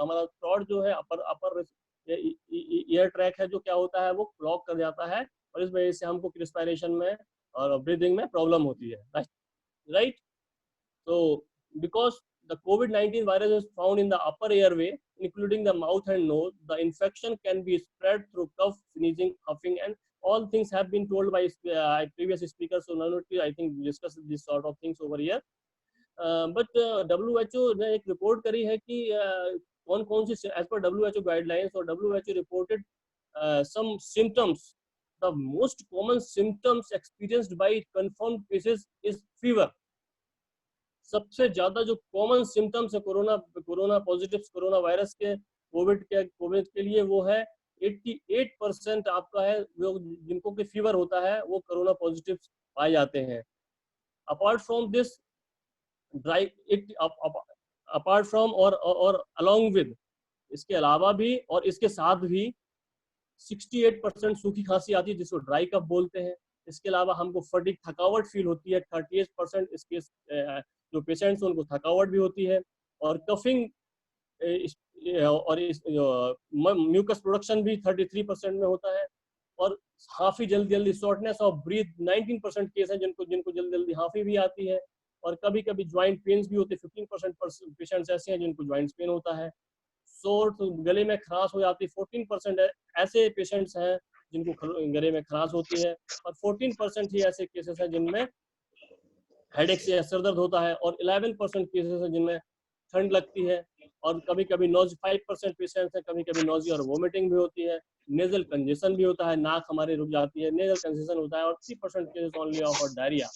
हमारा थ्रोट जो है, अपर ईयर ट्रैक है, जो क्या होता है वो ब्लॉक कर जाता है, और इस वजह से हमको रिस्पायरेशन में और ब्रीदिंग में प्रॉब्लम होती है, राइट। तो because the COVID-19 virus is found in the upper airway, including the mouth and nose. The infection can be spread through cough, sneezing, coughing, and all things have been told by previous speakers. So none of you, I think, discuss this sort of things over here. But WHO ने एक report करी है कि कौन सी, as per WHO guidelines, और WHO reported some symptoms. The most common symptoms experienced by confirmed cases is fever. सबसे ज्यादा जो कॉमन सिम्टम्स है कोरोना पॉजिटिव कोरोना वायरस के कोविड के लिए वो है 88% आपका है जिनको कि फीवर होता है, वो कोरोना पॉजिटिव पाए जाते हैं। Apart from this apart from और अलोंग विद, इसके अलावा भी और इसके साथ भी 68% सूखी खांसी आती है जिसको ड्राई कफ बोलते हैं। इसके अलावा हमको फटीग थकावट फील होती है 38% इसके जो पेशेंट्स उनको थकावट भी होती है, और कफिंग और म्यूकस प्रोडक्शन भी 33% में होता है, और हाफी जल्दी जल्दी शॉर्टनेस ऑफ ब्रीथ 19% केस है जिनको जिनको जल्दी जल्दी हाफी भी आती है, और कभी कभी ज्वाइंट पेन्स भी होते हैं। 15% पेशेंट्स ऐसे हैं जिनको ज्वाइंट पेन होता है। शोर गले में खराश हो जाती है, 14% ऐसे पेशेंट्स हैं जिनको गले में खराश होती है, और 14% ही ऐसे केसेस हैं जिनमें हेडेक से सर दर्द होता है, और 11% केसेस हैं जिनमें ठंड लगती है, और कभी कभी 5% पेशेंट्स हैं, कभी कभी नोजिया और वोमिटिंग भी होती है, नेजल कंजेशन भी होता है, नाक हमारे रुक जाती है, नेजल कंजेशन होता है, और 3% केसेस ओनली ऑफ डायरिया,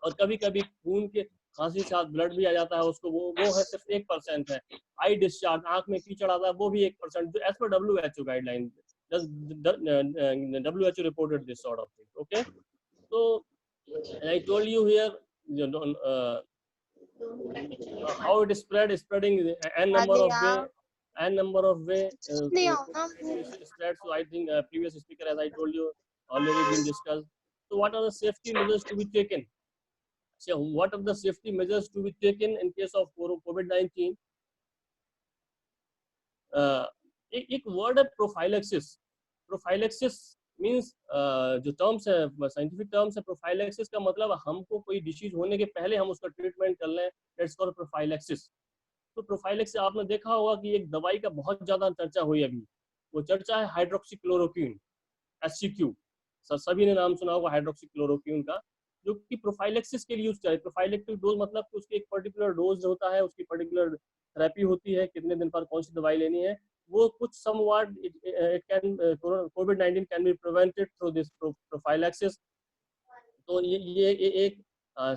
और कभी कभी खून के खांसी के साथ ब्लड भी आ जाता है उसको, वो है सिर्फ 1% है। आई डिस्चार्ज, आंख में कीचड़ आता है, वो भी 1%, जो as per WHO guideline, WHO reported this sort of thing. Okay, so I told you here, you know, how it is spreading n number of way spread. So I think previous speaker, as I told you, already been discussed. So what are the safety measures to be taken? So what are the safety measures to be taken in case of COVID-19? एक word है prophylaxis. Prophylaxis means जो terms है, scientific terms है, prophylaxis का मतलब हमको कोई disease होने के पहले हम उसका ट्रीटमेंट कर लें, दैट्स कॉल्ड प्रोफाइलेक्सिस। तो प्रोफाइलेक्सिस आपने देखा होगा कि एक दवाई का बहुत ज्यादा चर्चा हुई अभी, वो चर्चा है हाइड्रोक्सीक्लोरोक्विन, HCQ। सभी ने नाम सुना होगा हाइड्रोक्सीक्लोरोक्विन का, जो कि प्रोफाइलेक्सिस के लिए यूज किया है। प्रोफाइलेक्टिव डोज मतलब कि उसकी एक पर्टिकुलर डोज होता है, उसकी पर्टिकुलर थेरेपी होती है, कितने दिन पर कौन सी दवाई लेनी है, वो कुछ somewhat it can COVID-19 can be prevented through this prophylaxis। तो ये एक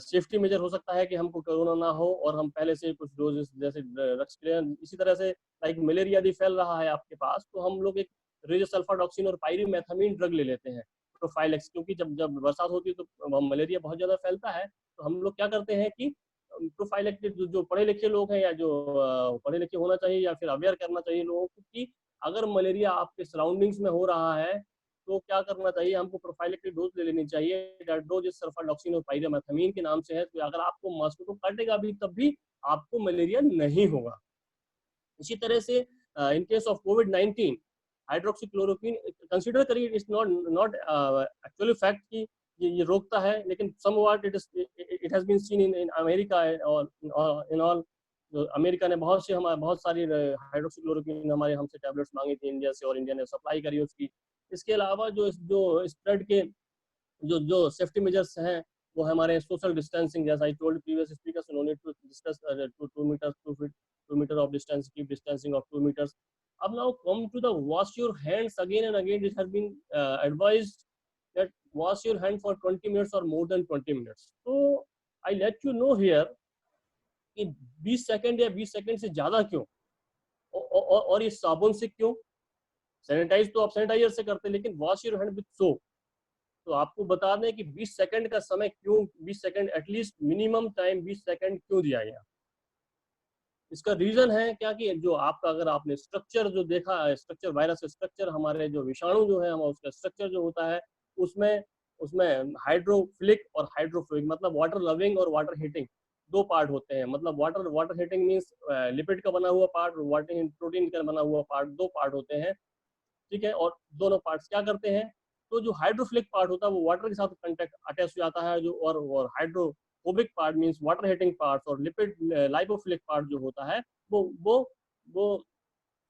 सेफ्टी मेजर हो सकता है कि हमको कोरोना ना हो और हम पहले से कुछ डोजेस जैसे ड्रग्स के, इसी तरह से लाइक मलेरिया भी फैल रहा है आपके पास, तो हम लोग एक रेजोसल्फाडॉक्सिन और पायरिमेथामिन ड्रग ले लेते हैं प्रोफाइलेक्स, क्योंकि जब जब बरसात होती है तो मलेरिया बहुत ज्यादा फैलता है। तो हम लोग क्या करते हैं कि प्रोफाइलेक्टिव जो पढ़े लिखे लोग हैं, या जो पढ़े लिखे होना चाहिए, या फिर अवेयर करना चाहिए लोगों को कि अगर मलेरिया आपके सराउंडिंग्स में हो रहा है तो क्या करना चाहिए, हमको प्रोफाइलेक्टिव डोज ले लेनी चाहिए। दैट डोज इज सल्फाडॉक्सिन और पायरिमेथामिन के नाम से है। तो अगर आपको मॉस्किटो काटेगा भी तब भी आपको मलेरिया नहीं होगा। इसी तरह से इन केस ऑफ कोविड-19 हाइड्रोक्सीक्लोरोक्विन कंसीडर करिए, इट्स नॉट एक्चुअली फैक्ट कि ये रोकता है, लेकिन somewhat it has been seen in America और इन ऑल। अमेरिका ने बहुत सारी हाइड्रोक्सीक्लोरोक्विन हमारे हमसे टैबलेट्स मांगी थी इंडिया से, और इंडिया ने सप्लाई करी उसकी। इसके अलावा जो स्प्रेड के जो सेफ्टी मेजर्स हैं वो हमारे सोशल डिस्टेंसिंग, जैसा I told previous speakers, no need to discuss 2 meter 2 meter of distance, keep distancing of 2 meters. अब now come to the wash your hands again and again. It has been advised that wash your hand for 20 minutes or more than 20 minutes. So I let you know here कि 20 second या 20 second से ज्यादा क्यों, और ये साबुन से क्यों? सैनिटाइज तो आप सैनिटाइजर से करते हैं, लेकिन wash your hand with soap. तो आपको बता दें कि 20 सेकंड का समय क्यों, 20 second at least minimum time 20 second क्यों दिया गया? इसका रीजन है क्या कि जो आपका, अगर आपने स्ट्रक्चर जो देखा है, स्ट्रक्चर वायरस का स्ट्रक्चर, हमारे जो विषाणु जो है, हम उसका स्ट्रक्चर जो होता है उसमें हाइड्रोफिलिक और हाइड्रोफोबिक, मतलब वाटर लविंग और वाटर हीटिंग, दो पार्ट होते हैं। मतलब वाटर हीटिंग मींस लिपिड का बना हुआ पार्ट, वाटर प्रोटीन का बना हुआ पार्ट, दो पार्ट होते हैं, ठीक है। और दोनों पार्ट्स क्या करते हैं, तो जो हाइड्रोफिलिक पार्ट होता है वो वाटर के साथ कांटेक्ट अटैच हो जाता है, जो और hydrophobic part means water heating part, और लिपिड लाइपोफिलिक पार्ट जो होता है वो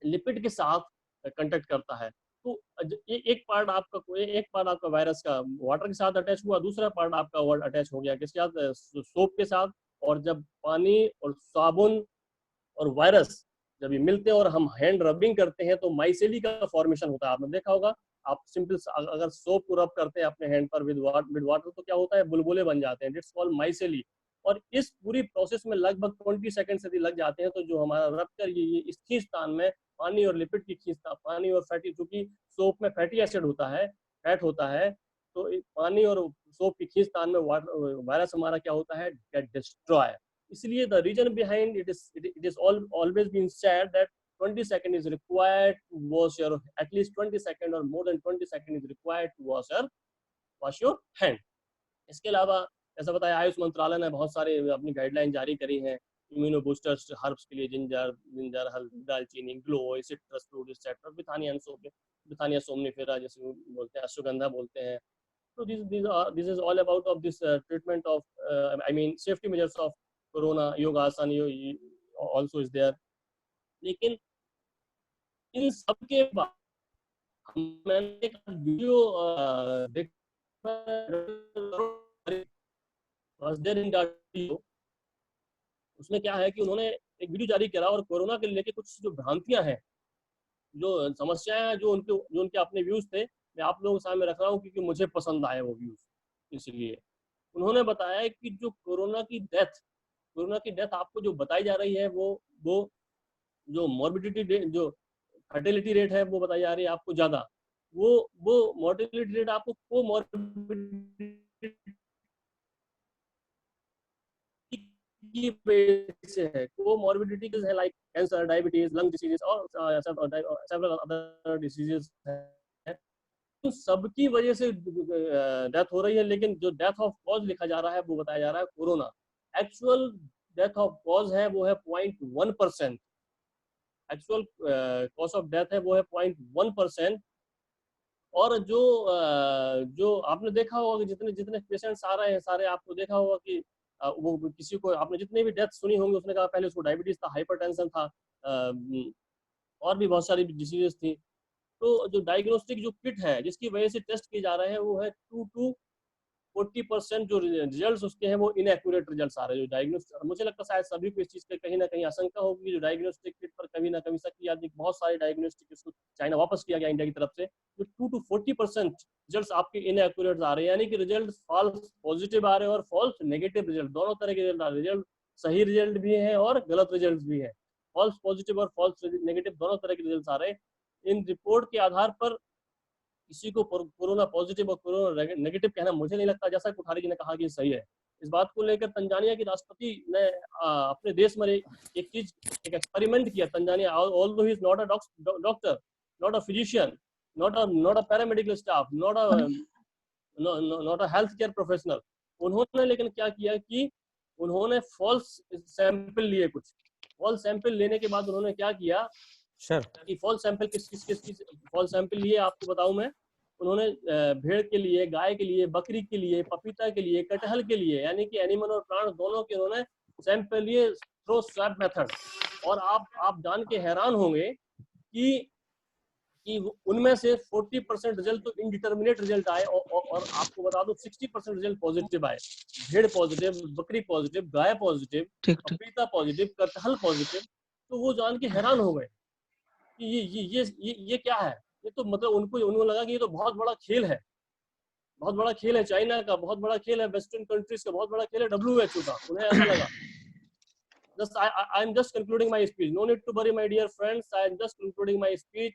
लिपिड के साथ कांटेक्ट करता है। तो एक पार्ट आपका वायरस का वाटर के साथ अटैच हुआ, दूसरा पार्ट आपका अटैच हो गया किसके साथ, सोप के साथ। और जब पानी और साबुन और वायरस जब ये मिलते हैं और हम हैंड रबिंग करते हैं तो माइसेली का फॉर्मेशन होता है। आपने देखा होगा, आप सिंपल अगर सोप को रब करते हैं अपने हैंड पर विद वाटर तो क्या होता है, बुलबुले बन जाते हैं, इट्स कॉल्ड माइसेली। और इस पूरी प्रोसेस में लगभग 20 सेकंड से लग जाते हैं। तो जो हमारा रब कर ये इस खींचतान में पानी और लिपिड की खींचतान, पानी और फैटी, क्योंकि सोप में फैटी एसिड होता है, फैट होता है, तो पानी और सोप की खींचतान में वायरस हमारा क्या होता है, गेट डिस्ट्रॉय। इसलिए the reason behind it is always been said that 20 seconds is required to wash your, at least 20 seconds or more than 20 seconds is required to wash your wash your hand. इसके अलावा जैसा बताया, आयुष मंत्रालय ने बहुत सारे अपनी गाइडलाइन जारी करी हैं इम्यूनो बूस्टर्स हर्ब्स के लिए, जिंजर, हल्दी, दालचीनी, ग्लो, सिट्रस फ्रूट एक्सेट्रा, बिथानिया सोमनिफेरा जैसे बोलते हैं, अश्वगंधा बोलते हैं। तो this is all about of this treatment of I mean safety measures of corona. योगासन also is there। लेकिन इन सब के बाद मैंने एक वीडियो देखा, उसमें क्या है कि उन्होंने एक वीडियो जारी करा और कोरोना के लेके कुछ जो भ्रांतियां हैं, जो समस्याएं हैं, जो उनके अपने व्यूज थे, मैं आप लोगों के सामने रख रहा हूँ क्योंकि मुझे पसंद आए वो व्यूज। इसलिए उन्होंने बताया कि जो कोरोना की डेथ आपको जो बताई जा रही है, वो जो मॉर्बिडिटी, जो फर्टिलिटी रेट है वो बताई जा रही है आपको ज्यादा, वो मोर्टिलिटी रेट आपको से है। कोमॉर्बिडिटी है like cancer, diabetes, lung diseases और सेवरल अदर डिसीजेस है। तो सबकी वजह से डेथ हो रही है, लेकिन जो डेथ ऑफ कॉज लिखा जा रहा है वो बताया जा रहा है corona. Actual death of cause है वो है 0.1%। एक्चुअल कॉज ऑफ डेथ है वो है 0.1%। और जो आपने देखा होगा कि जितने पेशेंट्स आ रहे हैं सारे, आपको देखा होगा कि वो किसी को, आपने जितने भी डेथ सुनी होंगी उसने कहा पहले उसको डायबिटीज था, हाइपरटेंशन था, और भी बहुत सारी डिसीजेस थी। तो जो डायग्नोस्टिक जो किट है जिसकी वजह से टेस्ट किए जा रहे हैं वो है 2 to 40% जो रिजल्ट्स उसके हैं वो इनएक्यूरेट रिजल्ट्स आ रहे हैं। जो डायग्नोस्टिक, मुझे लगता है शायद सभी को इस चीज पे कहीं ना कहीं आशंका होगी, जो डायग्नोस्टिक किट पर कभी ना कभी शक किया, बहुत सारे डायग्नोस्टिक इसको चाइना वापस किया गया इंडिया की तरफ से। जो 2 to 40% रिजल्ट्स आपके इनएक्यूरेट आ रहे हैं, यानी कि रिजल्ट फॉल्स पॉजिटिव आ रहे हैं और फॉल्स नेगेटिव रिजल्ट, दोनों तरह के रिजल्ट आ रहे हैं। रिजल्ट सही रिजल्ट भी है और गलत रिजल्ट भी है, फॉल्स पॉजिटिव और फॉल्स नेगेटिव दोनों तरह के रिजल्ट आ रहे हैं। इन रिपोर्ट के आधार पर किसी को कोरोना पॉजिटिव और कोरोना नेगेटिव कहना मुझे नहीं लगता, जैसा कुठारी जी ने कहा कि सही है। इस बात को लेकर तंजानिया के राष्ट्रपति ने अपने देश में एक एक्सपेरिमेंट किया। Tanzania, although he is not a doctor, not a physician, not a paramedical staff, not a health care professional, उन्होंने लेकिन क्या किया कि उन्होंने फॉल्स सैंपल लिए। कुछ फॉल्स सैंपल लेने के बाद उन्होंने क्या किया कि फॉल्स सैंपल किस फॉल्स सैंपल लिए आपको बताऊं मैं। उन्होंने भेड़ के लिए, गाय के लिए, बकरी के लिए, पपीता के लिए, कटहल के लिए, यानी कि एनिमल और प्लांट दोनों के उन्होंने सैंपल लिए थ्रो स्वैप मेथड। और आप जान के हैरान होंगे कि उनमें से 40% रिजल्ट तो इनडिटर्मिनेट रिजल्ट आए, और आपको बता दूं 60% रिजल्ट पॉजिटिव आए। भेड़ पॉजिटिव, बकरी पॉजिटिव, गाय पॉजिटिव, पपीता पॉजिटिव, कटहल पॉजिटिव। तो वो जान के हैरान हो गए कि ये क्या है। ये तो मतलब उनको लगा कि ये तो बहुत बड़ा खेल है, बहुत बड़ा खेल है चाइना का, बहुत बड़ा खेल है वेस्टर्न कंट्रीज का, बहुत बड़ा खेल है WHO का। उन्हें ऐसा लगा। I am just concluding my speech. No need to worry, my dear friends. I am just concluding my speech.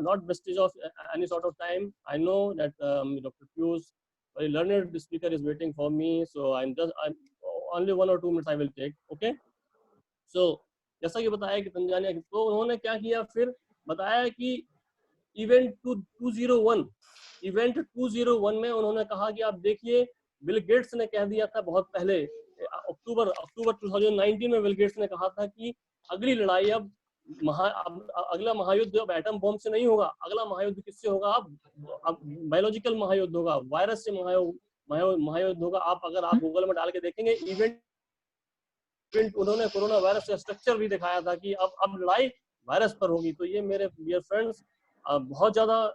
Not wastage of any sort of time. I know that Dr. Pius, a learned speaker, is waiting for me. So I'm only 1 or 2 minutes I will take. Okay. So जैसा कि बताया कि Tanzania, तो उन्होंने क्या किया, फिर बताया कि इवेंट 201 में उन्होंने कहा कि आप देखिए, बिल गेट्स ने कह दिया था बहुत पहले, अक्टूबर 2019 में बिल गेट्स ने कहा था कि अगली लड़ाई अब अगला महायुद्ध अब एटम बम से नहीं होगा, अगला महायुद्ध किससे होगा, अब बायोलॉजिकल महायुद्ध होगा, वायरस से महायुद्ध होगा। अगर आप गूगल में डाल के देखेंगे इवेंट, उन्होंने कोरोना वायरस का स्ट्रक्चर भी दिखाया था कि अब लड़ाई वायरस पर होगी। तो ये मेरे डियर फ्रेंड्स बहुत ज्यादा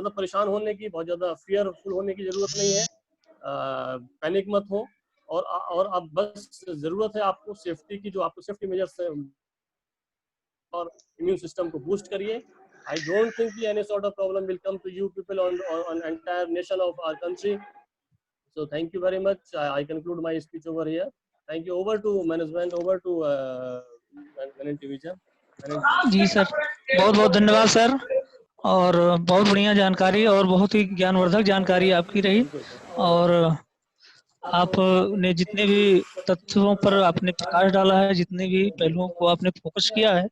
परेशान होने की, बहुत ज्यादा फियरफुल होने की जरूरत नहीं है। पैनिक मत हो, और अब बस जरूरत है आपको सेफ्टी की, जो आपको सेफ्टी मेजर्स है और इम्यून सिस्टम को बूस्ट करिए। I don't think any sort of problem will come to you people on entire nation of our country. So thank you very much. I conclude my speech over here. Thank you. Over to management. Over to division. जी sir, बहुत बहुत धन्यवाद sir, और बहुत बढ़िया जानकारी और बहुत ही ज्ञानवर्धक जानकारी आपकी रही। और आपने जितने भी तथ्यों पर आपने प्रकाश डाला है, जितने भी पहलुओं को आपने फोकस किया है,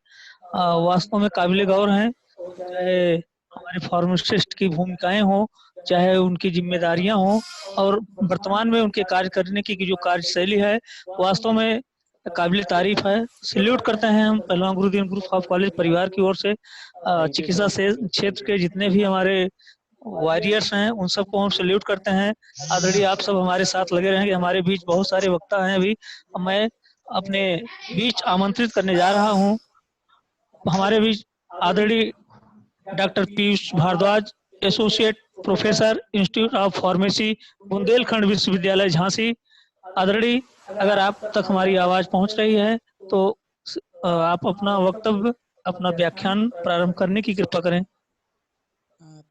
वास्तव में काबिल गौर हैं। चाहे हमारे फार्मासिस्ट की भूमिकाएं हों, चाहे उनकी जिम्मेदारियां हों, और वर्तमान में उनके कार्य करने की जो कार्यशैली है वास्तव में काबिल तारीफ है। सैल्यूट करते हैं हम पहलवान गुरुदीन ग्रुप ऑफ कॉलेज परिवार की ओर से चिकित्सा से क्षेत्र के जितने भी हमारे वॉरियर्स हैं उन सबको हम सैल्यूट करते हैं। आदरणीय आप सब हमारे साथ लगे रहेंगे। हमारे बीच बहुत सारे वक्ता हैं अभी, मैं अपने बीच आमंत्रित करने जा रहा हूँ। हमारे बीच आदरणीय doctor Piyush Bhardwaj, associate professor, institute of pharmacy, Bundelkhand Vishwavidyalaya Jhansi. आदरणीय, अगर आप तक हमारी आवाज पहुंच रही है तो आप अपना वक्तव्य, अपना व्याख्यान प्रारंभ करने की कृपा करें।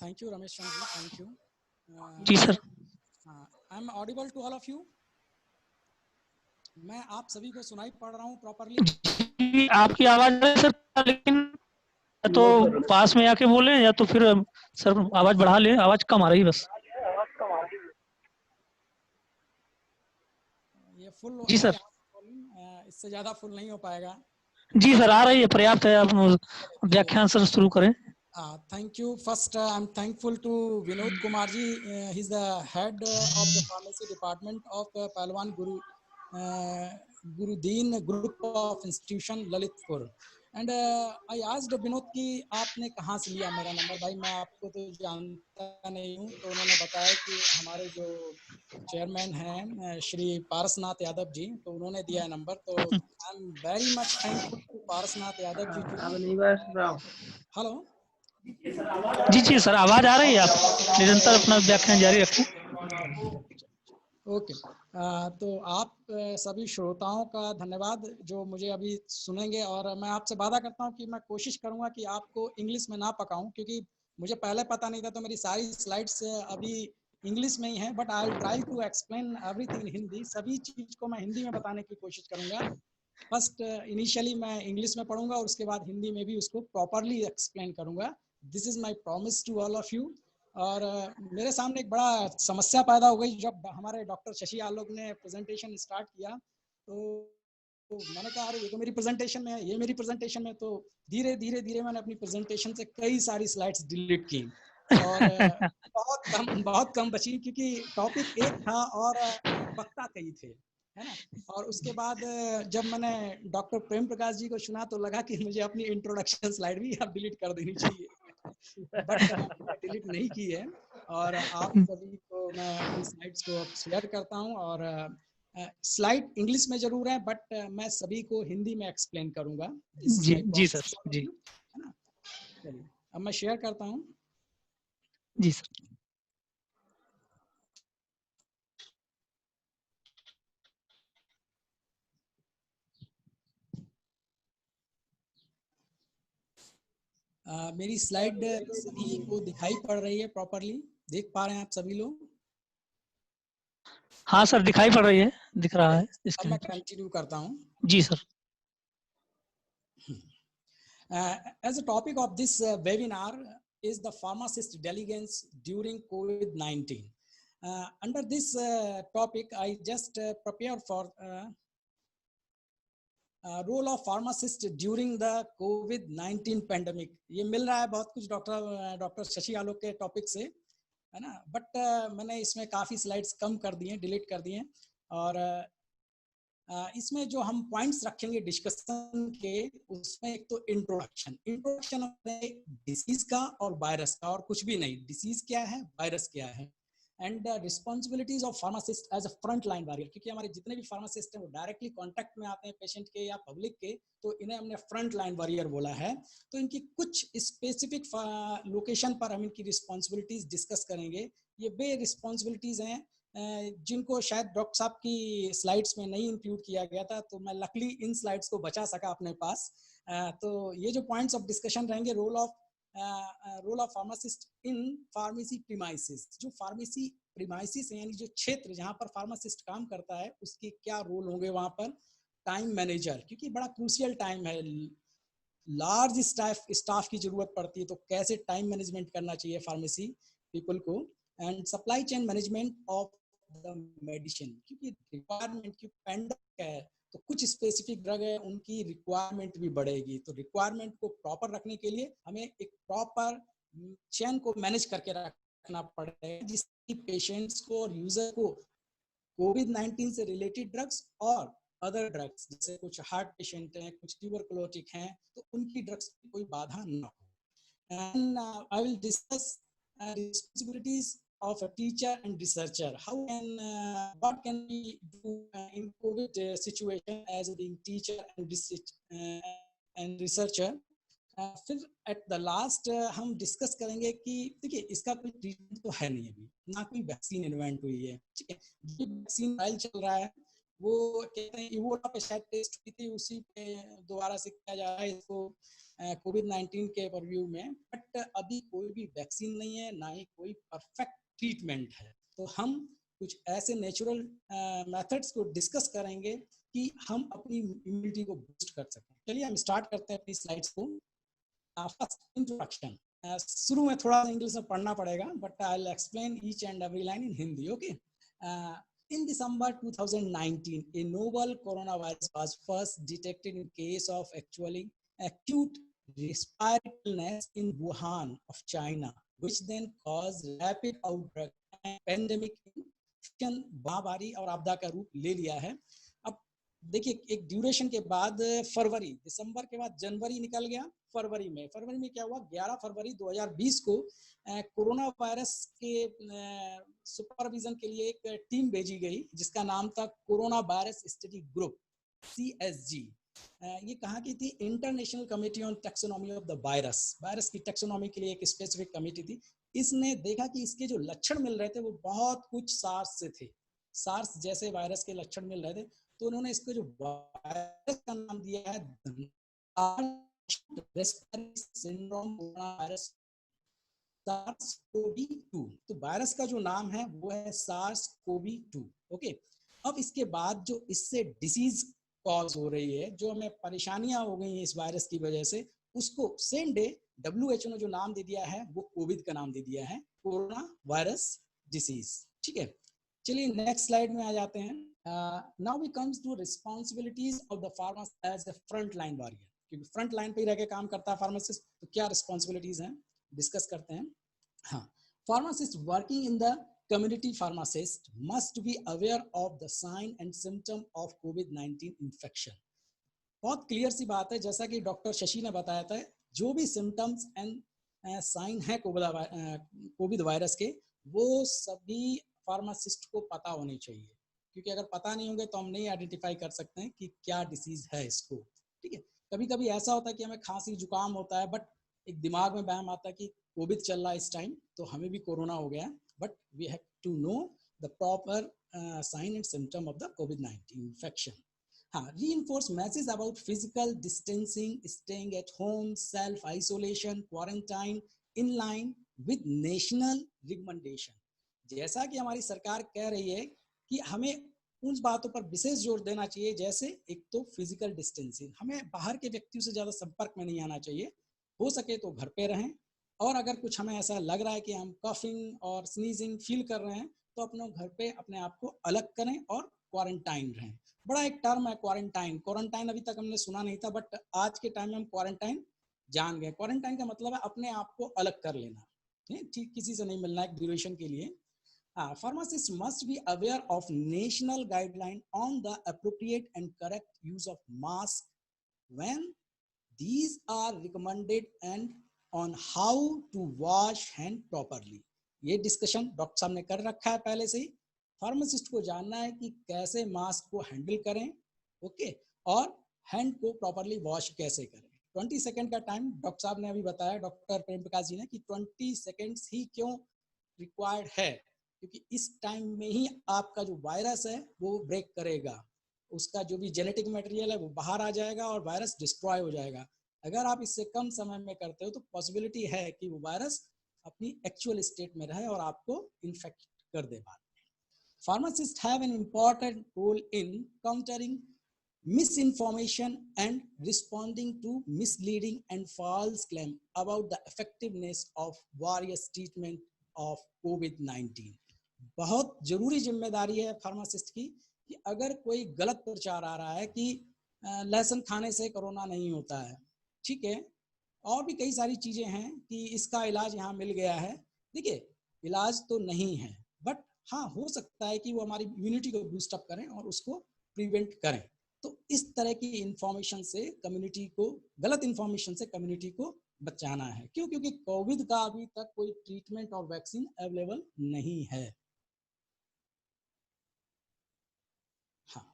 Thank you, Ramesh Chandra. Thank you. जी sir. I'm audible to all of you. मैं आप सभी को सुनाई पड़ रहा हूँ प्रॉपरली? जी, आपकी आवाज आ रही है सर, लेकिन या तो पास में आके बोले या तो फिर सर आवाज बढ़ा लें, आवाज कम आ रही है बस। ये फुल जी सर। इससे ज्यादा फुल नहीं हो पाएगा। जी सर, आ रही है, पर्याप्त है। आप व्याख्यान सर शुरू करें। Thank you. First, I'm thankful to Vinod Kumar ji. He's the head of the pharmacy department of Palwan Gurudeen Group of Institution Lalitpur. And I asked Vinod कि आपने कहाँ से लिया मेरा नंबर? भाई मैं आपको तो जानता नहीं हूँ। तो उन्होंने बताया कि हमारे जो चेयरमैन हैं श्री पारसनाथ यादव जी, तो उन्होंने दिया है नंबर। तो I am very much thankful to Parasnath Yadav ji to. Hello जी जी सर, आवाज आ रही है। आप निरंतर अपना व्याख्यान जारी रखें। ओके। तो आप सभी श्रोताओं का धन्यवाद जो मुझे अभी सुनेंगे, और मैं आपसे वादा करता हूं कि मैं कोशिश करूंगा कि आपको इंग्लिश में ना पकाऊं, क्योंकि मुझे पहले पता नहीं था। तो मेरी सारी स्लाइड्स अभी इंग्लिश में ही है, but I will try to explain everything in Hindi. सभी चीज को मैं हिंदी में बताने की कोशिश करूंगा। फर्स्ट इनिशियली मैं इंग्लिश में पढ़ूंगा और उसके बाद हिंदी में भी उसको प्रॉपरली एक्सप्लेन करूंगा। This is my promise to all of you. और मेरे सामने एक बड़ा समस्या पैदा हो गई जब हमारे डॉक्टर शशि आलोक ने प्रेजेंटेशन स्टार्ट किया। तो मैंने कहा अरे ये तो मेरी प्रेजेंटेशन में है, ये मेरी प्रेजेंटेशन में। तो धीरे धीरे धीरे मैंने अपनी प्रेजेंटेशन से कई सारी स्लाइड्स डिलीट की और बहुत कम बची, क्योंकि टॉपिक एक था और वक्ता कई थे, है ना। और उसके बाद जब मैंने डॉक्टर प्रेम प्रकाश जी को सुना तो लगा कि मुझे अपनी इंट्रोडक्शन स्लाइड भी अब डिलीट कर देनी चाहिए, बट डिलीट नहीं की है। और आप सभी को मैं अपनी स्लाइड्स को अब शेयर करता हूं। और स्लाइड इंग्लिश में जरूर है, बट मैं सभी को हिंदी में एक्सप्लेन करूंगा। जी जी सर। जी, है ना। चलिए अब मैं शेयर करता हूं। जी सर। मेरी स्लाइड सभी को दिखाई पड़ रही है प्रॉपरली? देख पा रहे हैं आप सभी लोग? हाँ सर, दिखाई पड़ रही है, दिख रहा है। अब मैं कंटिन्यू करता हूं। जी sir. As a topic of this webinar is the pharmacist diligence during COVID-19. Under this topic, I just prepared for role of pharmacist during the कोविड-19 पेंडेमिक। ये मिल रहा है बहुत कुछ डॉक्टर शशि आलोक के टॉपिक से, है ना। बट मैंने इसमें काफ़ी स्लाइड्स कम कर दिए, डिलीट कर दिए। और इसमें जो हम पॉइंट्स रखेंगे डिस्कशन के, उसमें एक तो इंट्रोडक्शन डिसीज का और वायरस का, और कुछ भी नहीं। डिसीज क्या है, वायरस क्या है, and responsibilities of pharmacist as a front line warrior. क्योंकि हमारे जितने भी फार्मासिस्ट हैं वो डायरेक्टली कांटेक्ट में आते हैं पेशेंट के या पब्लिक के, तो इन्हें हमने फ्रंट लाइन वॉरियर बोला है। तो इनकी कुछ स्पेसिफिक लोकेशन पर हम इनकी रिस्पॉन्सिबिलिटीज डिस्कस करेंगे। ये वे रिस्पॉन्सिबिलिटीज हैं जिनको शायद डॉक्टर साहब की स्लाइड्स में नहीं इंक्लूड किया गया था, तो मैं लकली इन स्लाइड्स को बचा सका अपने पास। तो ये जो पॉइंट्स ऑफ डिस्कशन रहेंगे, role of pharmacist in pharmacy premises. जो फार्मेसी प्रीमाइसिस है, यानी जो क्षेत्र जहां पर फार्मासिस्ट काम करता है, उसके क्या रोल होंगे वहां पर। टाइम मैनेजर, क्योंकि बड़ा क्रूशियल टाइम है, लार्ज स्टाफ की जरूरत पड़ती है, तो कैसे टाइम मैनेजमेंट करना चाहिए फार्मेसी पीपल को। And supply chain management of the medicine, क्योंकि रिक्वायरमेंट की पेंडेमिक है तो कुछ स्पेसिफिक ड्रग है, उनकी रिक्वायरमेंट भी बढ़ेगी। तो रिक्वायरमेंट को प्रॉपर रखने के लिए हमें एक प्रॉपर चेन को मैनेज करके रखना पड़ेगा, जिसकी पेशेंट्स को और यूजर को कोविड-19 से रिलेटेड ड्रग्स और अदर ड्रग्स, जैसे कुछ हार्ट पेशेंट हैं, कुछ ट्यूबरकुलोटिक हैं, तो उनकी ड्रग्स की कोई बाधा न हो. And I will discuss responsibilities of a teacher and researcher. What can we do in COVID situation as being teacher and researcher? फिर एट द लास्ट हम डिस्कस करेंगे कि देखिए इसका कोई ट्रीटमेंट तो है नहीं, अभी ना कोई वैक्सीन इन्वेंट हुई है, ठीक है. जो वैक्सीन ट्रायल चल रहा है वो कहते हैं इवोला पे शायद टेस्ट हुई थी, उसी पे दोबारा से किया जा रहा है इसको कोविड-19 के परव्यू में, बट अभी कोई भी वैक्सीन नहीं है, ना ही कोई परफेक्ट ट्रीटमेंट है. तो हम कुछ ऐसे नेचुरल मेथड्स को डिस्कस करेंगे कि हम अपनी इम्यूनिटी को बूस्ट कर सकें. चलिए हम स्टार्ट करते हैं अपनी स्लाइड्स को. First introduction. शुरू में थोड़ा इंग्लिश में पढ़ना पड़ेगा, but I will explain each and every line in Hindi. Okay. In December 2019, a novel coronavirus was first detected in case of acute respiratory illness in Wuhan of China, which then caused rapid outbreak and pandemic infection महामारी और आपदा का रूप ले लिया है. अब देखिए एक ड्यूरेशन के बाद फरवरी, दिसंबर के बाद जनवरी निकल गया. फरवरी में क्या हुआ, 11 फरवरी 2020 को कोरोना वायरस के सुपरविजन के लिए एक टीम भेजी गई जिसका नाम था corona virus study group, CSG. ये कहाँ की थी, international committee on taxonomy of the virus की टैक्सोनॉमी के लिए एक स्पेसिफिक कमेटी थी. इसने देखा कि इसके जो लक्षण मिल रहे थे वो बहुत कुछ सार्स से थे, सार्स जैसे वायरस के लक्षण मिल रहे थे. तो उन्होंने इसको जो वायरस का नाम दिया है सिंड्रोम वायरस SARS-CoV-2. तो वायरस का जो नाम है वो है SARS-CoV-2. ओके. अब इसके बाद जो इससे डिसीज कॉज हो रही है, जो हमें परेशानियां हो गई हैं इस वायरस की वजह से, उसको सेम डे WHO ने जो नाम दे दिया है वो कोविड का नाम दे दिया है, कोरोना वायरस डिसीज. ठीक है. चलिए नेक्स्ट स्लाइड में आ जाते हैं. Now we comes to responsibilities of the pharmacist as a front line warrior. क्योंकि फ्रंट लाइन पे ही रह के काम करता है फार्मासिस्ट, तो क्या रिस्पांसिबिलिटीज हैं डिस्कस करते हैं. हाँ, pharmacist working in the community pharmacist must be aware of the sign and symptom of कोविड-19 इन्फेक्शन. बहुत क्लियर सी बात है, जैसा कि डॉक्टर शशि ने बताया था, जो भी सिम्टम्स एंड साइन है कोविड वायरस के, वो सभी फार्मासिस्ट को पता होने चाहिए. क्योंकि अगर पता नहीं होंगे तो हम नहीं आइडेंटिफाई कर सकते हैं कि क्या डिसीज है इसको. ठीक है. कभी कभी ऐसा होता है कि हमें खांसी जुकाम होता है, बट एक दिमाग में वहम आता है कि कोविड चल रहा है इस टाइम, तो हमें भी कोरोना हो गया. But we have to know the proper sign and symptom of the कोविड-19 इन्फेक्शन. हाँ, reinforce message about physical distancing, staying at home, self isolation, quarantine in line with national recommendation. जैसा कि हमारी सरकार कह रही है कि हमें उन बातों पर विशेष जोर देना चाहिए, जैसे एक तो फिजिकल डिस्टेंसिंग, हमें बाहर के व्यक्तियों से ज़्यादा संपर्क में नहीं आना चाहिए, हो सके तो घर पे रहें, और अगर कुछ हमें ऐसा लग रहा है कि हम कफिंग और स्नीजिंग फील कर रहे हैं तो अपने घर पे अपने आप को अलग करें और क्वारंटाइन रहें. बड़ा एक टर्म है क्वारंटाइन अभी तक हमने सुना नहीं था, बट आज के टाइम में हम क्वारंटाइन जान गए. क्वारंटाइन का मतलब है अपने आप को अलग कर लेना, ठीक, किसी से नहीं मिलना एक ड्यूरेशन के लिए. Pharmacists must be aware of national guideline on the appropriate and correct use of mask when these are recommended and on how to wash hand properly. ये डिस्कशन डॉक्टर साहब ने कर रखा है पहले से ही. फार्मासिस्ट को जानना है कि कैसे मास्क को हैंडल करें, ओके, और हैंड को प्रॉपरली वॉश कैसे करें. 20 सेकेंड का टाइम डॉक्टर साहब ने अभी बताया, डॉक्टर प्रेम प्रकाश जी ने, कि 20 सेकेंड्स ही क्यों रिक्वायर्ड है, क्योंकि इस टाइम में ही आपका जो वायरस है वो ब्रेक करेगा, उसका जो भी जेनेटिक मटेरियल है वो बाहर आ जाएगा और वायरस डिस्ट्रॉय हो जाएगा. अगर आप इससे कम समय में करते हो तो पॉसिबिलिटी है कि वो वायरस अपनी एक्चुअल स्टेट में रहे और आपको इन्फेक्ट कर दे बाद में. Pharmacists have an important role in countering misinformation and responding to misleading and false claim about the effectiveness of various treatment of COVID-19. बहुत जरूरी जिम्मेदारी है फार्मासिस्ट की कि अगर कोई गलत प्रचार आ रहा है कि लहसुन खाने से कोरोना नहीं होता है, ठीक है, और भी कई सारी चीजें हैं कि इसका इलाज यहाँ मिल गया है। देखिए इलाज तो नहीं है, बट हाँ हो सकता है कि वो हमारी इम्यूनिटी को बूस्ट अप करें और उसको प्रिवेंट करें। तो इस तरह की इंफॉर्मेशन से कम्युनिटी को, गलत इंफॉर्मेशन से कम्युनिटी को बचाना है। क्यों? क्योंकि कोविड का अभी तक कोई ट्रीटमेंट और वैक्सीन अवेलेबल नहीं है। हाँ,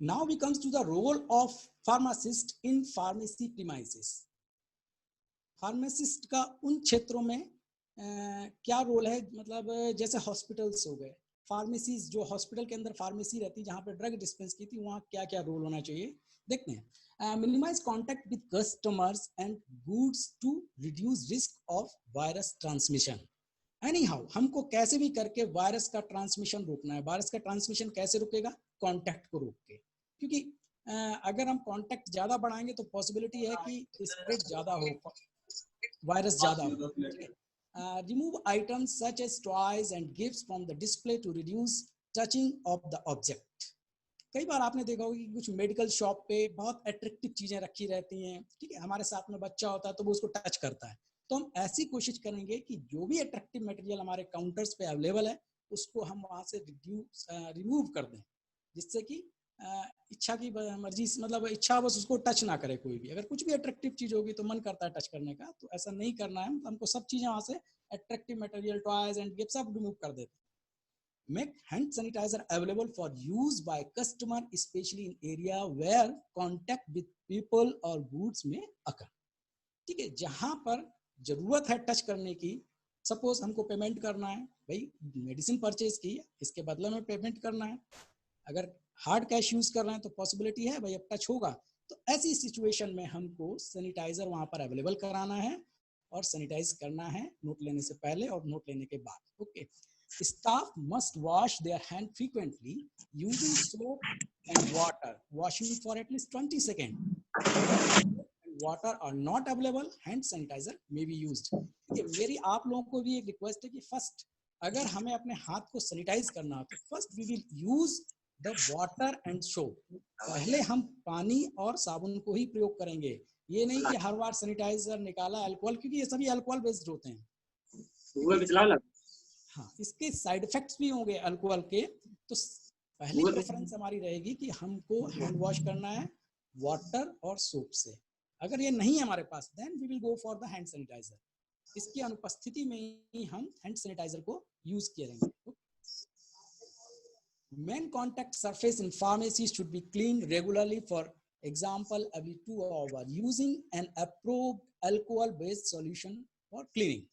now we comes to the role of pharmacist in pharmacy premises. Pharmacist का उन क्षेत्रों में क्या रोल है, मतलब जैसे हॉस्पिटल्स हो गए, फार्मेसीज जो हॉस्पिटल के अंदर फार्मेसी रहती जहाँ पे ड्रग डिस्पेंस की थी, वहाँ क्या क्या रोल होना चाहिए देखते हैं। Minimise contact with customers and goods to reduce risk of virus transmission. Anyhow हमको कैसे भी करके वायरस का ट्रांसमिशन रोकना है। वायरस का ट्रांसमिशन कैसे रुकेगा? कॉन्टैक्ट को रोक के, क्योंकि अगर हम कॉन्टैक्ट ज्यादा बढ़ाएंगे तो पॉसिबिलिटी है कि स्प्रेड ज्यादा हो, वायरस ज्यादा हो। Remove items such as toys and gifts from the display to reduce touching of the object. कई बार आपने देखा होगा कि कुछ मेडिकल शॉप पे बहुत अट्रैक्टिव चीजें रखी रहती हैं, ठीक है, हमारे साथ में बच्चा होता है तो वो उसको टच करता है, तो हम ऐसी कोशिश करेंगे कि जो भी अट्रैक्टिव मटेरियल हमारे काउंटर्स पे अवेलेबल है उसको हम वहां से रिमूव कर दें, जिससे कि इच्छा की मर्जी, मतलब इच्छा बस उसको टच ना करे कोई भी। अगर कुछ भी अट्रैक्टिव चीज होगी तो मन करता है टच करने का, तो ऐसा नहीं करना है। हमको सब चीजें वहां से attractive material, toys and gifts सब रिमूव कर देते हैं। Make hand sanitizer available for use by customer, especially in area where contact with people or goods may occur. ठीक है, जहां पर जरूरत है टच करने की, सपोज हमको पेमेंट करना है, भाई मेडिसिन परचेज की, इसके बदले में पेमेंट करना है, अगर हार्ड कैश यूज कर रहे हैं तो पॉसिबिलिटी है भाई अब टच होगा, तो ऐसी सिचुएशन में हमको सैनिटाइजर वहां पर अवेलेबल कराना है और सैनिटाइज करना है नोट लेने से पहले और नोट लेने के बाद। Okay, staff must wash their hand frequently using soap and water, washing for at least 20 seconds. Water are not available, hand sanitizer may be used. मेरी आप लोगों को भी एक रिक्वेस्ट है कि फर्स्ट अगर हमें अपने हाथ को सैनिटाइज करना तो first we will use the water and soap. पहले हम पानी और साबुन को ही प्रयोग करेंगे, ये नहीं कि हर बार सैनिटाइजर निकाला अल्कोहल, क्योंकि ये सभी अल्कोहल बेस्ड होते हैं। हाँ, इसके साइड इफेक्ट्स भी होंगे अल्कोहल के, तो पहली प्रेफरेंस हमारी रहेगी कि हमको हैंड वॉश करना है वाटर और सोप से। अगर ये नहीं है हमारे पास, then we will go for the hand sanitiser. इसकी अनुपस्थिति में ही हम हैंड सैनिटाइजर को यूज करेंगे। Main contact surface in pharmacy should be clean regularly, for example every 2 hours using an approved alcohol based solution for cleaning.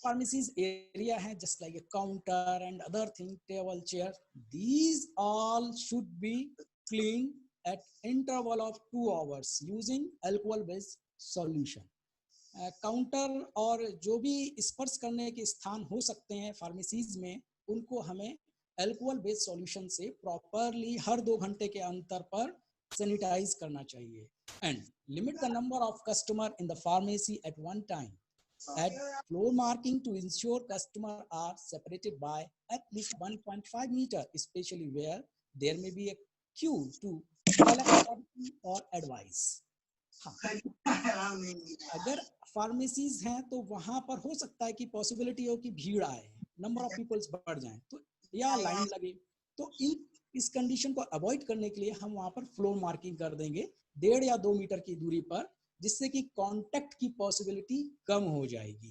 Pharmacies area है just like a counter and other thing, table, chair, these all should be cleaned at interval of 2 hours using alcohol based solution. Counter और जो भी स्पर्श करने के स्थान हो सकते हैं फार्मेसीज में, उनको हमें अल्कोहल बेस्ड सॉल्यूशन से प्रॉपरली हर 2 घंटे के अंतर पर सैनिटाइज करना चाहिए। And limit the number of customer in the pharmacy at one time. Add floor marking to ensure customers are separated by at least 1.5 meter, especially where there may be a queue to collect or advice. हाँ, अगर pharmacies हैं तो वहां पर हो सकता है कि पॉसिबिलिटी हो कि भीड़ आए, नंबर ऑफ पीपल्स बढ़ जाएं, तो या लाइन लगे, तो इस कंडीशन को अवॉइड करने के लिए हम वहां पर फ्लोर मार्किंग कर देंगे 1.5 या 2 मीटर की दूरी पर, जिससे कि कांटेक्ट की पॉसिबिलिटी कम हो जाएगी।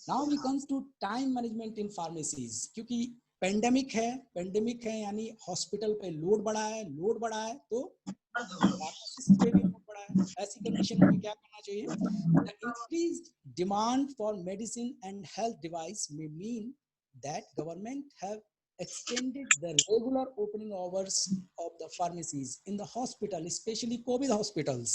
Now we comes to time management in pharmacies, क्योंकि पेंडेमिक है यानी हॉस्पिटल पे लोड बढ़ा है तो फार्मासिस्ट पे भी लोड बढ़ा है। ऐसी कंडीशन में क्या करना चाहिए? The increased demand for medicine and health device may mean that government have extended the regular opening hours of the pharmacies in the hospital, especially COVID hospitals.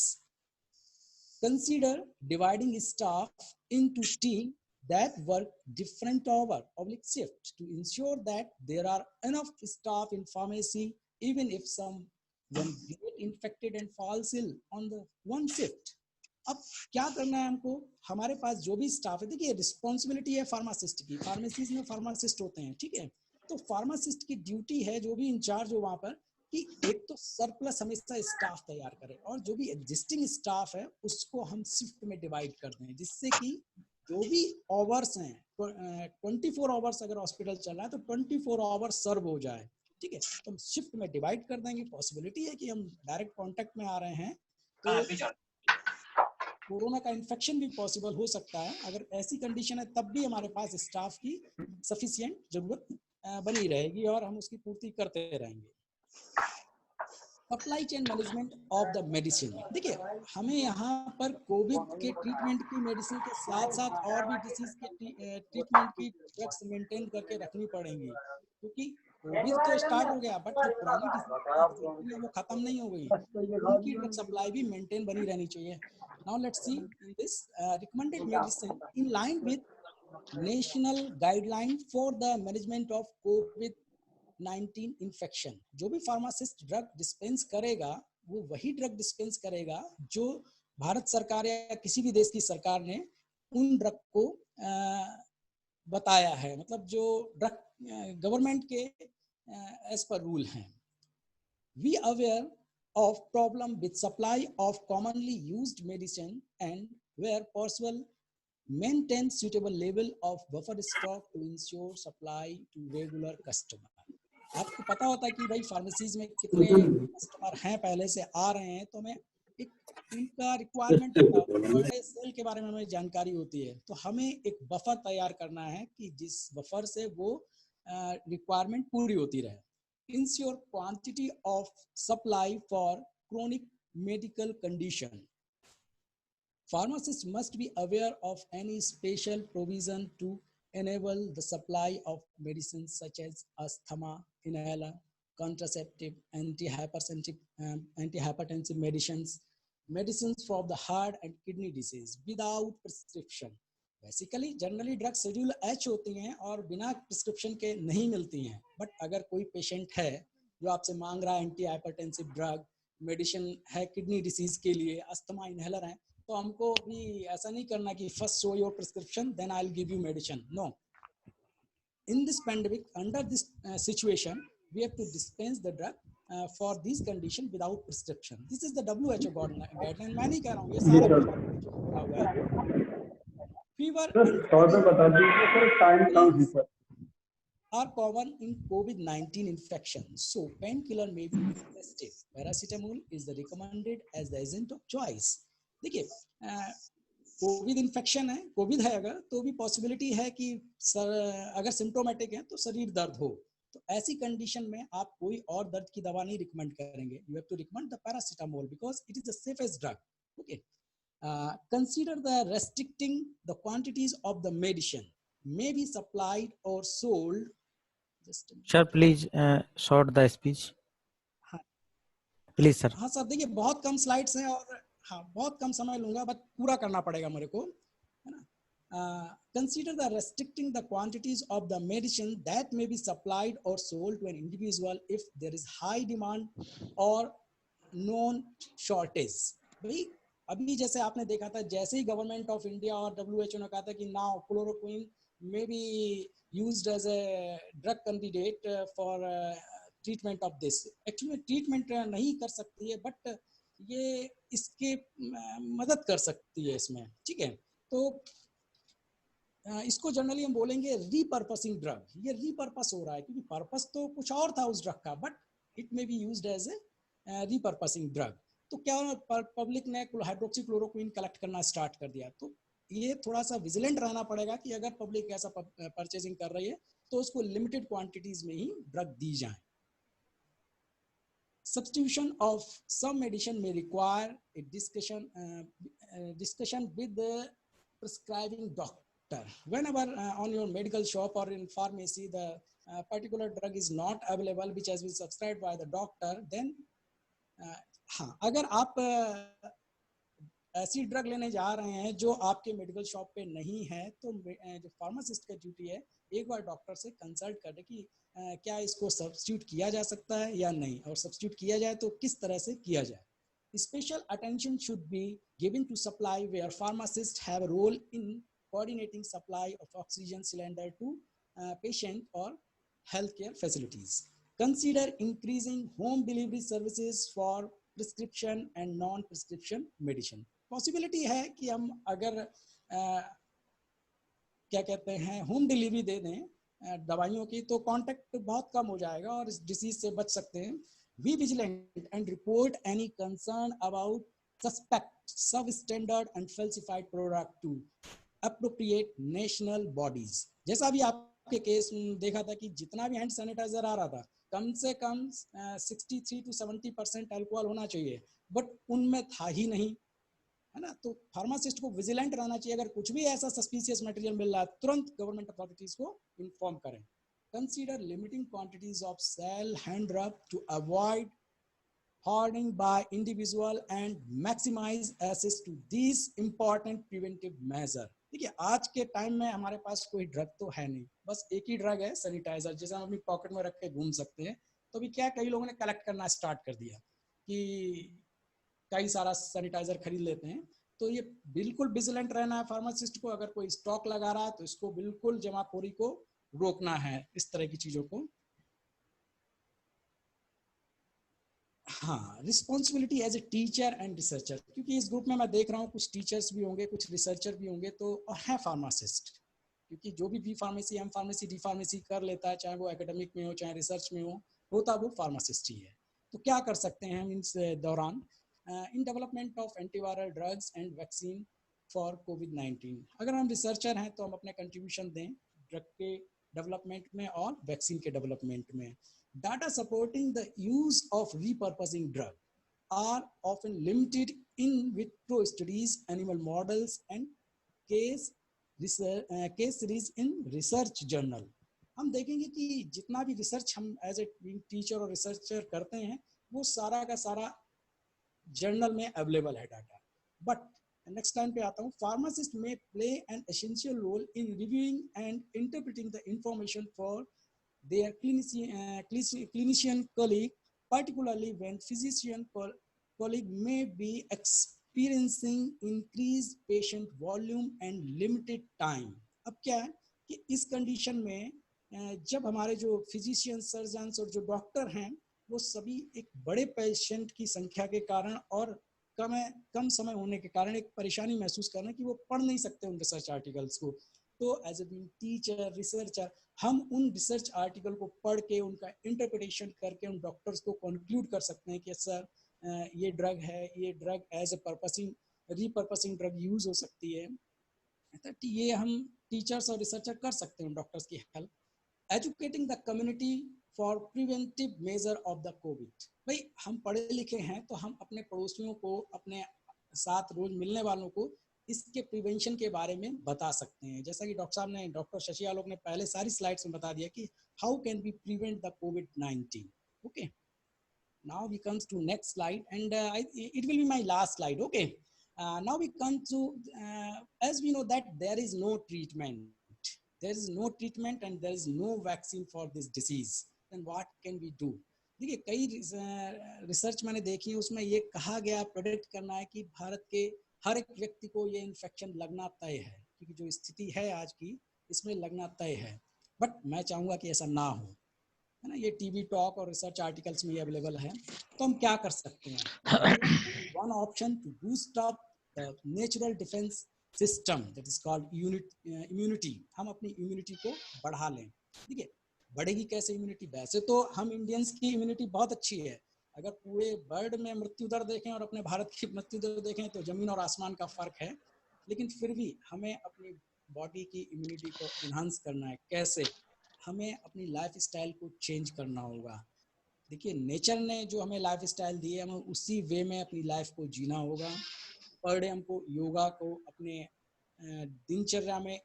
Consider dividing staff into teams that work different hour oblique shift to ensure that there are enough staff in pharmacy even if someone get infected and falls ill on the one shift. अब क्या करना है हमको? हमारे पास जो भी staff है, देखिए रिस्पॉन्सिबिलिटी है फार्मासिस्ट की, फार्मेसीज में फार्मासिस्ट होते हैं, ठीक है, तो फार्मासिस्ट की ड्यूटी है, जो भी इंचार्ज हो वहां पर, कि एक तो सरप्लस हमेशा स्टाफ तैयार करें और जो भी एग्जिस्टिंग स्टाफ है उसको हम शिफ्ट में डिवाइड कर दें, जिससे कि जो भी आवर्स हैं 24 आवर्स अगर हॉस्पिटल चल रहा है तो 24 आवर्स सर्व हो जाए, ठीक है। तो हम शिफ्ट में डिवाइड कर देंगे। पॉसिबिलिटी है कि हम डायरेक्ट कांटेक्ट में आ रहे हैं तो कोरोना का इन्फेक्शन भी पॉसिबल हो सकता है। अगर ऐसी कंडीशन है तब भी हमारे पास स्टाफ की सफिशिएंट जरूरत बनी रहेगी और हम उसकी पूर्ति करते रहेंगे। Supply chain management of the medicine, देखिए हमें यहाँ पर कोविड के ट्रीटमेंट की मेडिसिन के साथ साथ और भी डिसीज के ट्रीटमेंट की ड्रग्स मेंटेन करके रखनी पड़ेंगी, क्योंकि कोविड तो स्टार्ट हो गया बट जो पुरानी डिसीज वो खत्म नहीं हो गई, उनकी ड्रग सप्लाई भी मेंटेन बनी रहनी चाहिए। Now let's see in this recommended medicine in line with national guideline for the management of Covid 19 infection. जो भी फार्मासिस्ट ड्रग डिस्पेंस करेगा वो वही ड्रग डिस्पेंस करेगा जो भारत सरकार या किसी भी देश की सरकार ने उन ड्रग को बताया है, मतलब जो ड्रग गवर्नमेंट के एज पर रूल हैं। We aware of problem with supply of commonly used medicine and where possible maintain suitable level of buffer stock to ensure supply to regular customer। आपको पता होता है कि भाई फार्मेसीज में कितने कस्टमर हैं पहले से आ रहे हैं, तो हमें एक उनका रिक्वायरमेंट पर डे सेल के बारे में हमें जानकारी होती है, तो हमें एक बफर तैयार करना है कि जिस बफर से वो रिक्वायरमेंट पूरी होती रहे। Ensure quantity of supply for chronic medical condition। Pharmacists must be aware of any special provision to enable the supply of medicines such as asthma, inhaler, contraceptive, antihypertensive medicines, medicines for the heart and kidney disease without prescription। Basically generally drug schedule H होती हैं और बिना prescription के नहीं मिलती हैं, but अगर कोई पेशेंट है जो आपसे मांग रहा है एंटी हाइपरटेंसिव ड्रग, मेडिसिन है किडनी डिसीज के लिए, अस्थमा, इनहेलर है, तो हमको भी ऐसा नहीं करना कि first show your prescription then I will give you medicine. No, in this pandemic under this situation we have to dispense the drug for this condition without prescription. This is the WHO guideline. मैं नहीं कह रहा हूँ, ये सारा बोला हुआ है। Fever are common in COVID-19 infection, so painkiller may be suggested. Paracetamol is the recommended as the agent of choice। देखिए कोविड इन्फेक्शन है, कोविड है अगर, तो भी पॉसिबिलिटी है कि अगर सिम्टोमेटिक है तो शरीर दर्द हो, तो ऐसी कंडीशन में आप कोई और दर्द की दवा नहीं रिकमेंड करेंगे। You have to recommend the paracetamol because it is the safest drug. Okay, consider the restricting the quantities of the medicine may be supplied or sold। Sir, please short the speech। Please sir. हाँ sir, देखिए बहुत कम slides हैं और हाँ बहुत कम समय लूंगा, but पूरा करना पड़ेगा मेरे को, है ना। Consider the restricting the quantities of the medicine that may be supplied or sold to an individual if there is high demand or known shortage। भाई अभी जैसे आपने देखा था, जैसे ही गवर्नमेंट ऑफ इंडिया और WHO ने कहा था कि now chloroquine may be used as a drug candidate for treatment of this. Actually treatment नहीं कर सकती है बट ये इसके मदद कर सकती है इसमें, ठीक है। तो इसको जनरली हम बोलेंगे रीपर्पसिंग ड्रग। ये रीपर्पस हो रहा है क्योंकि पर्पस तो कुछ और था उस ड्रग का, but it may be used as a repurposing drug. तो क्या पब्लिक ने हाइड्रोक्सी क्लोरोक्विन कलेक्ट करना स्टार्ट कर दिया, तो ये थोड़ा सा विजिलेंट रहना पड़ेगा कि अगर पब्लिक ऐसा परचेजिंग कर रही है तो उसको लिमिटेड क्वांटिटीज में ही ड्रग दी जाए। Substitution of some medicine may require a discussion with the prescribing doctor। Whenever on your medical shop or in pharmacy the particular drug is not available which has been subscribed by the doctor, then हाँ, अगर आप ऐसी drug लेने जा रहे हैं जो आपके मेडिकल शॉप पे नहीं है, तो जो फार्मासिस्ट का ड्यूटी है एक बार डॉक्टर से कंसल्ट करें कि क्या इसको सब्स्टिट्यूट किया जा सकता है या नहीं, और सब्स्टिट्यूट किया जाए तो किस तरह से किया जाए। Special attention should be given to supply where pharmacist have a role in coordinating supply of oxygen cylinder to patient और health care facilities. consider increasing home delivery services for prescription and non prescription medicine. Possibility है कि हम अगर क्या कहते हैं home delivery दे दें दवाइयों की तो कांटेक्ट बहुत कम हो जाएगा और इस डिसीज से बच सकते हैं. Be vigilant and report any concern about suspect substandard and falsified product to appropriate national bodies. जैसा भी आपके केस में देखा था कि जितना भी हैंड सैनिटाइजर आ रहा था कम से कम 63 to 70% अल्कोहल होना चाहिए, बट उनमें था ही नहीं, है ना. तो फार्मासिस्ट को विजिलेंट रहना चाहिए. अगर कुछ भी ऐसा सस्पिशियस मटेरियल मिल रहा है तुरंत गवर्नमेंट अथॉरिटीज को इन्फॉर्म करें. Consider limiting quantities of sale hand rub to avoid hoarding by individual and maximize access to these important preventive measure. देखिए आज के टाइम में हमारे पास कोई ड्रग तो है नहीं, बस एक ही ड्रग है सैनिटाइजर, जिसे हम अपनी पॉकेट में रख के घूम सकते हैं. तो भी क्या कई लोगों ने कलेक्ट करना स्टार्ट कर दिया कि कई सारा सैनिटाइजर खरीद लेते हैं. तो ये बिल्कुल विजिलेंट रहना है फार्मासिस्ट को. अगर कोई स्टॉक लगा रहा है तो इसको बिल्कुल जमाखोरी को रोकना है, इस तरह की चीजों को. हाँ, responsibility as a teacher and researcher, क्योंकि इस ग्रुप में मैं देख रहा हूँ कुछ टीचर्स भी होंगे, कुछ रिसर्चर भी होंगे, तो और है फार्मासिस्ट. क्योंकि जो भी B pharmacy, M pharmacy, D pharmacy कर लेता है, चाहे वो एकेडमिक में हो चाहे रिसर्च में हो, होता वो फार्मासिस्ट ही है. तो क्या कर सकते हैं हम इस दौरान? In development of antiviral drugs and vaccine for कोविड-19. अगर हम रिसर्चर हैं तो हम अपने कंट्रीब्यूशन दें ड्रग के डेवलपमेंट में और वैक्सीन के डेवलपमेंट में. Data supporting the use of repurposing drug are often limited in vitro studies, animal models, and case series in research journal. हम देखेंगे कि जितना भी रिसर्च हम एज ए टीचर और रिसर्चर करते हैं वो सारा का सारा जर्नल में अवेलेबल है डाटा. बट नेक्स्ट टाइम पे आता हूँ. फार्मासिस्ट में play an essential role in reviewing and interpreting the information for their clinician colleague, particularly when physician colleague may be experiencing increased patient volume and limited time. अब क्या है कि इस condition में जब हमारे जो फिजिशियन, सर्जन्स और जो डॉक्टर हैं वो सभी एक बड़े पेशेंट की संख्या के कारण और कम समय होने के कारण एक परेशानी महसूस कर रहे हैं कि वो पढ़ नहीं सकते उन रिसर्च आर्टिकल्स को. तो एज ए टीचर, रिसर्चर, हम उन रिसर्च आर्टिकल को पढ़ के उनका इंटरप्रिटेशन करके उन डॉक्टर्स को कंक्लूड कर सकते हैं कि सर ये ड्रग है, ये drug as a repurposing drug use हो सकती है. तो ये हम टीचर्स और रिसर्चर कर सकते हैं डॉक्टर्स की help. Educating the community for preventive measure of the Covid. भाई हम पढ़े लिखे हैं तो हम अपने पड़ोसियों को, अपने साथ रोज मिलने वालों को इसके प्रिवेंशन के बारे में बता सकते हैं. जैसा कि डॉक्टर साहब ने, डॉक्टर शशि आलोक ने पहले सारी स्लाइड्स में बता दिया कि how can be prevent the कोविड-19. Okay, now we comes to next slide and it will be my last slide. Okay, now we come to as we know that there is no treatment and there is no vaccine for this disease. Then what can we do? देखिए कई research मैंने देखी, उसमें ये कहा गया, predict करना है कि भारत के हर एक व्यक्ति को ये इन्फेक्शन लगना तय है, क्योंकि जो स्थिति है आज की इसमें लगना तय है. बट मैं चाहूँगा कि ऐसा ना हो, है ना. ये टीवी टॉक और रिसर्च आर्टिकल्स में ये अवेलेबल है. तो हम क्या कर सकते हैं? One option to boost up the natural defence system that is called immunity. हम अपनी इम्यूनिटी को बढ़ा लें. देखिए बढ़ेगी कैसे इम्यूनिटी? वैसे तो हम इंडियंस की इम्यूनिटी बहुत अच्छी है. अगर पूरे वर्ल्ड में मृत्यु दर देखें और अपने भारत की मृत्यु दर देखें तो जमीन और आसमान का फर्क है. लेकिन फिर भी हमें अपनी बॉडी की इम्यूनिटी को इन्हांस करना है. कैसे? हमें अपनी लाइफ स्टाइल को चेंज करना होगा. देखिए नेचर ने जो हमें लाइफ स्टाइल दी है, हमें उसी वे में अपनी लाइफ को जीना होगा. पर डे हमको योगा को अपने दिनचर्या में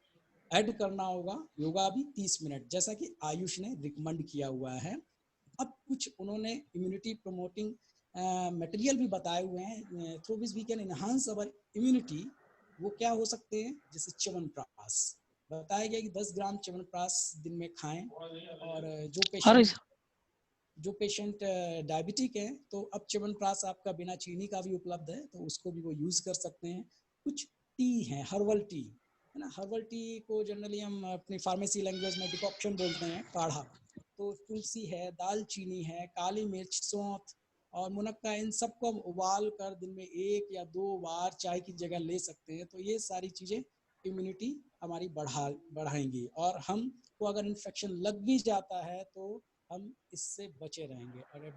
ऐड करना होगा. योगा भी 30 मिनट, जैसा कि आयुष ने रिकमेंड किया हुआ है. अब कुछ उन्होंने इम्यूनिटी प्रमोटिंग मटेरियल भी बताए हुए हैं through which we can enhance our immunity. वो क्या हो सकते हैं? जैसे च्यवनप्राश बताया गया कि 10 ग्राम च्यवनप्राश दिन में खाएं. और जो पेशेंट डायबिटिक है तो अब च्यवनप्राश आपका बिना चीनी का भी उपलब्ध है, तो उसको भी वो यूज कर सकते हैं. कुछ टी है, हर्बल टी, है ना. हर्बल टी को जनरली हम अपनी फार्मेसी लैंग्वेज में डिकॉक्शन बोलते हैं, काढ़ा. तो तुलसी है, दालचीनी है, काली मिर्च, सौंठ और मुनक्का, इन सबको हम उबाल कर दिन में 1 या 2 बार चाय की जगह ले सकते हैं। तो ये सारी चीज़ें इम्यूनिटी हमारी बढ़ाएंगी, और हम को अगर इन्फेक्शन लग भी जाता है तो हम इससे बचे रहेंगे। अगर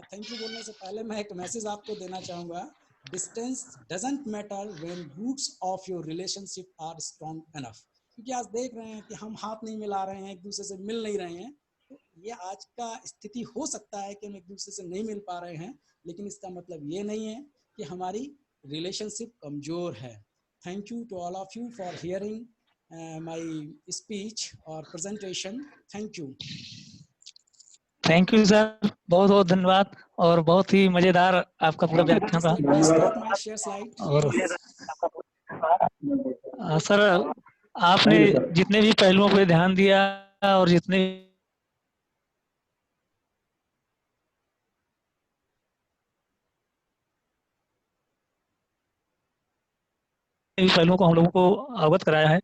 थैंक यू बोलने से पहले मैं एक मैसेज आपको देना चाहूँगा। Distance doesn't matter when roots of your relationship are strong enough. क्योंकि आज देख रहे हैं कि हम हाथ नहीं मिला रहे हैं, एक दूसरे से मिल नहीं रहे हैं, तो ये आज का स्थिति हो सकता है कि हम एक दूसरे से नहीं मिल पा रहे हैं, लेकिन इसका मतलब ये नहीं है कि हमारी रिलेशनशिप कमजोर है। Thank you to all of you for hearing my speech और presentation. Thank you. Thank you sir, बहुत बहुत धन्यवाद, और बहुत ही मजेदार आपका पूरा व्याख्यान Just let me रहा। stop my share slide. और सर, आपने जितने भी पहलुओं पे ध्यान दिया और जितने पहलुओं को हम लोगों को अवगत कराया है,